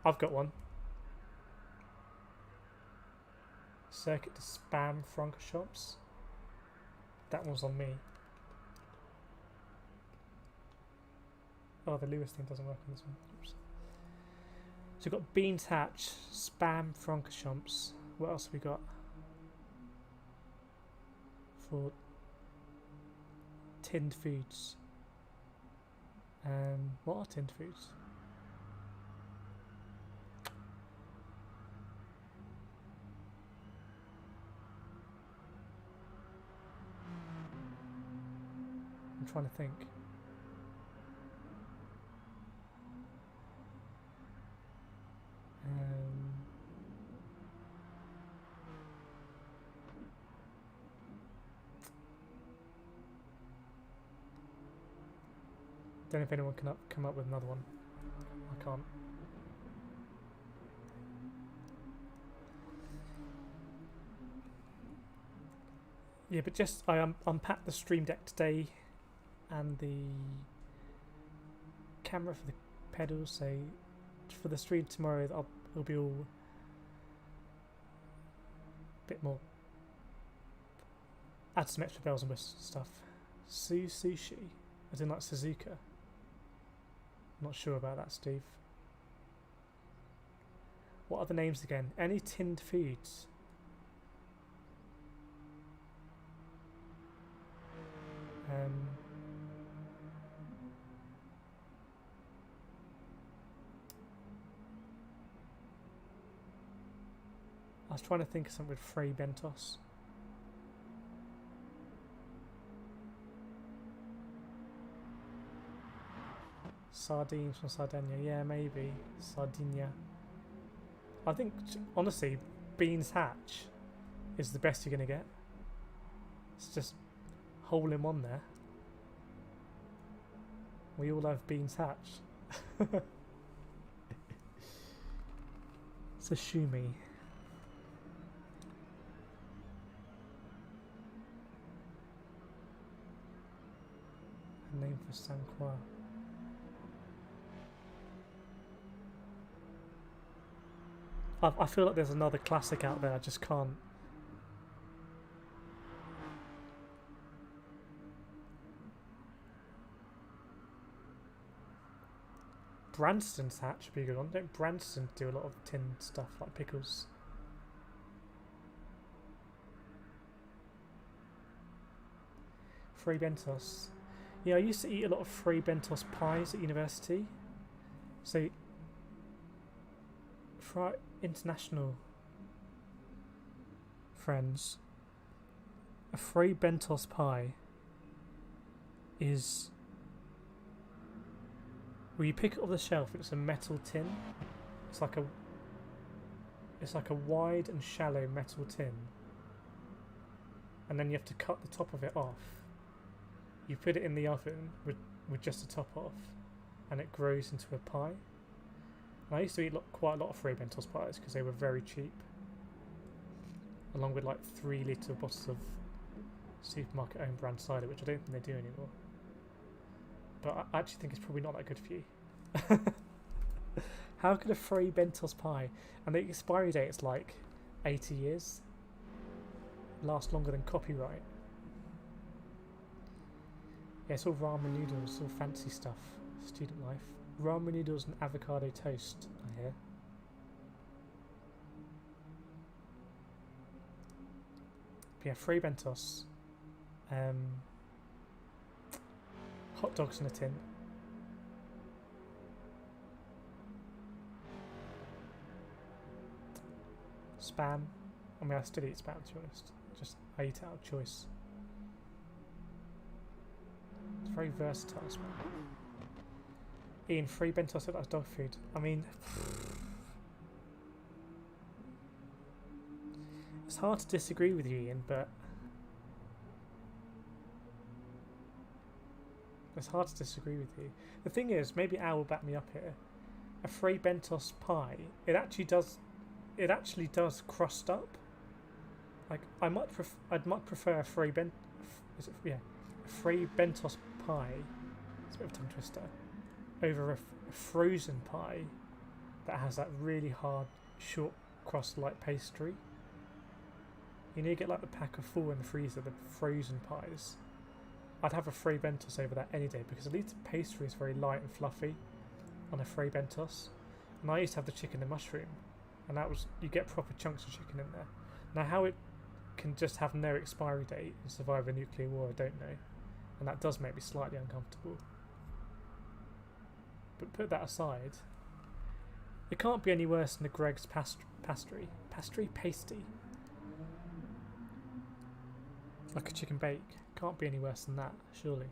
I've got one. Circuit to spam Franca shops. That one's on me. Oh, the Lewis thing doesn't work on this one. Oops. So we've got Beans Hatch, spam Franca shops. What else have we got? For tinned foods. What are tinned foods? I'm trying to think. Don't know if anyone can come up with another one. I can't. Yeah, but just I unpacked the Stream Deck today and the camera for the pedals. So for the stream tomorrow, it'll be all a bit more. Add some extra bells and whistles and stuff. Sushi, as in like Suzuka. Not sure about that, Steve. What are the names again? Any tinned foods? I was trying to think of something with Frey Bentos. Sardines from Sardinia, yeah, maybe. Sardinia. I think, honestly, Beans Hatch is the best you're going to get. It's just hole in one there. We all have Beans Hatch. Sashimi. A name for Sanqua. I feel like there's another classic out there, I just can't. Branston's hatch would be a good one. Don't Branston do a lot of tin stuff like pickles? Free Bentos. Yeah, I used to eat a lot of free Bentos pies at university. So, for our international friends, a free Bentos pie is where you pick it off the shelf. It's a metal tin. It's like a wide and shallow metal tin, and then you have to cut the top of it off. You put it in the oven with just the top off, and it grows into a pie. And I used to eat quite a lot of free Bentos pies because they were very cheap, along with like 3-litre bottles of supermarket owned brand cider, which I don't think they do anymore. But I actually think it's probably not that good for you. How could a free Bentos pie, and the expiry date is like 80 years, last longer than copyright? Yeah, it's all ramen noodles, all fancy stuff. Student life. Ramen noodles and avocado toast, I hear. But yeah, free Bentos. Hot dogs in a tin. Spam. I mean, I still eat spam, to be honest. Just I eat it out of choice. It's very versatile, spam. Ian, free Bentos, that's dog food. I mean, it's hard to disagree with you, Ian, but it's hard to disagree with you. The thing is, maybe Al will back me up here. A free Bentos pie, it actually does crust up. Like I'd much prefer a free a free Bentos pie. It's a bit of a tongue twister. Over a frozen pie that has that really hard short crust like pastry. You know, you get like the pack of 4 in the freezer, the frozen pies. I'd have a free Bentos over that any day because at least the pastry is very light and fluffy on a free Bentos. And I used to have the chicken and mushroom, and that was, you get proper chunks of chicken in there. Now how it can just have no expiry date and survive a nuclear war, I don't know, and that does make me slightly uncomfortable. But put that aside, it can't be any worse than the Greg's pasty. Like a chicken bake. Can't be any worse than that, surely.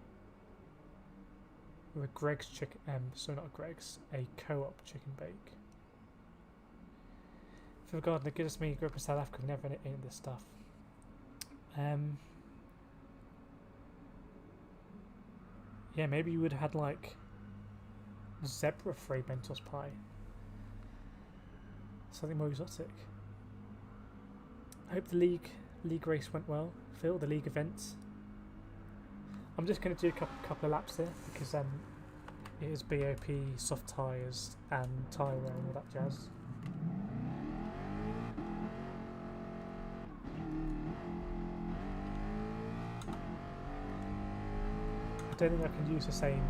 Or a Greg's chicken, so not a Greg's, a co-op chicken bake. For God, the goodness me, grew up in South Africa, never eaten this stuff. Yeah, maybe you would have had like zebra Frey Bentos pie. Something more exotic. I hope the league race went well, Phil. The league events. I'm just going to do a couple of laps here because it is BOP, soft tyres, and tyre wear and all that jazz. I don't think I can use the same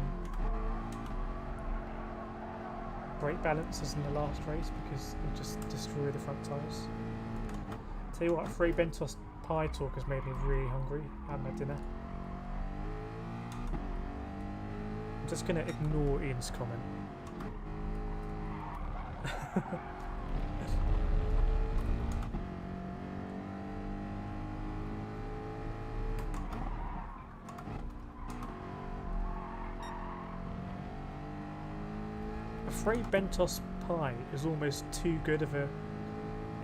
brake balance as in the last race because it'll just destroy the front tyres. Tell you what, Frey Bentos pie talk has made me really hungry. I haven't had dinner. I'm just going to ignore Ian's comment. A Frey Bentos pie is almost too good of a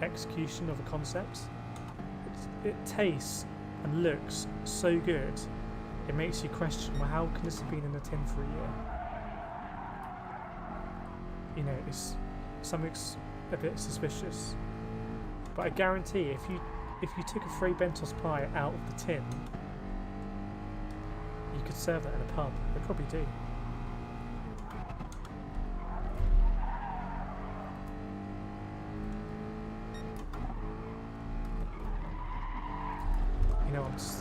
execution of a concept. It tastes and looks so good, it makes you question, well, how can this have been in a tin for a year? You know, it's something's a bit suspicious. But I guarantee if you took a Frey Bentos pie out of the tin, you could serve that in a pub. They probably do.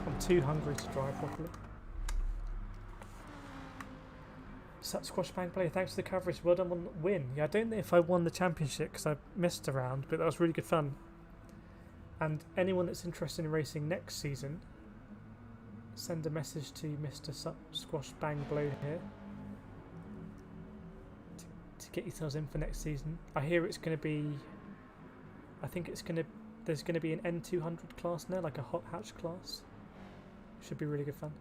I'm too hungry to drive properly. Squash Bang Play, thanks for the coverage. Well done on the win. Yeah, I don't know if I won the championship because I missed a round, but that was really good fun. And anyone that's interested in racing next season, send a message to Mr. Squash Bang Blow here to get yourselves in for next season. I hear it's going to be, there's going to be an N200 class now, like a hot hatch class. Should be really good fun.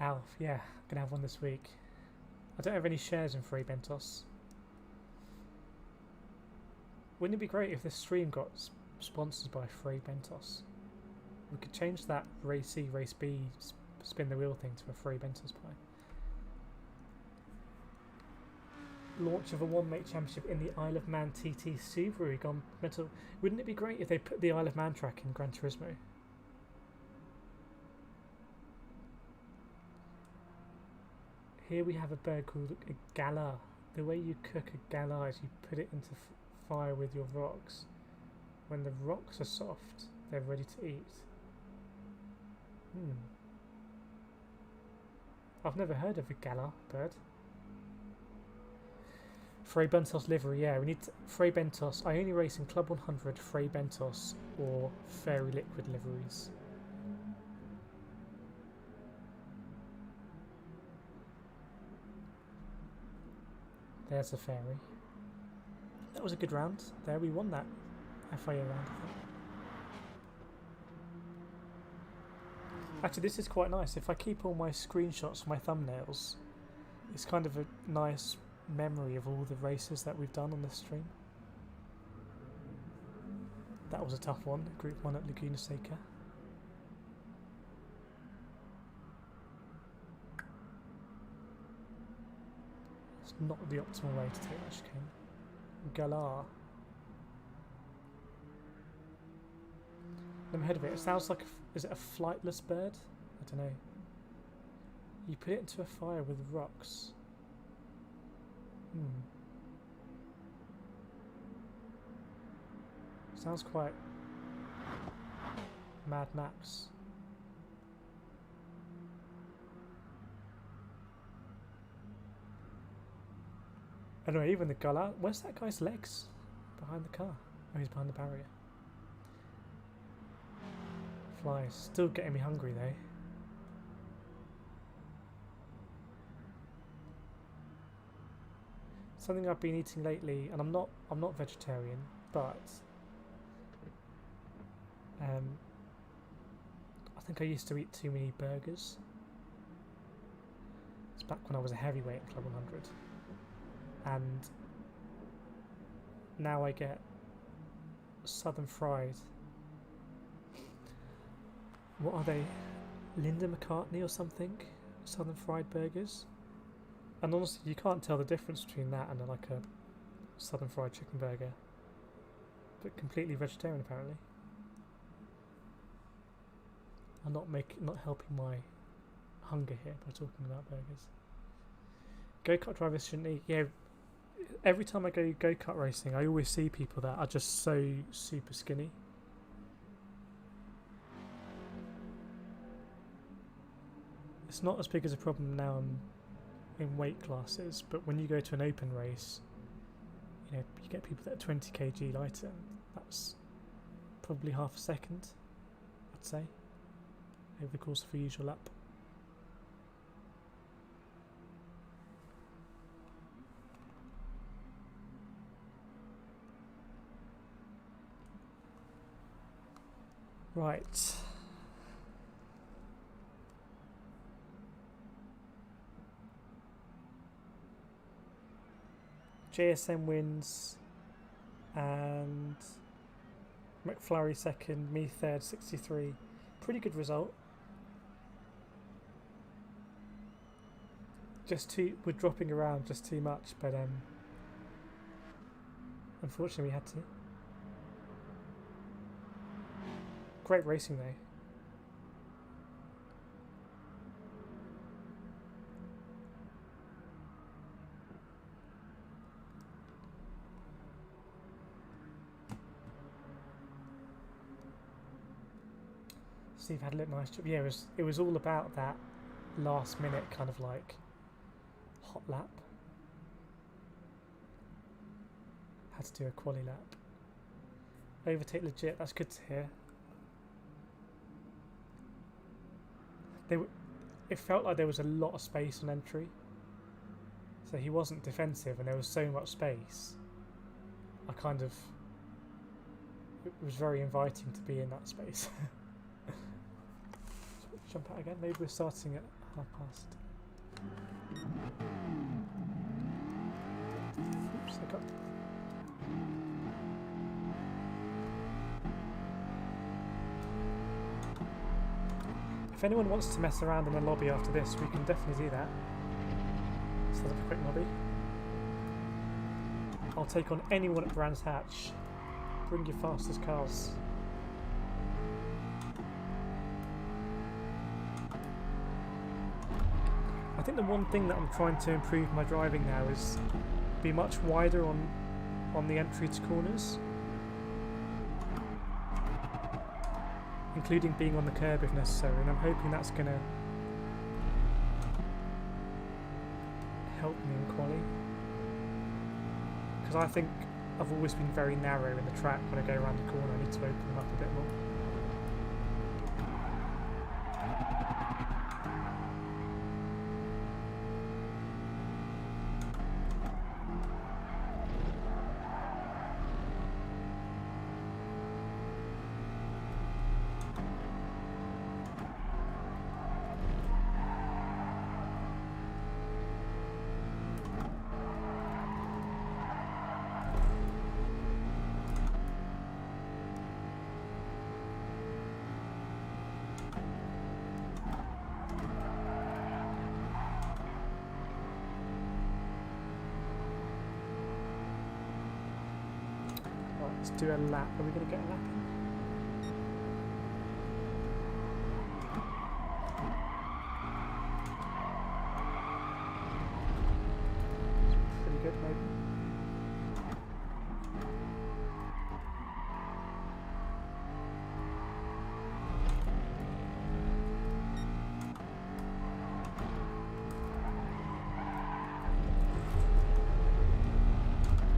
Alf, yeah, I'm going to have one this week. I don't have any shares in Frey Bentos. Wouldn't it be great if this stream got sponsored by Frey Bentos? We could change that Race C, Race B, spin the wheel thing to a Frey Bentos pie. Launch of a one-make championship in the Isle of Man TT Subaru gone mental. Wouldn't it be great if they put the Isle of Man track in Gran Turismo? Here we have a bird called a gala. The way you cook a gala is you put it into fire with your rocks. When the rocks are soft, they're ready to eat. I've never heard of a gala bird. Frey Bentos livery, yeah, we need Frey Bentos. I only race in Club 100, Frey Bentos, or Fairy Liquid liveries. There's a fairy. That was a good round. There, we won that FIA round, I think. Actually, this is quite nice. If I keep all my screenshots for my thumbnails, it's kind of a nice memory of all the races that we've done on this stream. That was a tough one, Group 1 at Laguna Seca. It's not the optimal way to take that chicane. Galar. Never heard of it. It sounds like, is it a flightless bird? I don't know. You put it into a fire with rocks. Sounds quite Mad Max. Anyway, even the Gala. Where's that guy's legs? Behind the car. Oh, he's behind the barrier. Flies. Still getting me hungry though. Something I've been eating lately, and I'm not vegetarian, but I think I used to eat too many burgers. It's back when I was a heavyweight at Club 100, and now I get Southern Fried. What are they? Linda McCartney or something? Southern Fried Burgers? And honestly, you can't tell the difference between that and like a Southern Fried Chicken Burger. But completely vegetarian apparently. I'm not helping my hunger here by talking about burgers. Go-kart drivers shouldn't eat. Yeah, every time I go go-kart racing, I always see people that are just so super skinny. It's not as big as a problem now in weight classes, but when you go to an open race, you know, you get people that are 20 kg lighter. That's probably half a second, I'd say, over the course of a usual lap. Right. JSM wins and McFlurry second, me third, 63. Pretty good result. We're dropping around just too much, but unfortunately we had to. Great racing though. Steve had a little nice job. Yeah, it was all about that last minute kind of like hot lap. Had to do a quali lap. Overtake legit, that's good to hear. It felt like there was a lot of space on entry. So he wasn't defensive and there was so much space. It was very inviting to be in that space. Jump out again. Maybe we're starting at 1:30. Oops, I got. If anyone wants to mess around in the lobby after this, we can definitely do that. Set up a quick lobby. I'll take on anyone at Brands Hatch. Bring your fastest cars. I think the one thing that I'm trying to improve my driving now is be much wider on the entry to corners, including being on the curb if necessary, and I'm hoping that's going to help me in quali, because I think I've always been very narrow in the track when I go around the corner. I need to open them up a bit more. Let's do a lap. Are we going to get a lap in? It's pretty good, maybe.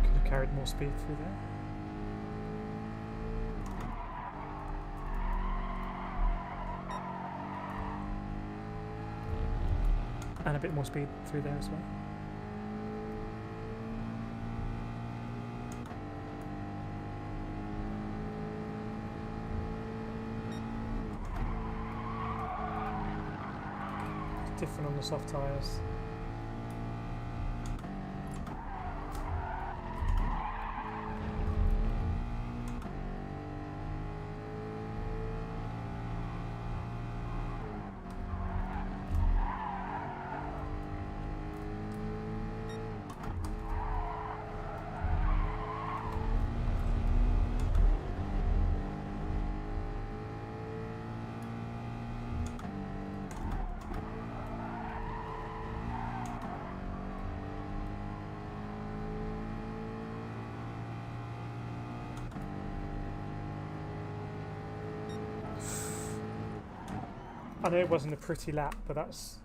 Could have carried more speed through there. And a bit more speed through there as well. It's different on the soft tyres. I know it wasn't a pretty lap, but that's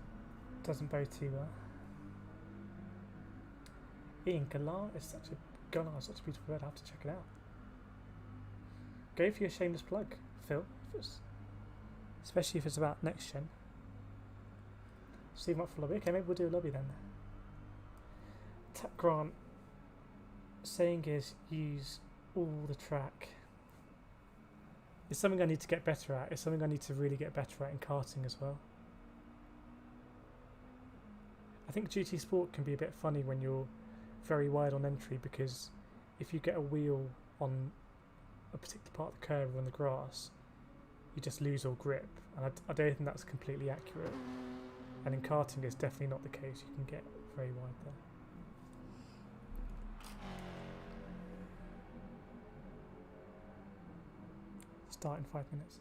doesn't bode too well. Ian, Galar is such a beautiful bird. I have to check it out. Go for your shameless plug, Phil. Especially if it's about next gen. Steve up for lobby. Okay, maybe we'll do a lobby then. Tap Grant saying is use all the track. It's something I need to get better at. It's something I need to really get better at in karting as well. I think GT Sport can be a bit funny when you're very wide on entry, because if you get a wheel on a particular part of the curve or on the grass, you just lose all grip, and I don't think that's completely accurate. And in karting it's definitely not the case. You can get very wide there. Start in 5 minutes.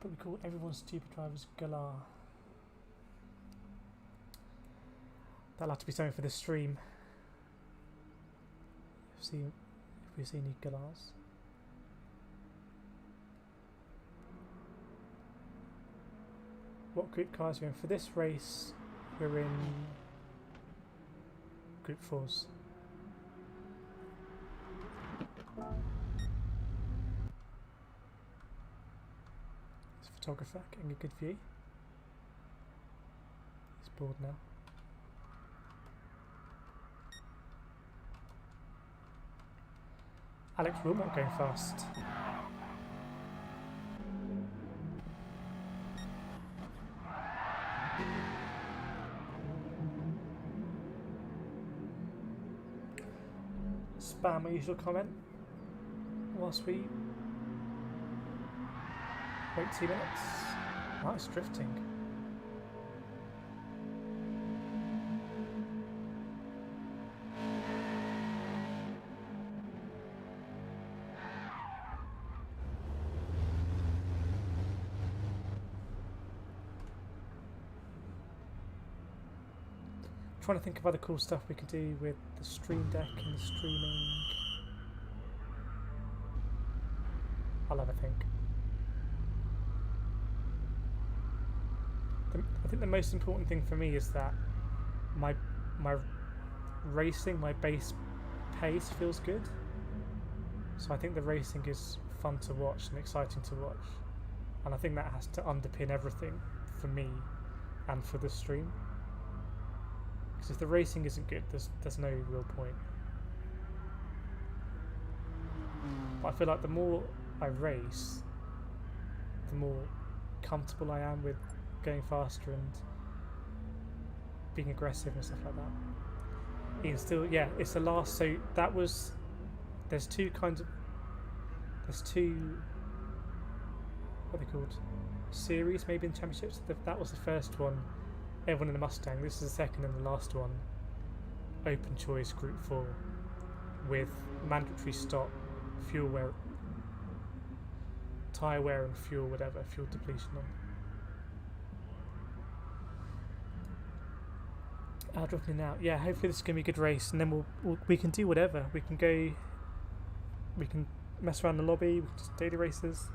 But we call everyone stupid drivers Galar. That'll have to be something for the stream. If we see any Galars. What group cars are you in? For this race, we're in Group 4s. It's a photographer getting a good view. He's bored now. Alex Wilmot going fast. Spam my usual comment whilst we wait 2 minutes. Nice drifting. Trying to think of other cool stuff we could do with the stream deck and the streaming. I'll have a think. I think the most important thing for me is that my racing, my base pace feels good. So I think the racing is fun to watch and exciting to watch, and I think that has to underpin everything for me and for the stream. Because if the racing isn't good, there's no real point. But I feel like the more I race, the more comfortable I am with going faster and being aggressive and stuff like that. Ian, still, yeah, it's the last. So that was. There's two. What are they called? Series maybe in championships. That was the first one. Everyone in the Mustang. This is the second and the last one. Open choice Group 4 with mandatory stop, fuel wear, tyre wear and fuel, whatever, fuel depletion on. Dropping out. Yeah, hopefully this is going to be a good race, and then we can do whatever. We can mess around the lobby, we can just daily races.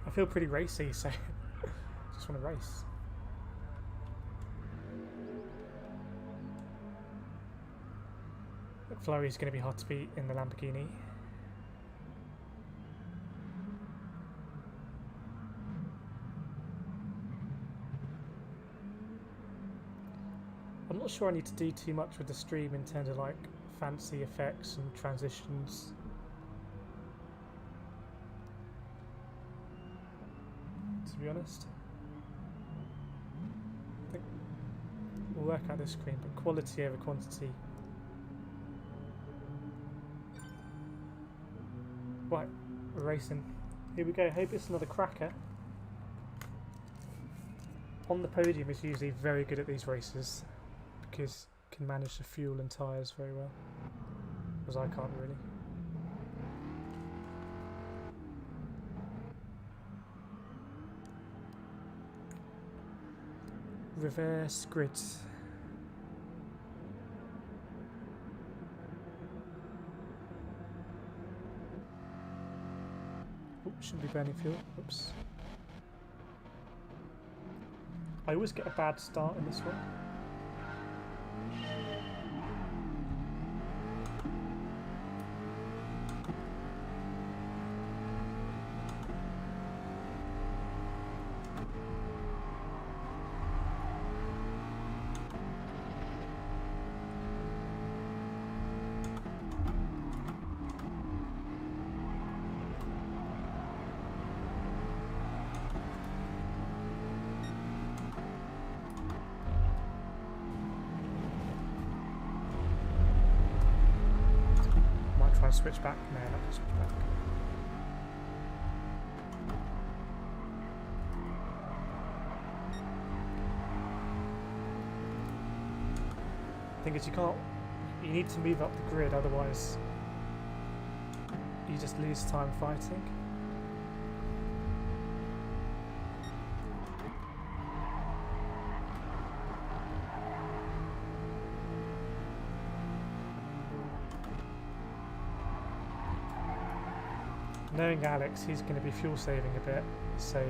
I feel pretty racy, so just want to race. McFlurry is going to be hard to beat in the Lamborghini. I'm not sure I need to do too much with the stream in terms of like fancy effects and transitions. To be honest, I think we'll work out this screen, but quality over quantity. Right, we're racing. Here we go. Hope it's another cracker. On the podium is usually very good at these races because can manage the fuel and tyres very well, because I can't really. Reverse grid. Shouldn't be burning fuel. Oops. I always get a bad start in this one. Try and switch back. No, not to switch back. The thing is, you need to move up the grid, otherwise you just lose time fighting. Knowing Alex, he's going to be fuel saving a bit, so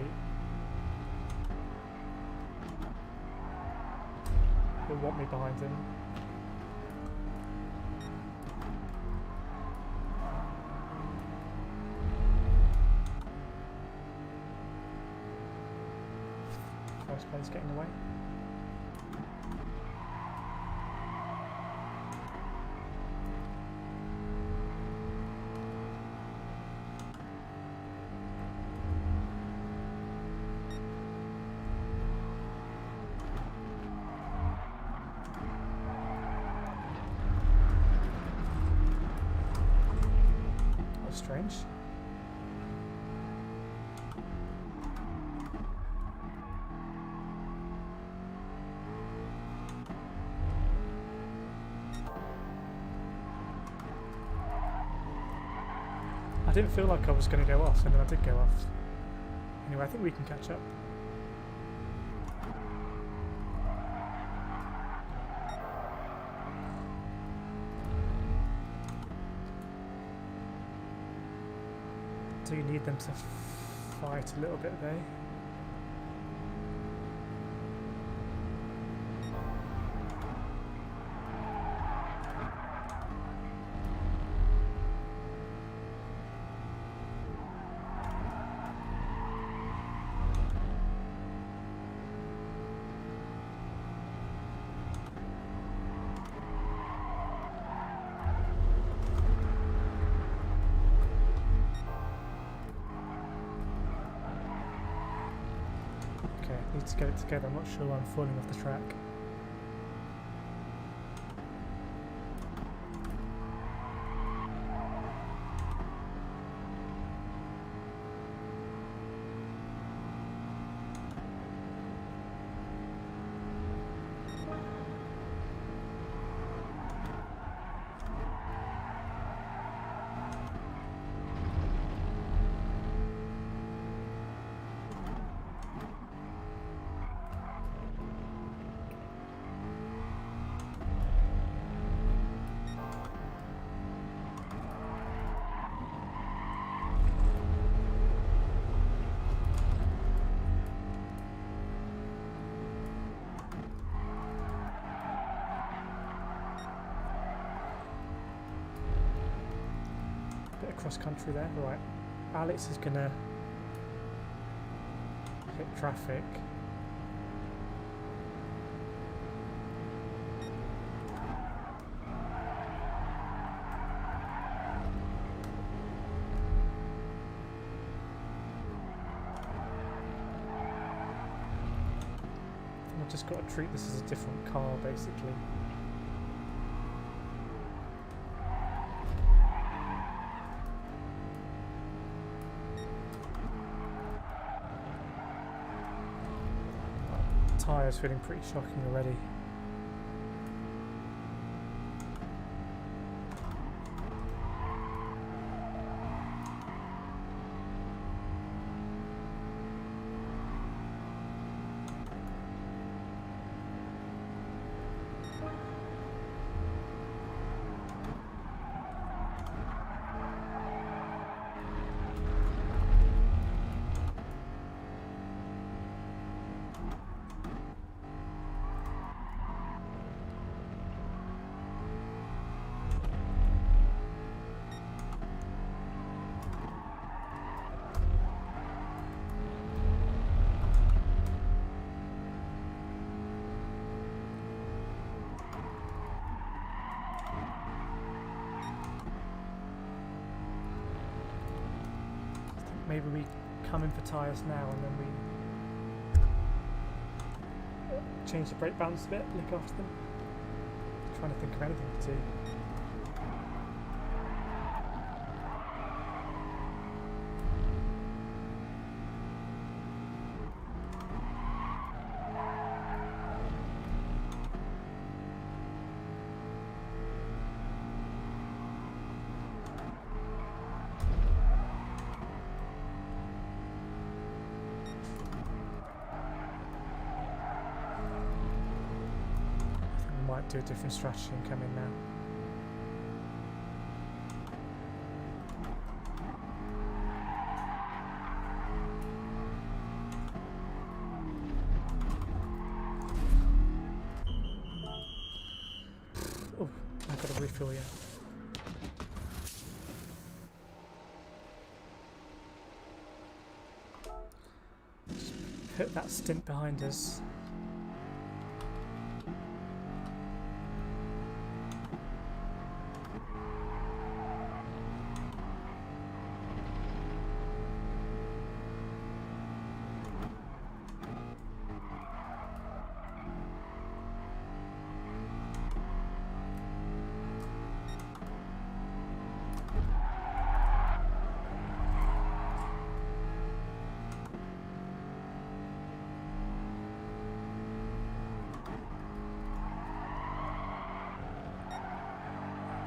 he'll want me behind him. First place getting away. Strange. I didn't feel like I was going to go off, and then I did go off. Anyway, I think we can catch up. Do you need them to fight a little bit though? Need to get it together. I'm not sure I'm falling off the track. Cross country there, right. Alex is gonna hit traffic. I've just got to treat this as a different car basically. Tyres feeling pretty shocking already. maybe we come in for tyres now and then we change the brake balance a bit, look after them. Trying to think of anything to do. Might do a different strategy and come in now. Oh, I've got to refuel, yeah. Just put that stint behind us.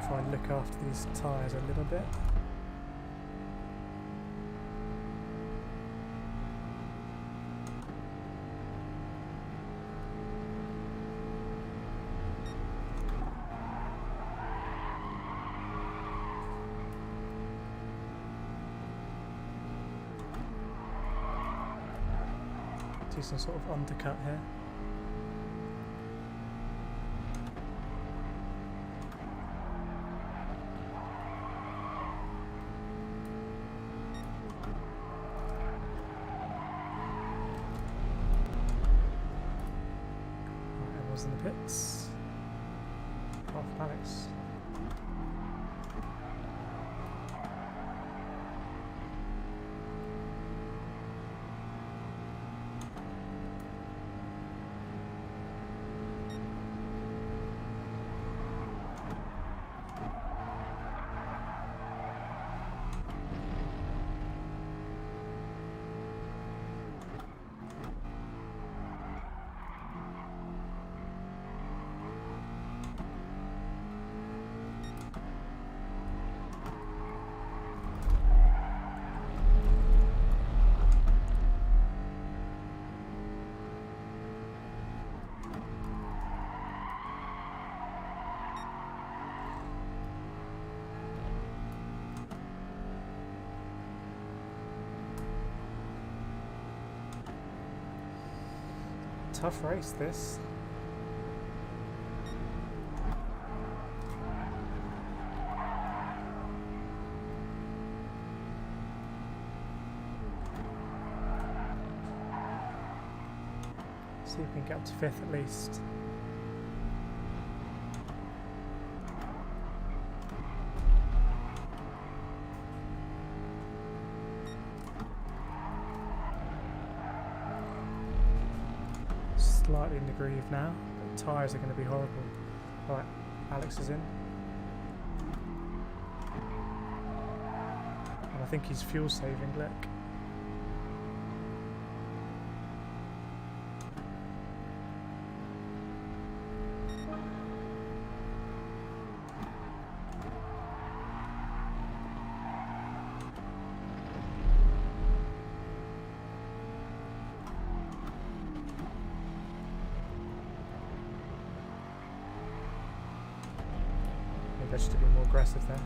Try and look after these tyres a little bit. Do some sort of undercut here. In the pits. Apart from Alex. Tough race, this. See if we can get up to 5th at least. Slightly in the groove now, but tyres are going to be horrible. Right, Alex is in. And I think he's fuel saving, look. Maybe I should have been more aggressive there.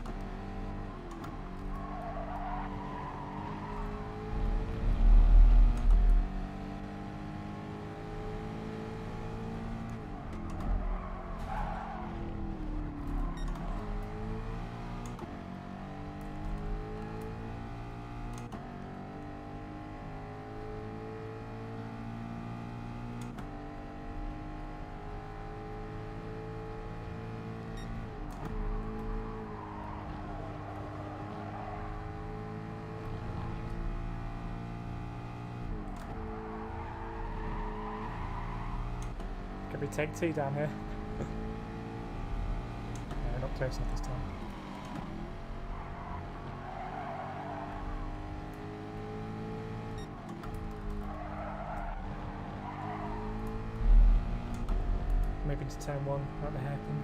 Maybe take two down here. No, not close enough this time. Maybe into turn one, not the hairpin.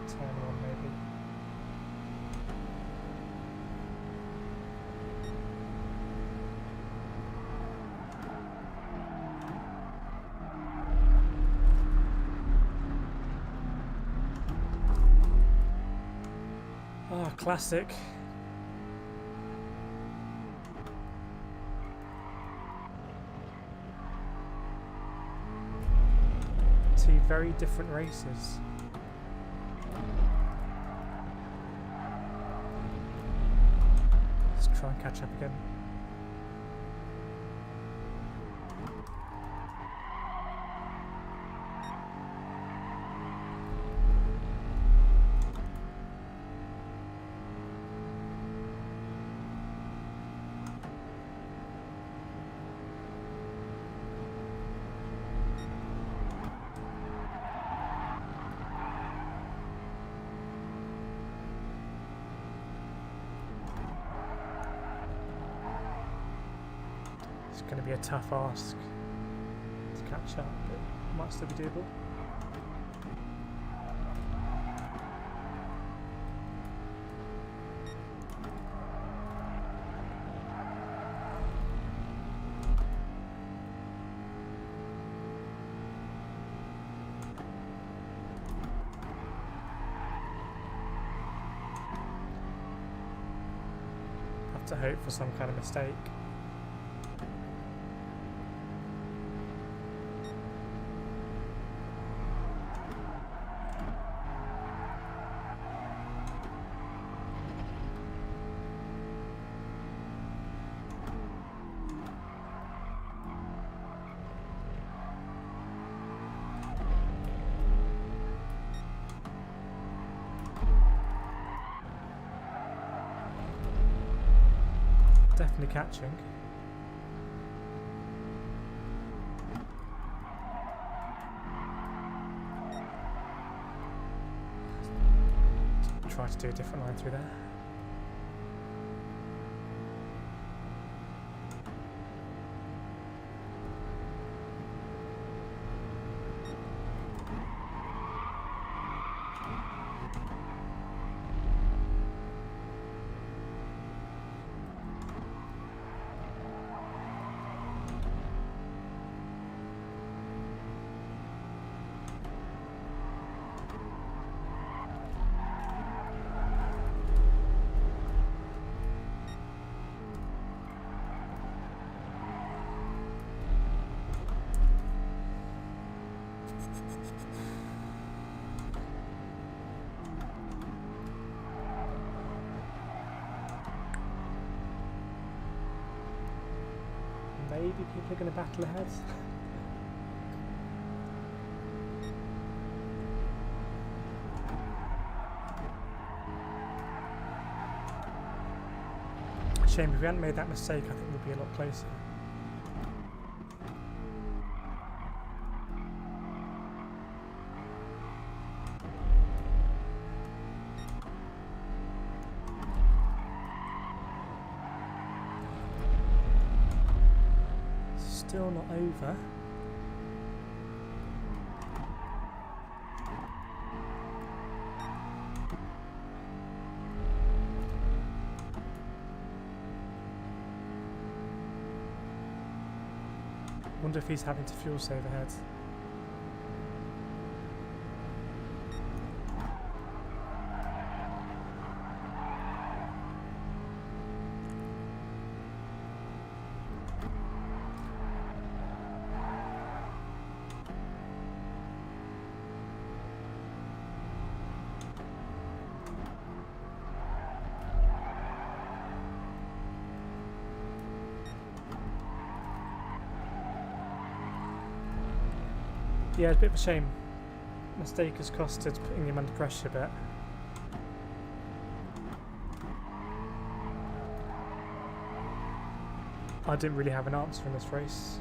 Turn one maybe. Ah, classic. Two very different races. Let's try and catch up again. It's going to be a tough ask to catch up, but it might still be doable. Have to hope for some kind of mistake. Definitely catching. Try to do a different line through there. Maybe people are going to battle ahead. Shame, if we hadn't made that mistake, I think we'd be a lot closer. Still not over. Wonder if he's having to fuel save ahead. Yeah, it's a bit of a shame. Mistake has costed putting him under pressure a bit. I didn't really have an answer in this race.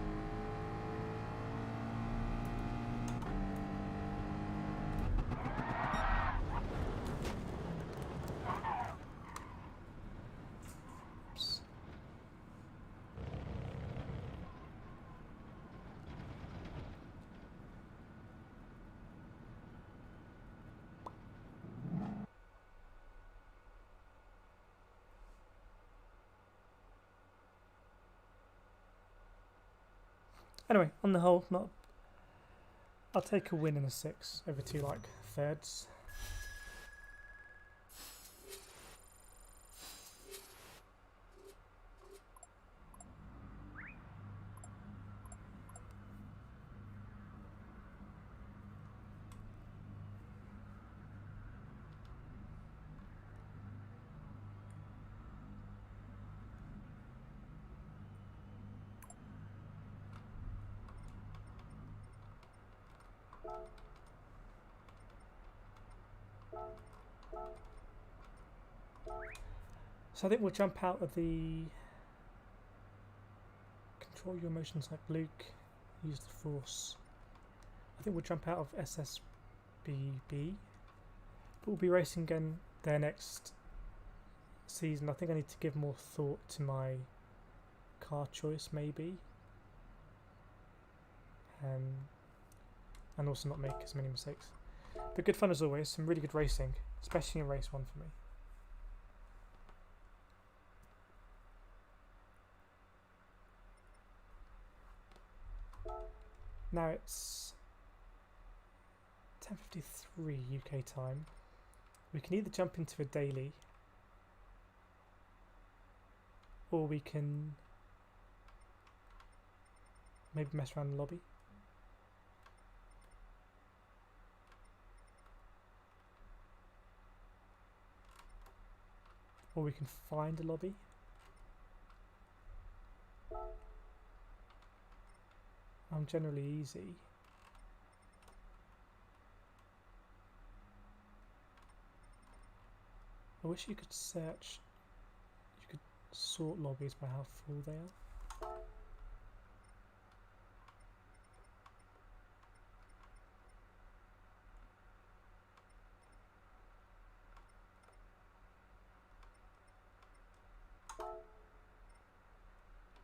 Anyway, on the whole, not. I'll take a win in a 6 over 2 like thirds. So I think we'll jump out of the control your emotions like Luke, use the force. I think we'll jump out of SSBB, but we'll be racing again there next season. I think I need to give more thought to my car choice maybe, and also not make as many mistakes. But good fun as always, some really good racing, especially in race 1 for me. Now it's 10:53 UK time. We can either jump into a daily, or we can maybe mess around the lobby. Or we can find a lobby. I'm generally easy. I wish you could search, you could sort lobbies by how full they are.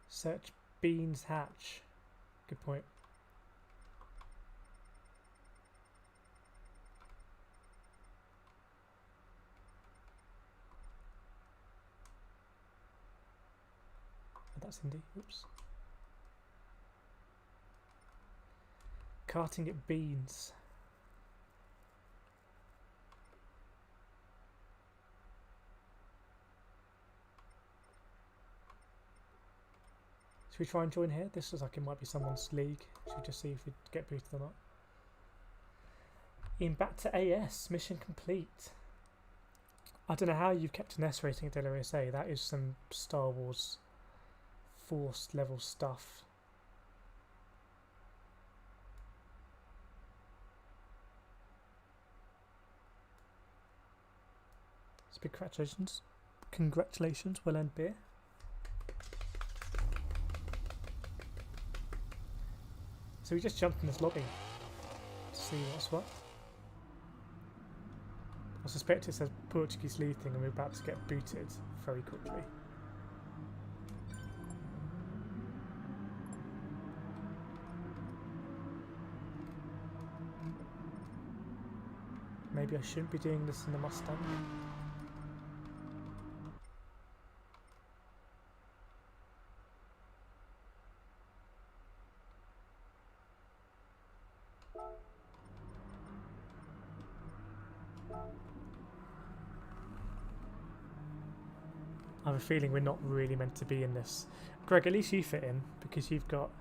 Search Beans Hatch. Good point. Oh, that's Indy. Oops. Carting at Beans. Should we try and join here? This looks like it might be someone's league. Should we just see if we get booted or not? Ian, back to AS. Mission complete. I don't know how you've kept an S rating at WSA. That is some Star Wars Force level stuff. So big congratulations. Congratulations, well earned beer. So we just jumped in this lobby to see what's what. I suspect it says Portuguese lead thing and we're about to get booted very quickly. Maybe I shouldn't be doing this in the Mustang. I have a feeling we're not really meant to be in this. Greg, at least you fit in because you've got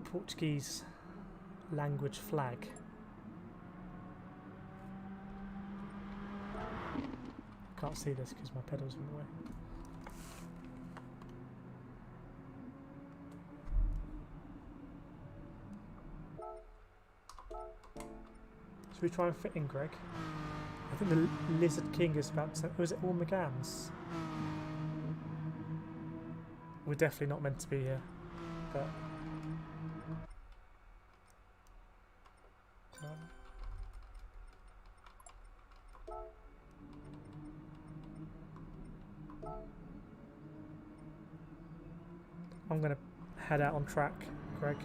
Portuguese language flag. I can't see this because my pedal's in the way. Should we try and fit in, Greg? I think the Lizard King is about to... Was it all McGann's? we're definitely not meant to be here. But I'm gonna head out on track, Greg.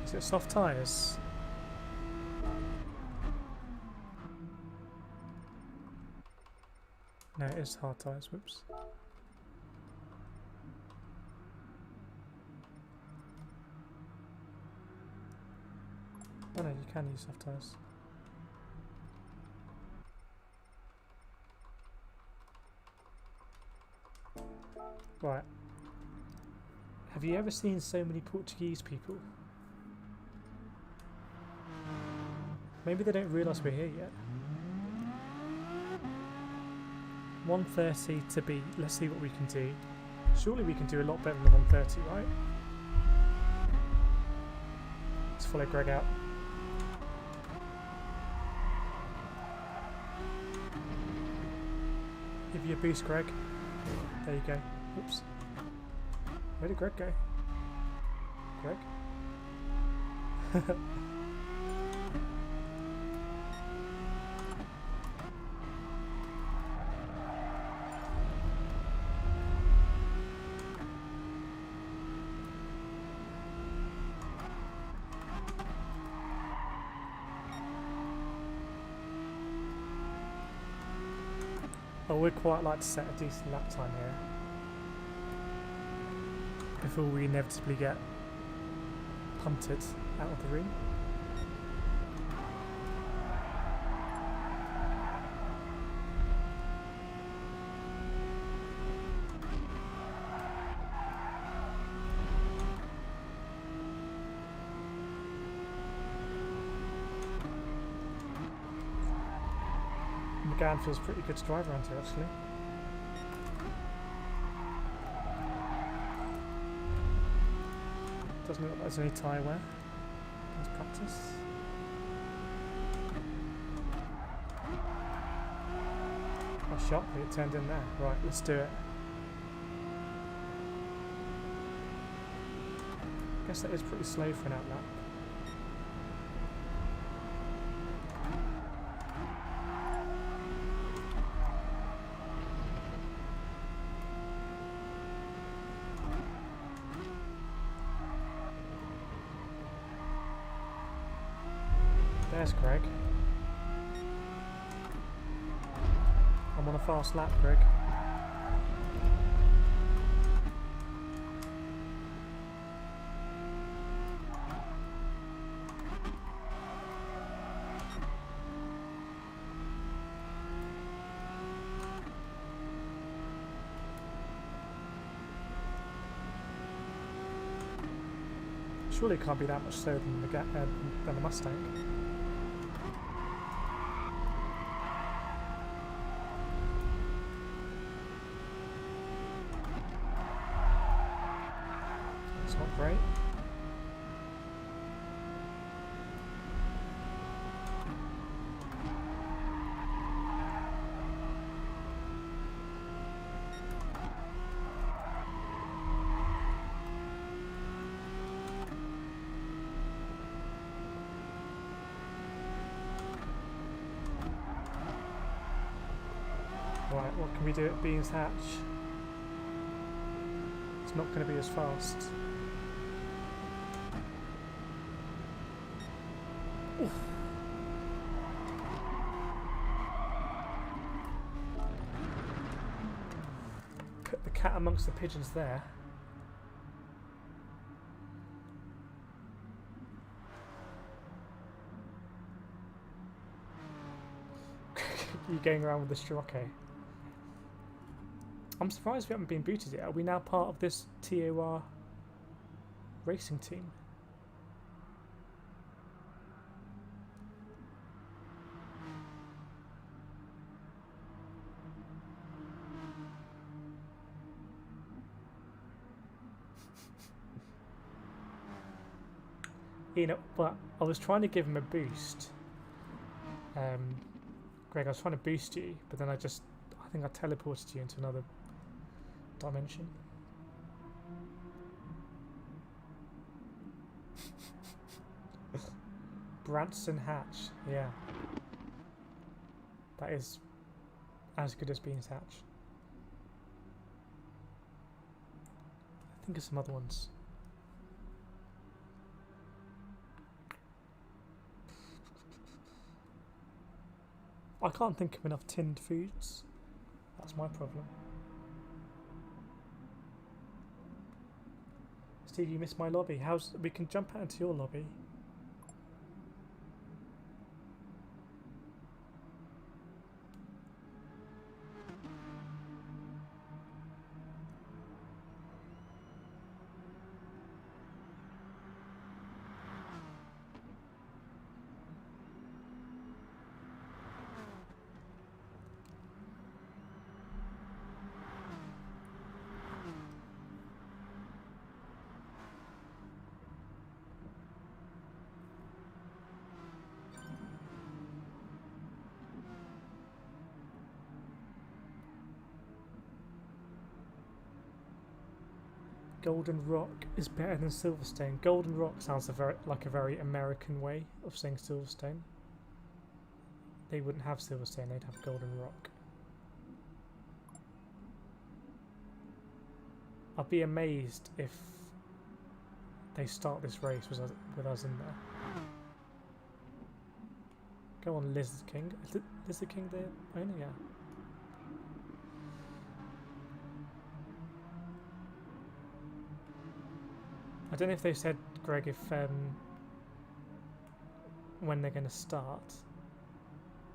Is it soft tyres? No, it is hard tyres, whoops. Oh no, you can use soft tyres. Right. Have you ever seen so many Portuguese people? Maybe they don't realise we're here yet. 130 to beat. Let's see what we can do. Surely we can do a lot better than 130, right? Let's follow Greg out. Give you a boost, Greg. There you go. Oops. Where did Greg go? Greg? I would quite like to set a decent lap time here before we inevitably get punted out of the ring. McGann feels pretty good to drive around here, actually. Doesn't look like there's any tyre wear. Let's practice. Oh, sharply it turned in there. Right, let's do it. I guess that is pretty slow for an outlap. There's Greg. I'm on a fast lap, Greg. Surely it can't be that much slower than the Mustang. Great. Right, what can we do at Beans Hatch? It's not going to be as fast. Oof. Put the cat amongst the pigeons there. You going around with the Scirocco? I'm surprised we haven't been booted yet. Are we now part of this TOR racing team? You know, but I was trying to give him a boost. Greg, I was trying to boost you, but then I think I teleported you into another dimension. Branson Hatch, yeah. That is as good as Beans Hatch. I think of some other ones. I can't think of enough tinned foods. That's my problem. Steve, you missed my lobby. We can jump out into your lobby. Golden Rock is better than Silverstone. Golden Rock sounds like a very American way of saying Silverstone. They wouldn't have Silverstone, they'd have Golden Rock. I'd be amazed if they start this race with us in there. Go on, Lizard King. Is Lizard King the owner? Yeah. I don't know if they said, Greg, if when they're going to start,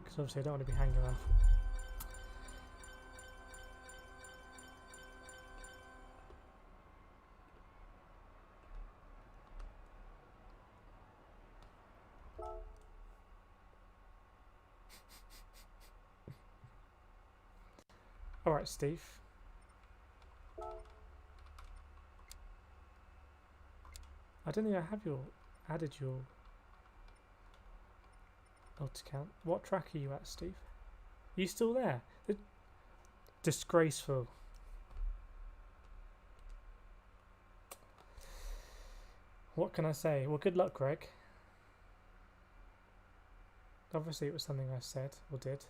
because obviously I don't want to be hanging around. All right, Steve. I don't think I have added your alt account. What track are you at, Steve? Are you still there? Disgraceful. What can I say? Well, good luck, Greg. Obviously, it was something I said or did.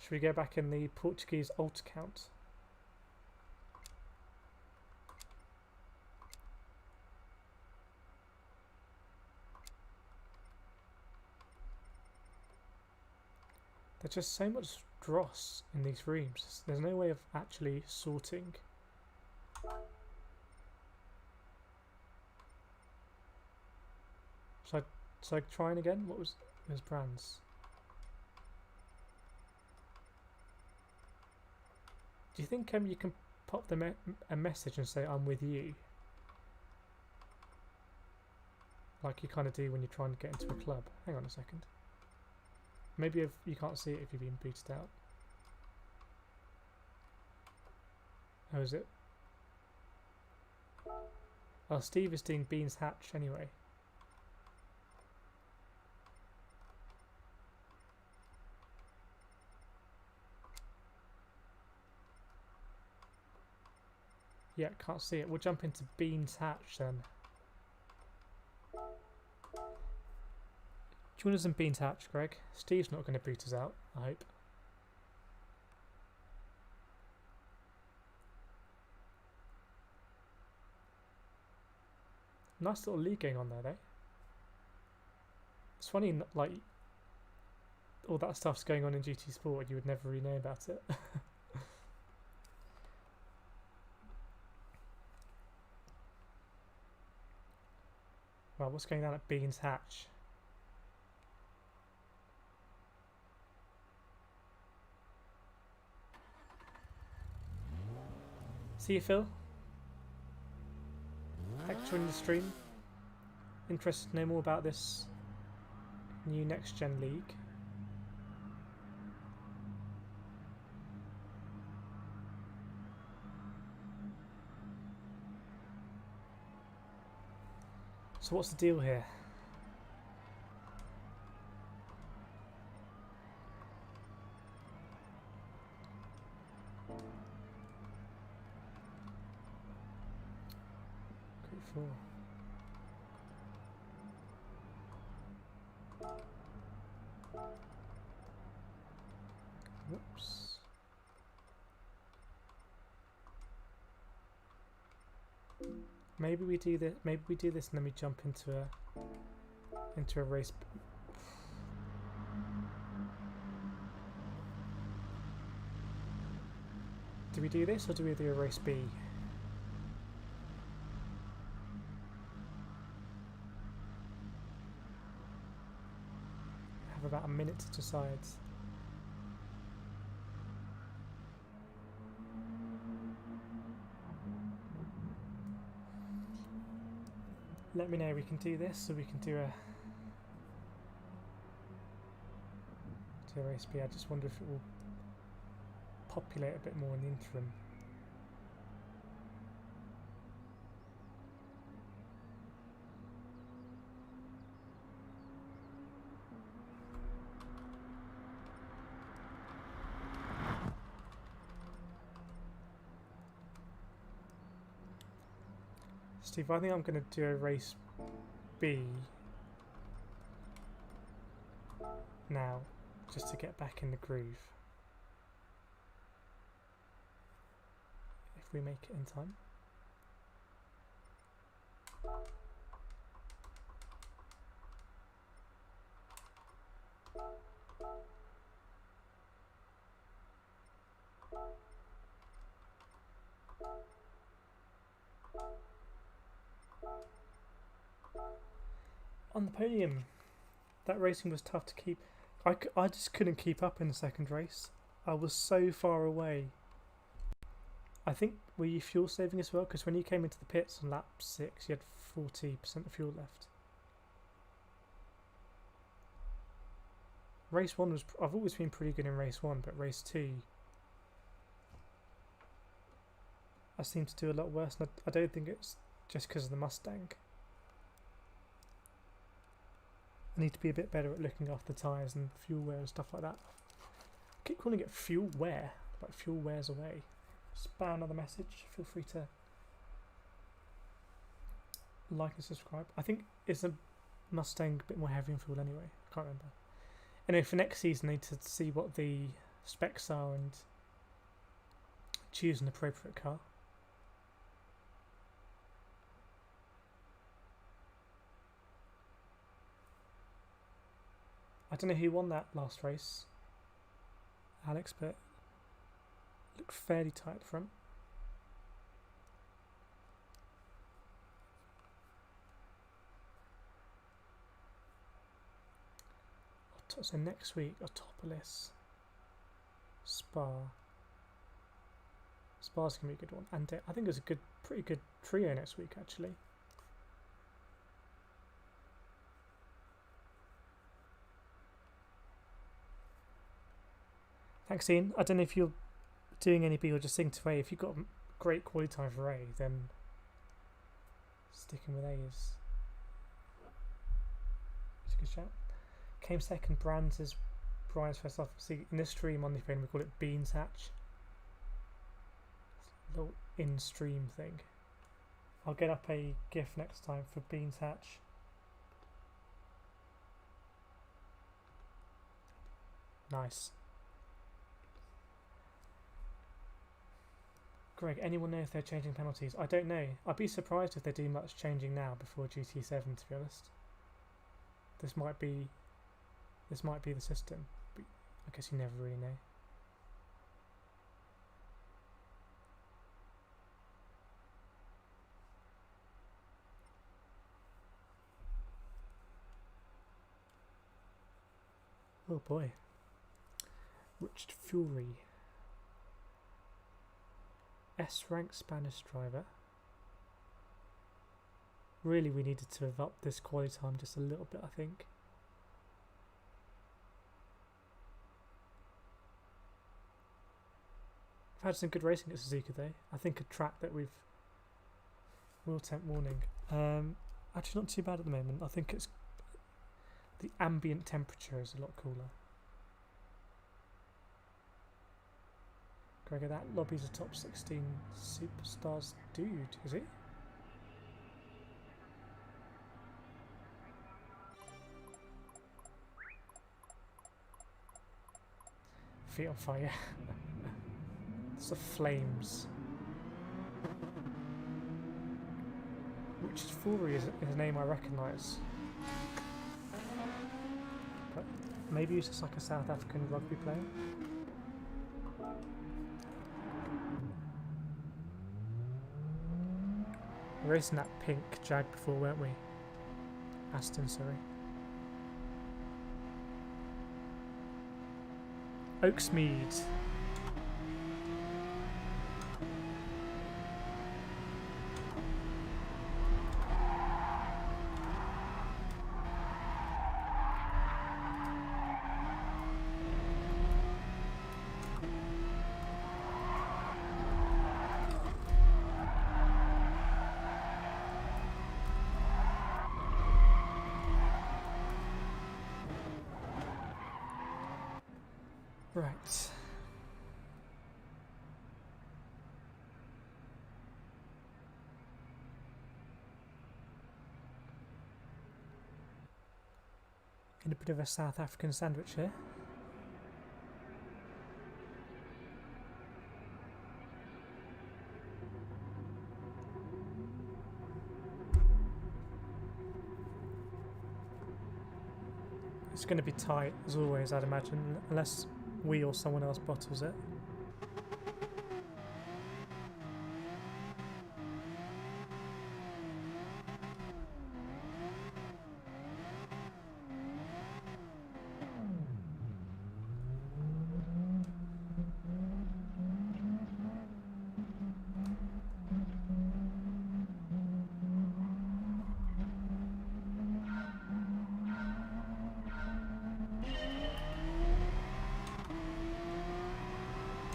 Should we go back in the Portuguese alt account? There's just so much dross in these rooms. There's no way of actually sorting. Should I try again? What was those brands? Do you think you can pop them a message and say I'm with you? Like you kind of do when you're trying to get into a club. Hang on a second. Maybe if you can't see it if you've been booted out. Oh, is it? Oh, Steve is doing Beans Hatch anyway. Yeah, can't see it. We'll jump into Beans Hatch then. Join us in Beans Hatch, Greg. Steve's not going to boot us out, I hope. Nice little league going on there, though. It's funny, like, all that stuff's going on in GT Sport, you would never really know about it. Well, what's going on at Beans Hatch? See you, Phil. Thanks for joining the stream. Interested to know more about this new next gen league? So what's the deal here? Group 4. Whoops. Maybe we do this. Maybe we do this, and then we jump into a race. Do we do this, or do we do a race B? Have about a minute to decide. Let me know. We can do this, or we can do a race B. I just wonder if it will populate a bit more in the interim. Steve, I think I'm going to do a race B now, just to get back in the groove. If we make it in time. On the podium, that racing was tough to keep. I just couldn't keep up in the second race. I was so far away. I think, were you fuel saving as well? Because when you came into the pits on lap 6, you had 40% of fuel left. Race 1 was... I've always been pretty good in race 1, but race 2... I seem to do a lot worse, and I don't think it's just because of the Mustang. I need to be a bit better at looking after the tyres and fuel wear and stuff like that. I keep calling it fuel wear, like fuel wears away. Spam another message, feel free to like and subscribe. I think it's a Mustang a bit more heavy in fuel anyway, I can't remember. Anyway, for next season I need to see what the specs are and choose an appropriate car. I don't know who won that last race, Alex, but looked fairly tight at the front. So next week, Autopolis, Spa. Spa's gonna be a good one, and I think there's a pretty good trio next week actually. Thanks, Ian. I don't know if you're doing any B or just sticking to A. If you've got great quality time for A, then sticking with A is a good shout. Came second. Brands is Brian's first off. See, in this stream on the phone we call it Beans Hatch. It's a little in-stream thing. I'll get up a GIF next time for Beans Hatch. Nice. Greg, anyone know if they're changing penalties? I don't know. I'd be surprised if they do much changing now before GT7, to be honest. This might be the system, but I guess you never really know. Oh boy. Richard Fury. S-rank Spanish driver. Really, we needed to have upped this quality time just a little bit, I think. I've had some good racing at Suzuka though. I think a track that will tempt warning. Actually, not too bad at the moment. I think it's the ambient temperature is a lot cooler. Gregor, that lobby's a top 16 superstars dude, is he? Feet on fire. It's the flames. Richard Fury is a name I recognise. But maybe he's just like a South African rugby player. We were racing that pink Jag before, weren't we? Aston, sorry. Oaksmead. Right. In a bit of a South African sandwich here. It's going to be tight as always, I'd imagine, unless we or someone else bottles it.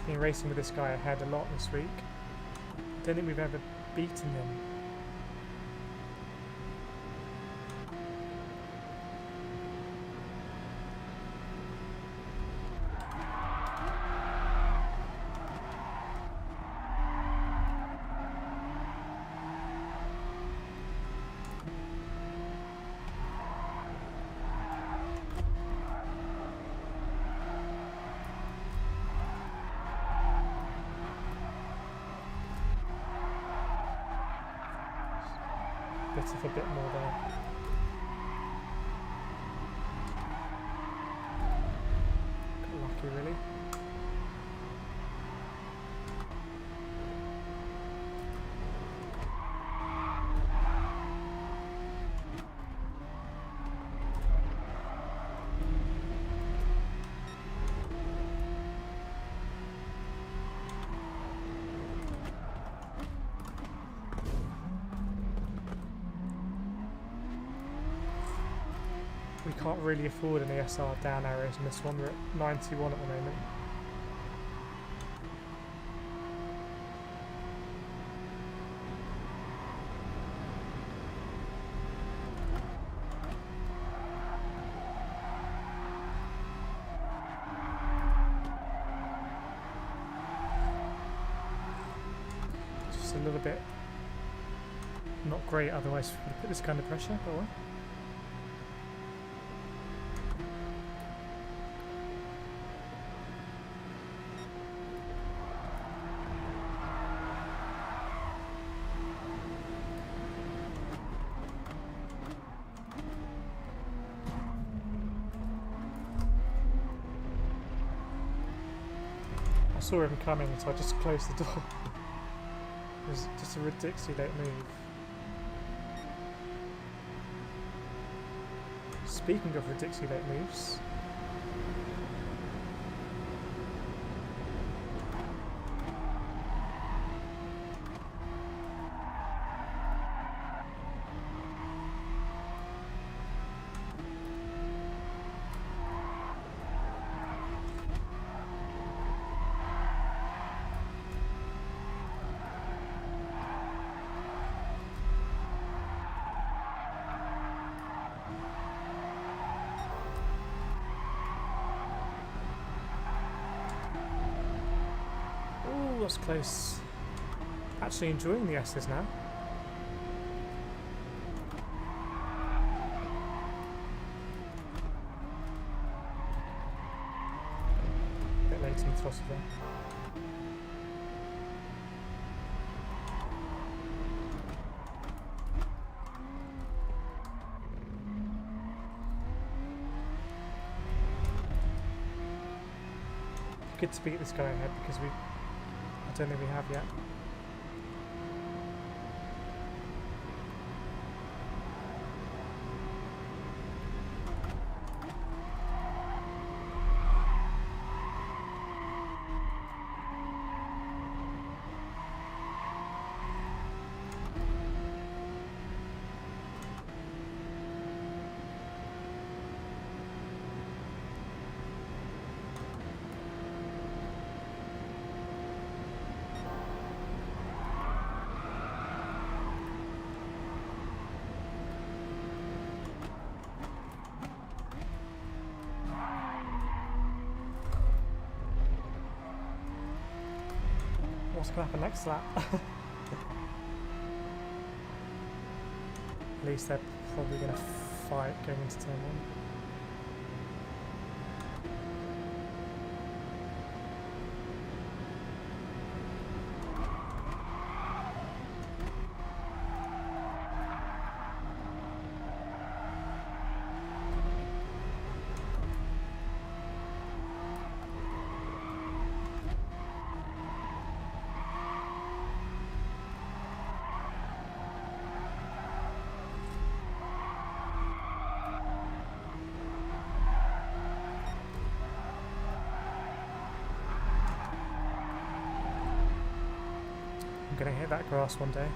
Been racing with this guy ahead a lot this week. Don't think we've ever beaten him. Bit of a bit more there. Got lucky, really. We can't really afford an ESR down arrows in this one. We're at 91 at the moment. Just a little bit not great otherwise we would put this kind of pressure, but well. I saw him coming, so I just closed the door. It was just a ridiculously late move. Speaking of ridiculously late moves, was close. Actually enjoying the S's now. Bit late in the throttle there. Good to beat this guy ahead because I don't think we have yet. What's going to happen next lap? At least they're probably going to fight going into turn 1. I'm going to hit that grass one day.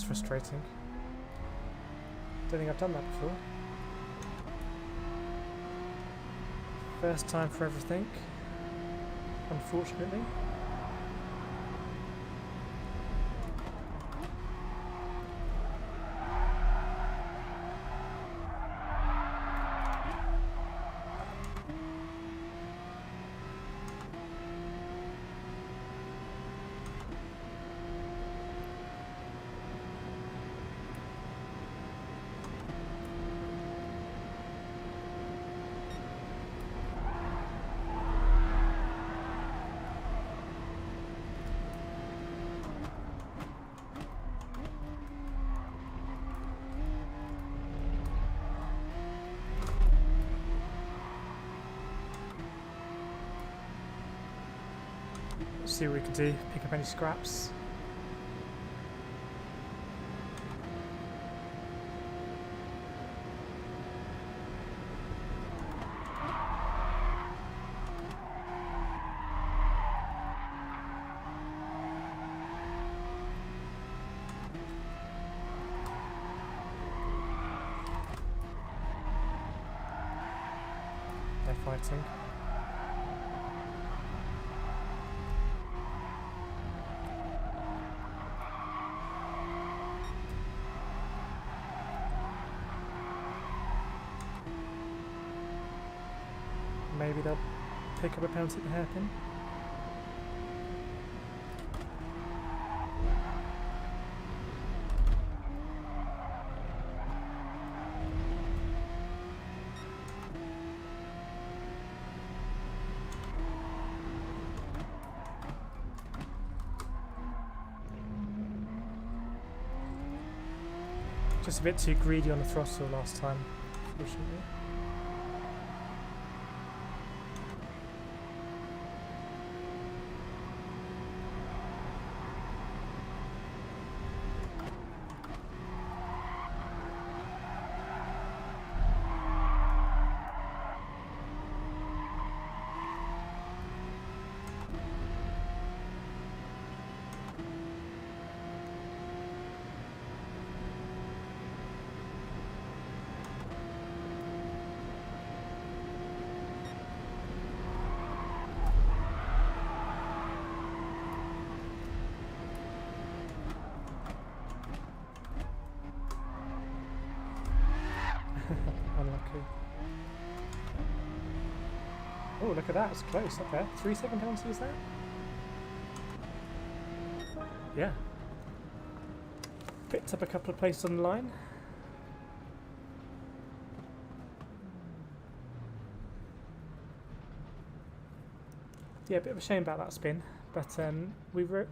Frustrating. Don't think I've done that before. First time for everything, unfortunately. See what we can do, pick up any scraps. They're fighting. Maybe they'll pick up a penalty at the hairpin. Just a bit too greedy on the throttle last time, unfortunately. Okay. Oh, look at that. It's close up there. 3-second penalty, is that? Yeah. Picked up a couple of places on the line. Yeah, a bit of a shame about that spin, but we were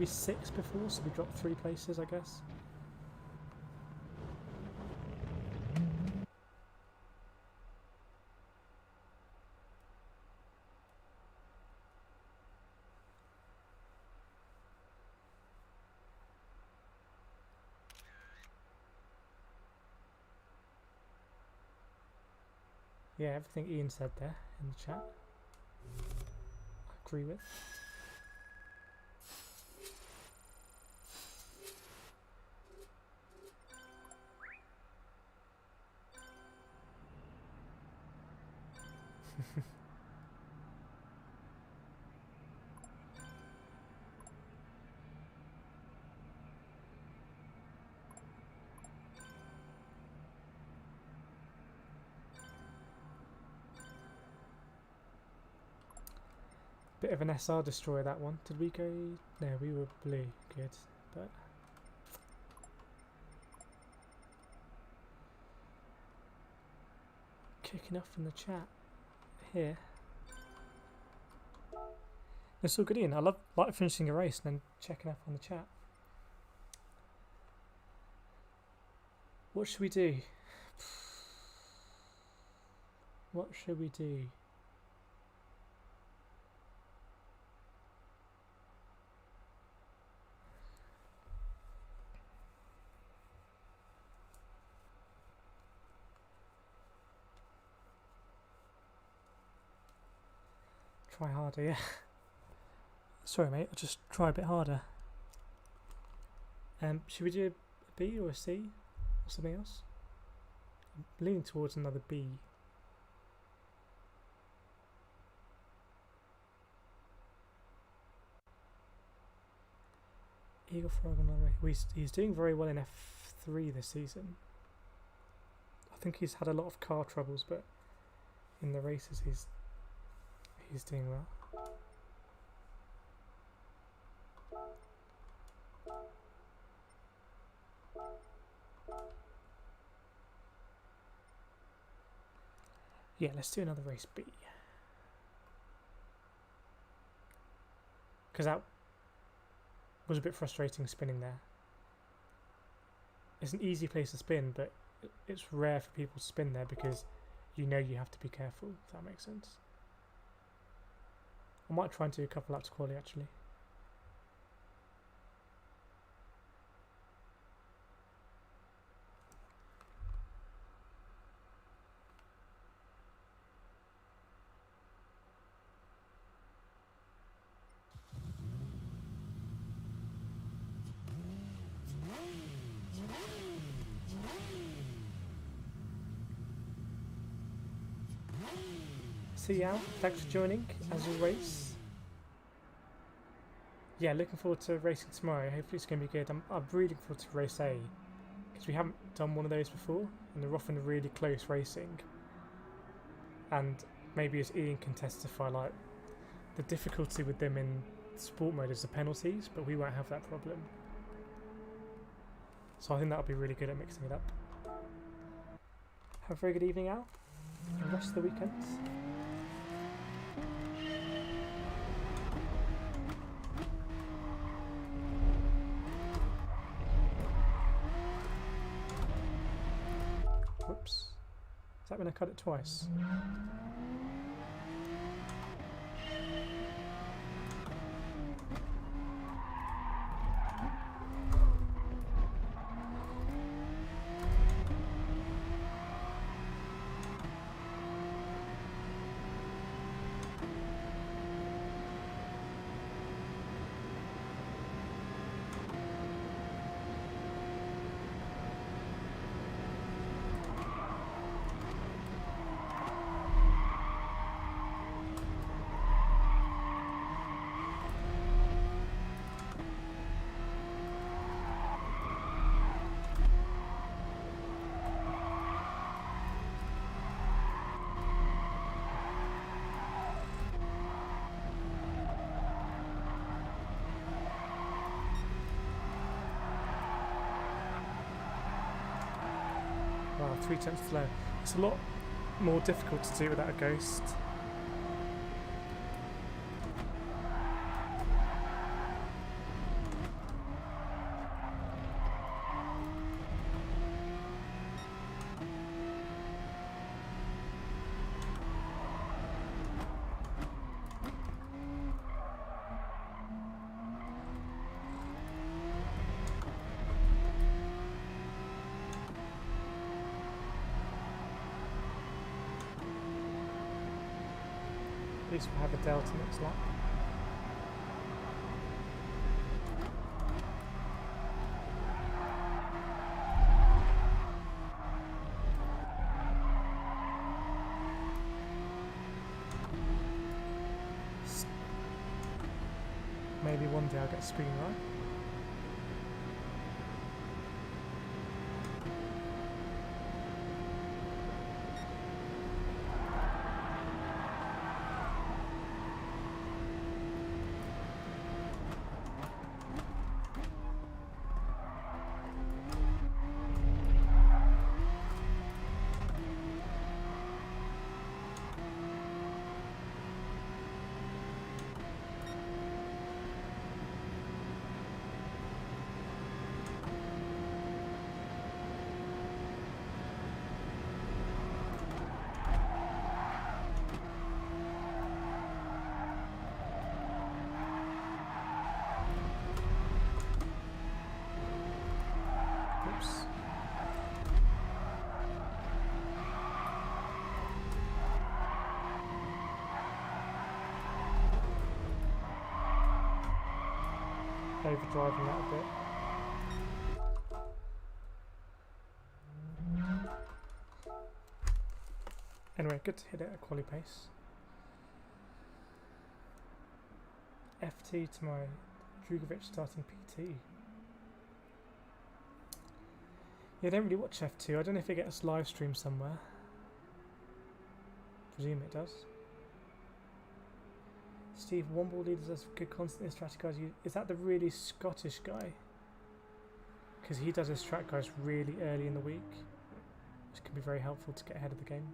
6 before, so we dropped 3 places, I guess. Yeah, everything Ian said there in the chat, I agree with. Bit of an SR destroyer, that one. Did we go? No, we were blue. Good, but kicking off in the chat here. It's all good, Ian. I like finishing a race and then checking up on the chat. What should we do? What should we do? Try harder, yeah. Sorry, mate. I'll just try a bit harder. Should we do a B or a C or something else? I'm leaning towards another B. Eagle Frog on another race. He's doing very well in F3 this season. I think he's had a lot of car troubles, but in the races he's doing well. Yeah, let's do another race B. Because that was a bit frustrating spinning there. It's an easy place to spin, but it's rare for people to spin there because you know you have to be careful, if that makes sense. I might try and do a couple laps quali actually. See you out. Thanks for joining as always. Yeah, looking forward to racing tomorrow. Hopefully it's going to be good. I'm really looking forward to race A because we haven't done one of those before and they're often really close racing. And maybe as Ian can testify, like the difficulty with them in sport mode is the penalties, but we won't have that problem. So I think that'll be really good at mixing it up. Have a very good evening, Al, and the rest of the weekend. Whoops. Is that when I cut it twice? 3/10 flow. It's a lot more difficult to do without a ghost. At least we'll have a delta next lap. Maybe one day I'll get screen right. Overdriving that a bit. Anyway, good to hit it at quali pace. FT tomorrow. Drugovic starting PT. Yeah, I don't really watch F2. I don't know if it gets live streamed somewhere. Presume it does. Steve, Womble leaders us good constantly strategize. Is that the really Scottish guy? Because he does his strat guys really early in the week, which can be very helpful to get ahead of the game.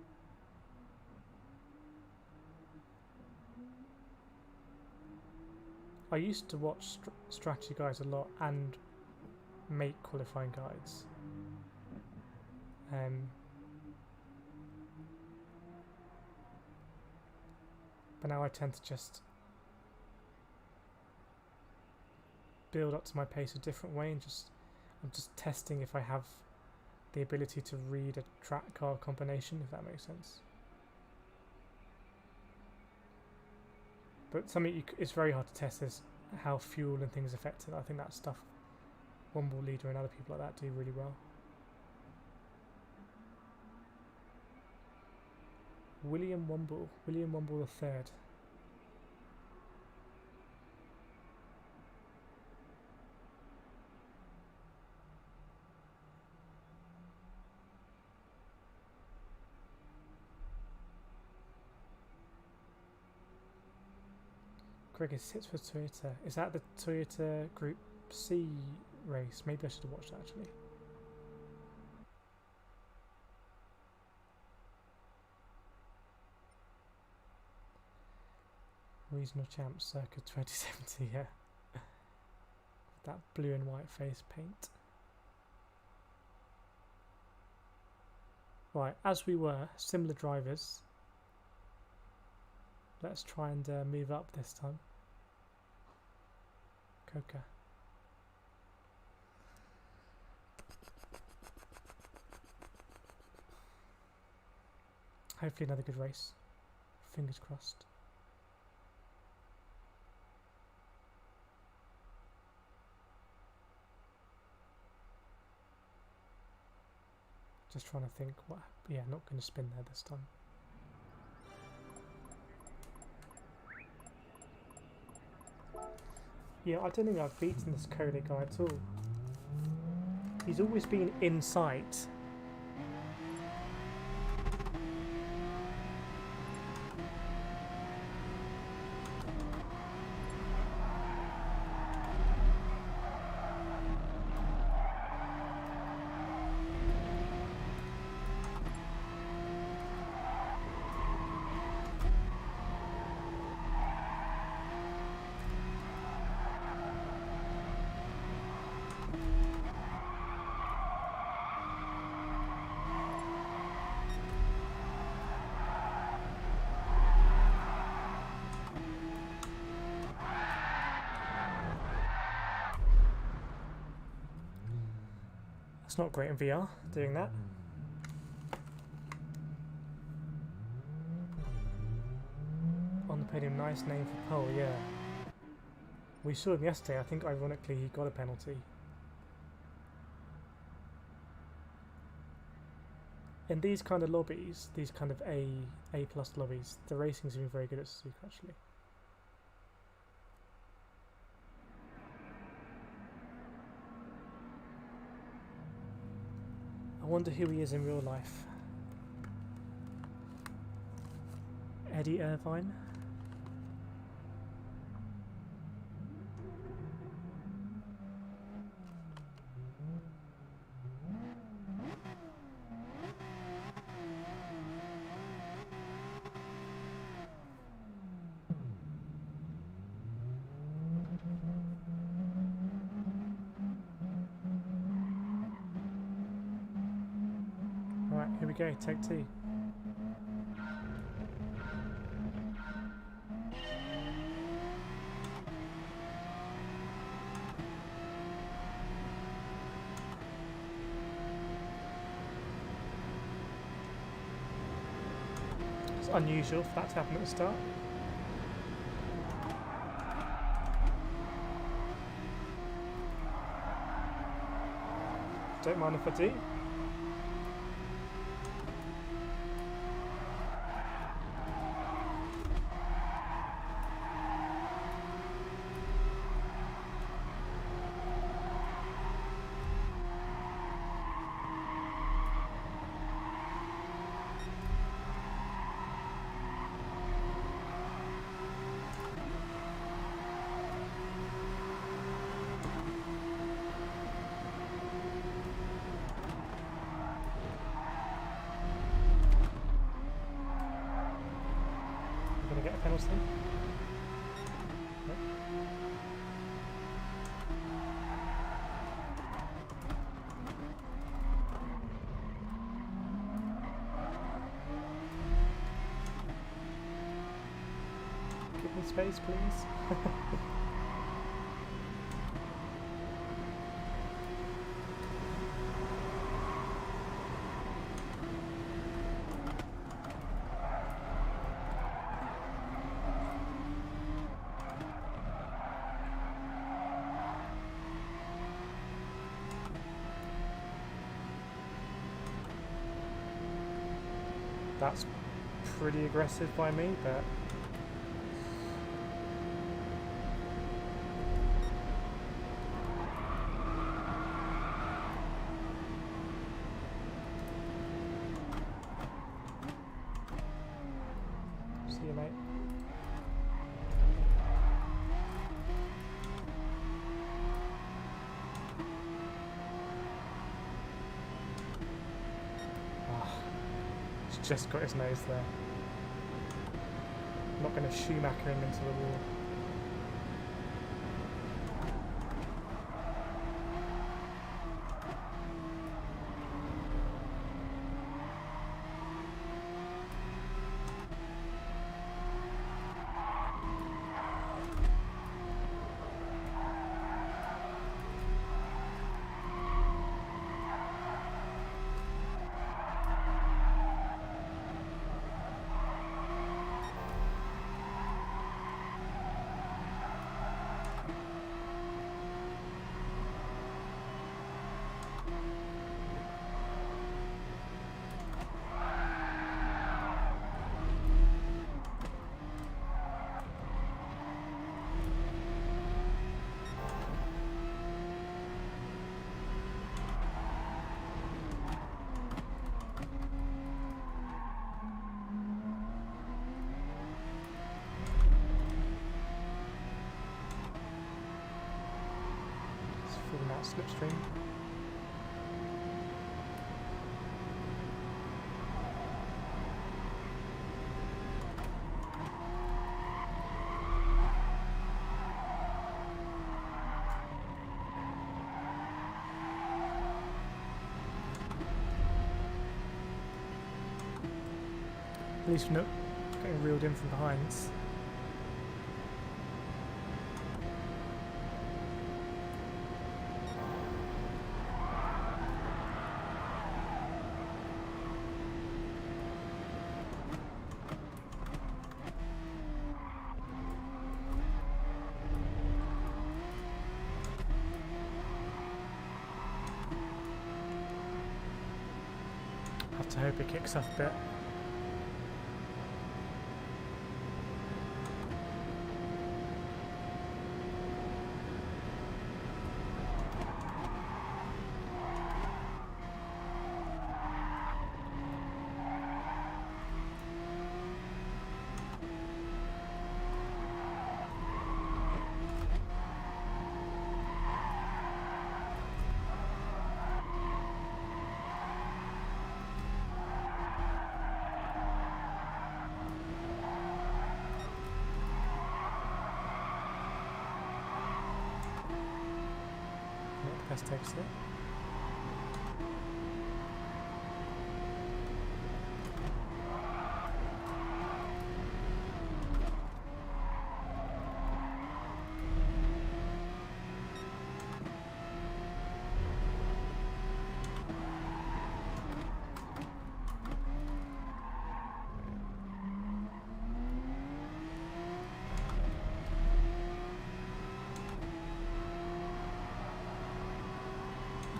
I used to watch strategy guides a lot and make qualifying guides. But now I tend to just build up to my pace a different way, and I'm just testing if I have the ability to read a track car combination, if that makes sense. But something it's very hard to test is how fuel and things affect it. I think that stuff Womble Leader and other people like that do really well. William Womble III. Gregor sits for Toyota. Is that the Toyota Group C race? Maybe I should have watched that actually. Regional Champ Circuit 2070, yeah. That blue and white face paint. Right, as we were, similar drivers. Let's try and move up this time. Coca. Hopefully another good race. Fingers crossed. Just trying to think what. Yeah, not going to spin there this time. Yeah, I don't think I've beaten this Kohler guy at all. He's always been in sight. It's not great in VR doing that. On the podium, nice name for pole, yeah. We saw him yesterday. I think ironically he got a penalty. In these kind of lobbies, these kind of A+ lobbies, the racing's been very good at Suzuka actually. I wonder who he is in real life. Eddie Irvine? Right, here we go, take two. It's unusual for that to happen at the start. Don't mind if I do. Get a penalty? Nope. Give me space, please. That's pretty aggressive by me, but see you, mate. Just got his nose there. I'm not going to Schumacher him into the wall. Filling out SlipStream. At least we're not getting reeled in from behind. I hope it kicks off a bit. Takes it.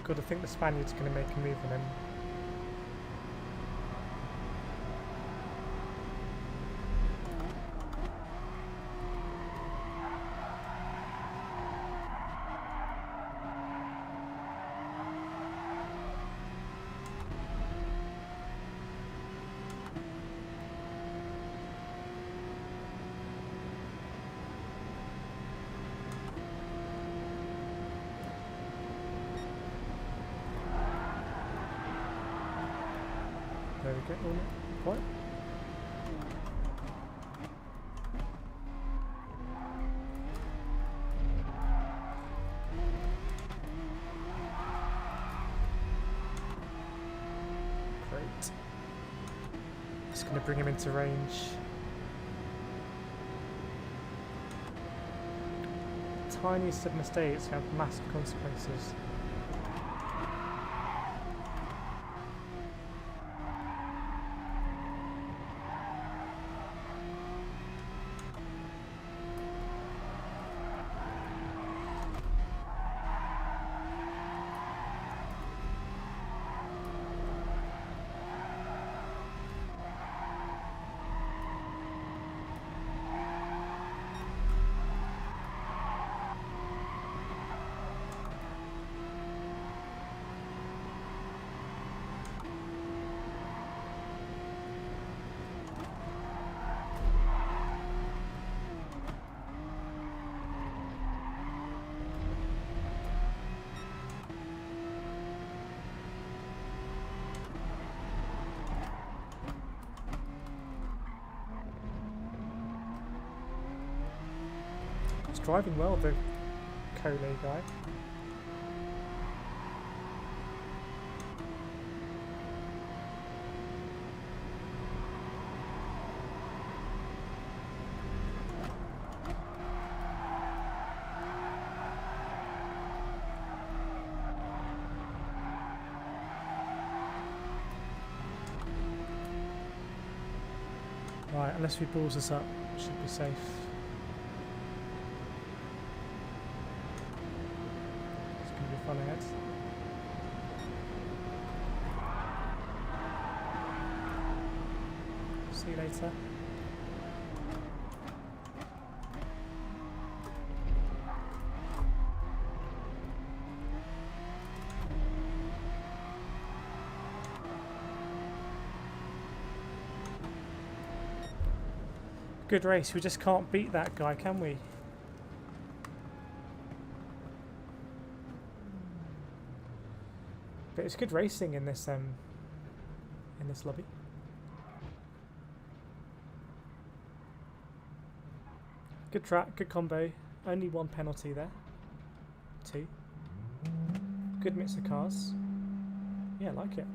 Good, I think the Spaniard's going to make a move on him. There we go, point. Great. Just going to bring him into range. Tiniest of mistakes have massive consequences. Driving well, the Cole guy. Right, unless we balls this up, should be safe. Fun ahead. See you later. Good race, we just can't beat that guy, can we? But it's good racing in this lobby. Good track, good combo. Only one penalty there. 2. Good mix of cars. Yeah, I like it.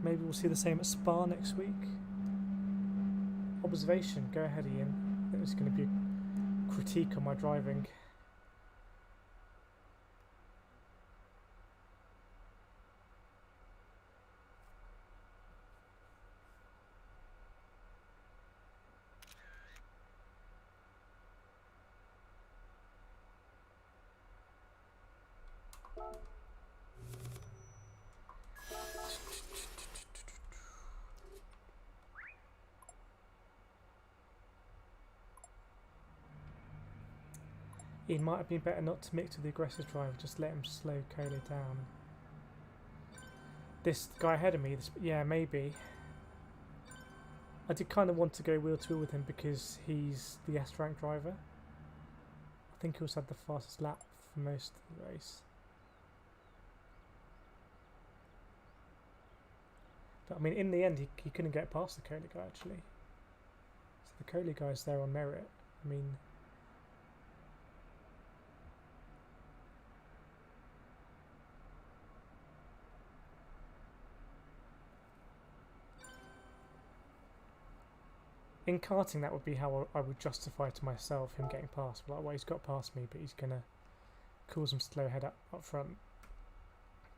Maybe we'll see the same at Spa next week. Observation, go ahead Ian. I think this is going to be a critique on my driving. It might have been better not to mix with the aggressive driver, just let him slow Colo down. This guy ahead of me, yeah, maybe. I did kind of want to go wheel to wheel with him because he's the S rank driver. I think he also had the fastest lap for most of the race. But I mean, in the end, he couldn't get past the Colo guy actually. So the Colo guy's there on merit. I mean, in karting, that would be how I would justify to myself him getting past. Like, well, he's got past me, but he's gonna cause him slow head up front.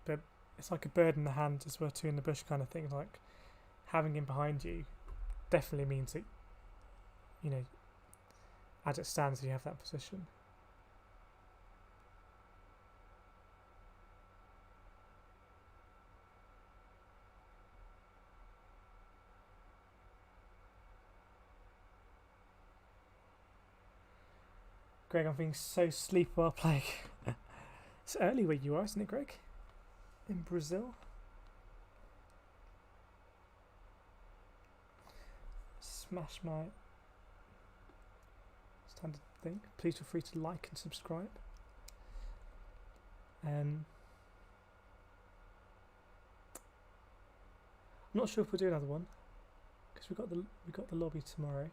But it's like a bird in the hand as well, two in the bush kind of thing. Like, having him behind you definitely means that, you know, as it stands, you have that position. Greg, I'm feeling so sleepy while playing. It's early where you are, isn't it, Greg? In Brazil. Smash my standard thing. Please feel free to like and subscribe. I'm not sure if we'll do another one because we got the lobby tomorrow.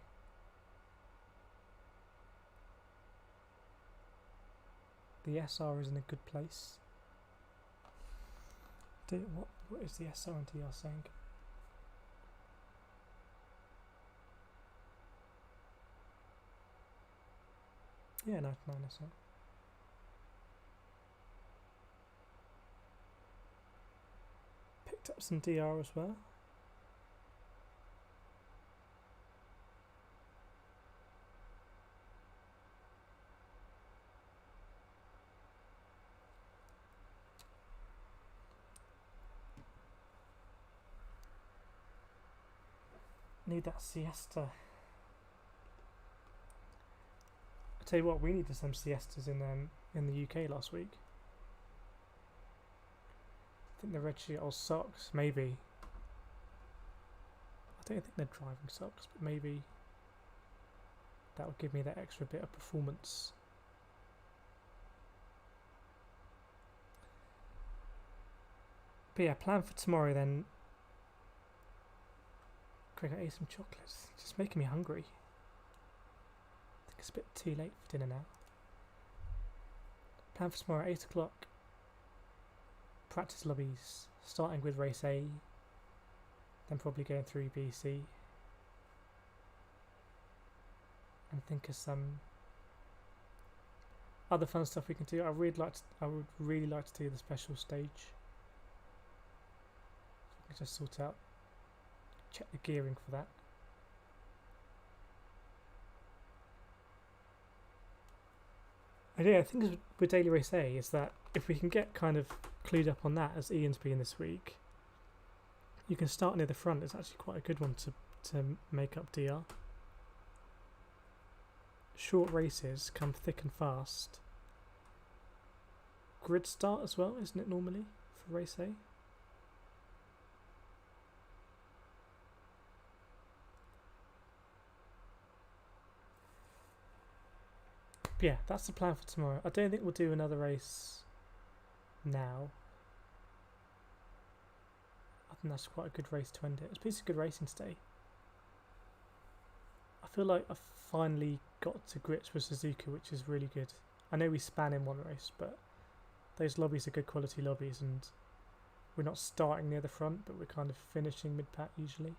The SR is in a good place. What is the SR and DR saying? Yeah, 99 SR. Picked up some DR as well. Need that siesta. I tell you what, we needed some siestas in the UK last week. I think the red sheet or socks, maybe. I don't think they're driving socks, but maybe that would give me that extra bit of performance. But yeah, plan for tomorrow then. Craig, I ate some chocolates. It's just making me hungry. I think it's a bit too late for dinner now. Plan for tomorrow, 8 o'clock. Practice lobbies, starting with race A, then probably going through B, C. And think of some other fun stuff we can do. I would really like to do the special stage. I can just sort out. Check the gearing for that. And yeah, I think with Daily Race A is that if we can get kind of clued up on that as Ian's been this week, you can start near the front. It's actually quite a good one to make up DR. Short races come thick and fast. Grid start as well, isn't it normally for Race A? Yeah, that's the plan for tomorrow. I don't think we'll do another race now. I think that's quite a good race to end it. It's a piece of good racing today. I feel like I've finally got to grips with Suzuka, which is really good. I know we span in one race, but those lobbies are good quality lobbies, and we're not starting near the front, but we're kind of finishing mid-pack usually.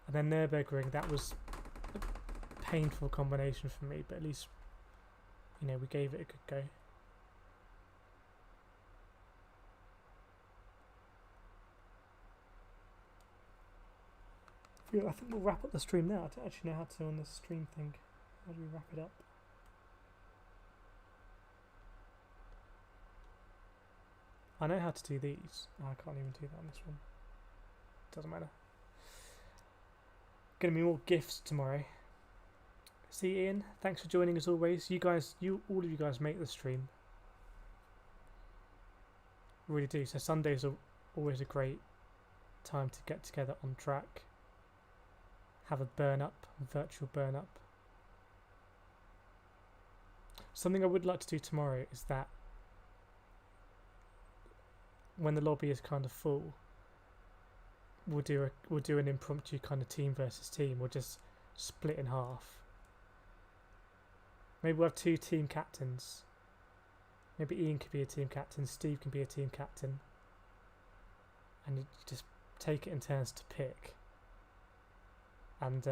And then Nurburgring, that was a painful combination for me, but at least, you know, we gave it a good go. I think we'll wrap up the stream now. I don't actually know how to on this stream thing. How do we wrap it up? I know how to do these. Oh, I can't even do that on this one. Doesn't matter. Gonna be more gifts tomorrow. See Ian, thanks for joining as always. All of you guys make the stream. Really do. So Sundays are always a great time to get together on track. Have a virtual burn up. Something I would like to do tomorrow is that when the lobby is kind of full, we'll do an impromptu kind of team versus team. We'll just split in half. Maybe we'll have 2 team captains. Maybe Ian could be a team captain, Steve can be a team captain. And you just take it in turns to pick. And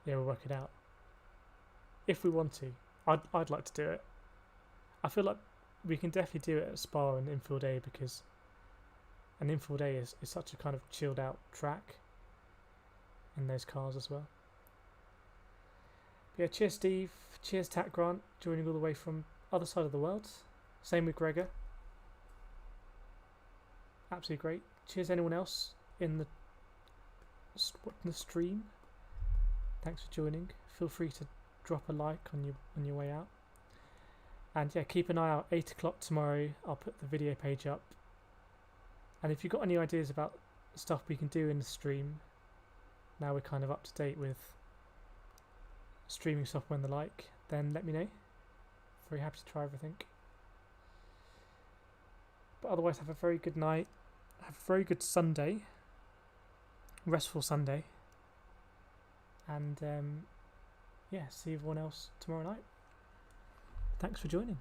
yeah, we'll work it out. If we want to. I'd like to do it. I feel like we can definitely do it at Spa and Infield A, because an Infield A is such a kind of chilled out track in those cars as well. But yeah, cheers Steve, cheers Tat Grant, joining all the way from other side of the world. Same with Gregor. Absolutely great. Cheers anyone else in the stream. Thanks for joining. Feel free to drop a like on your way out. And yeah, keep an eye out. 8 o'clock tomorrow. I'll put the video page up. And if you've got any ideas about stuff we can do in the stream, now we're kind of up to date with streaming software and the like, then let me know. Very happy to try everything. But otherwise, have a very good night. Have a very good Sunday. Restful Sunday. And yeah, see everyone else tomorrow night. Thanks for joining.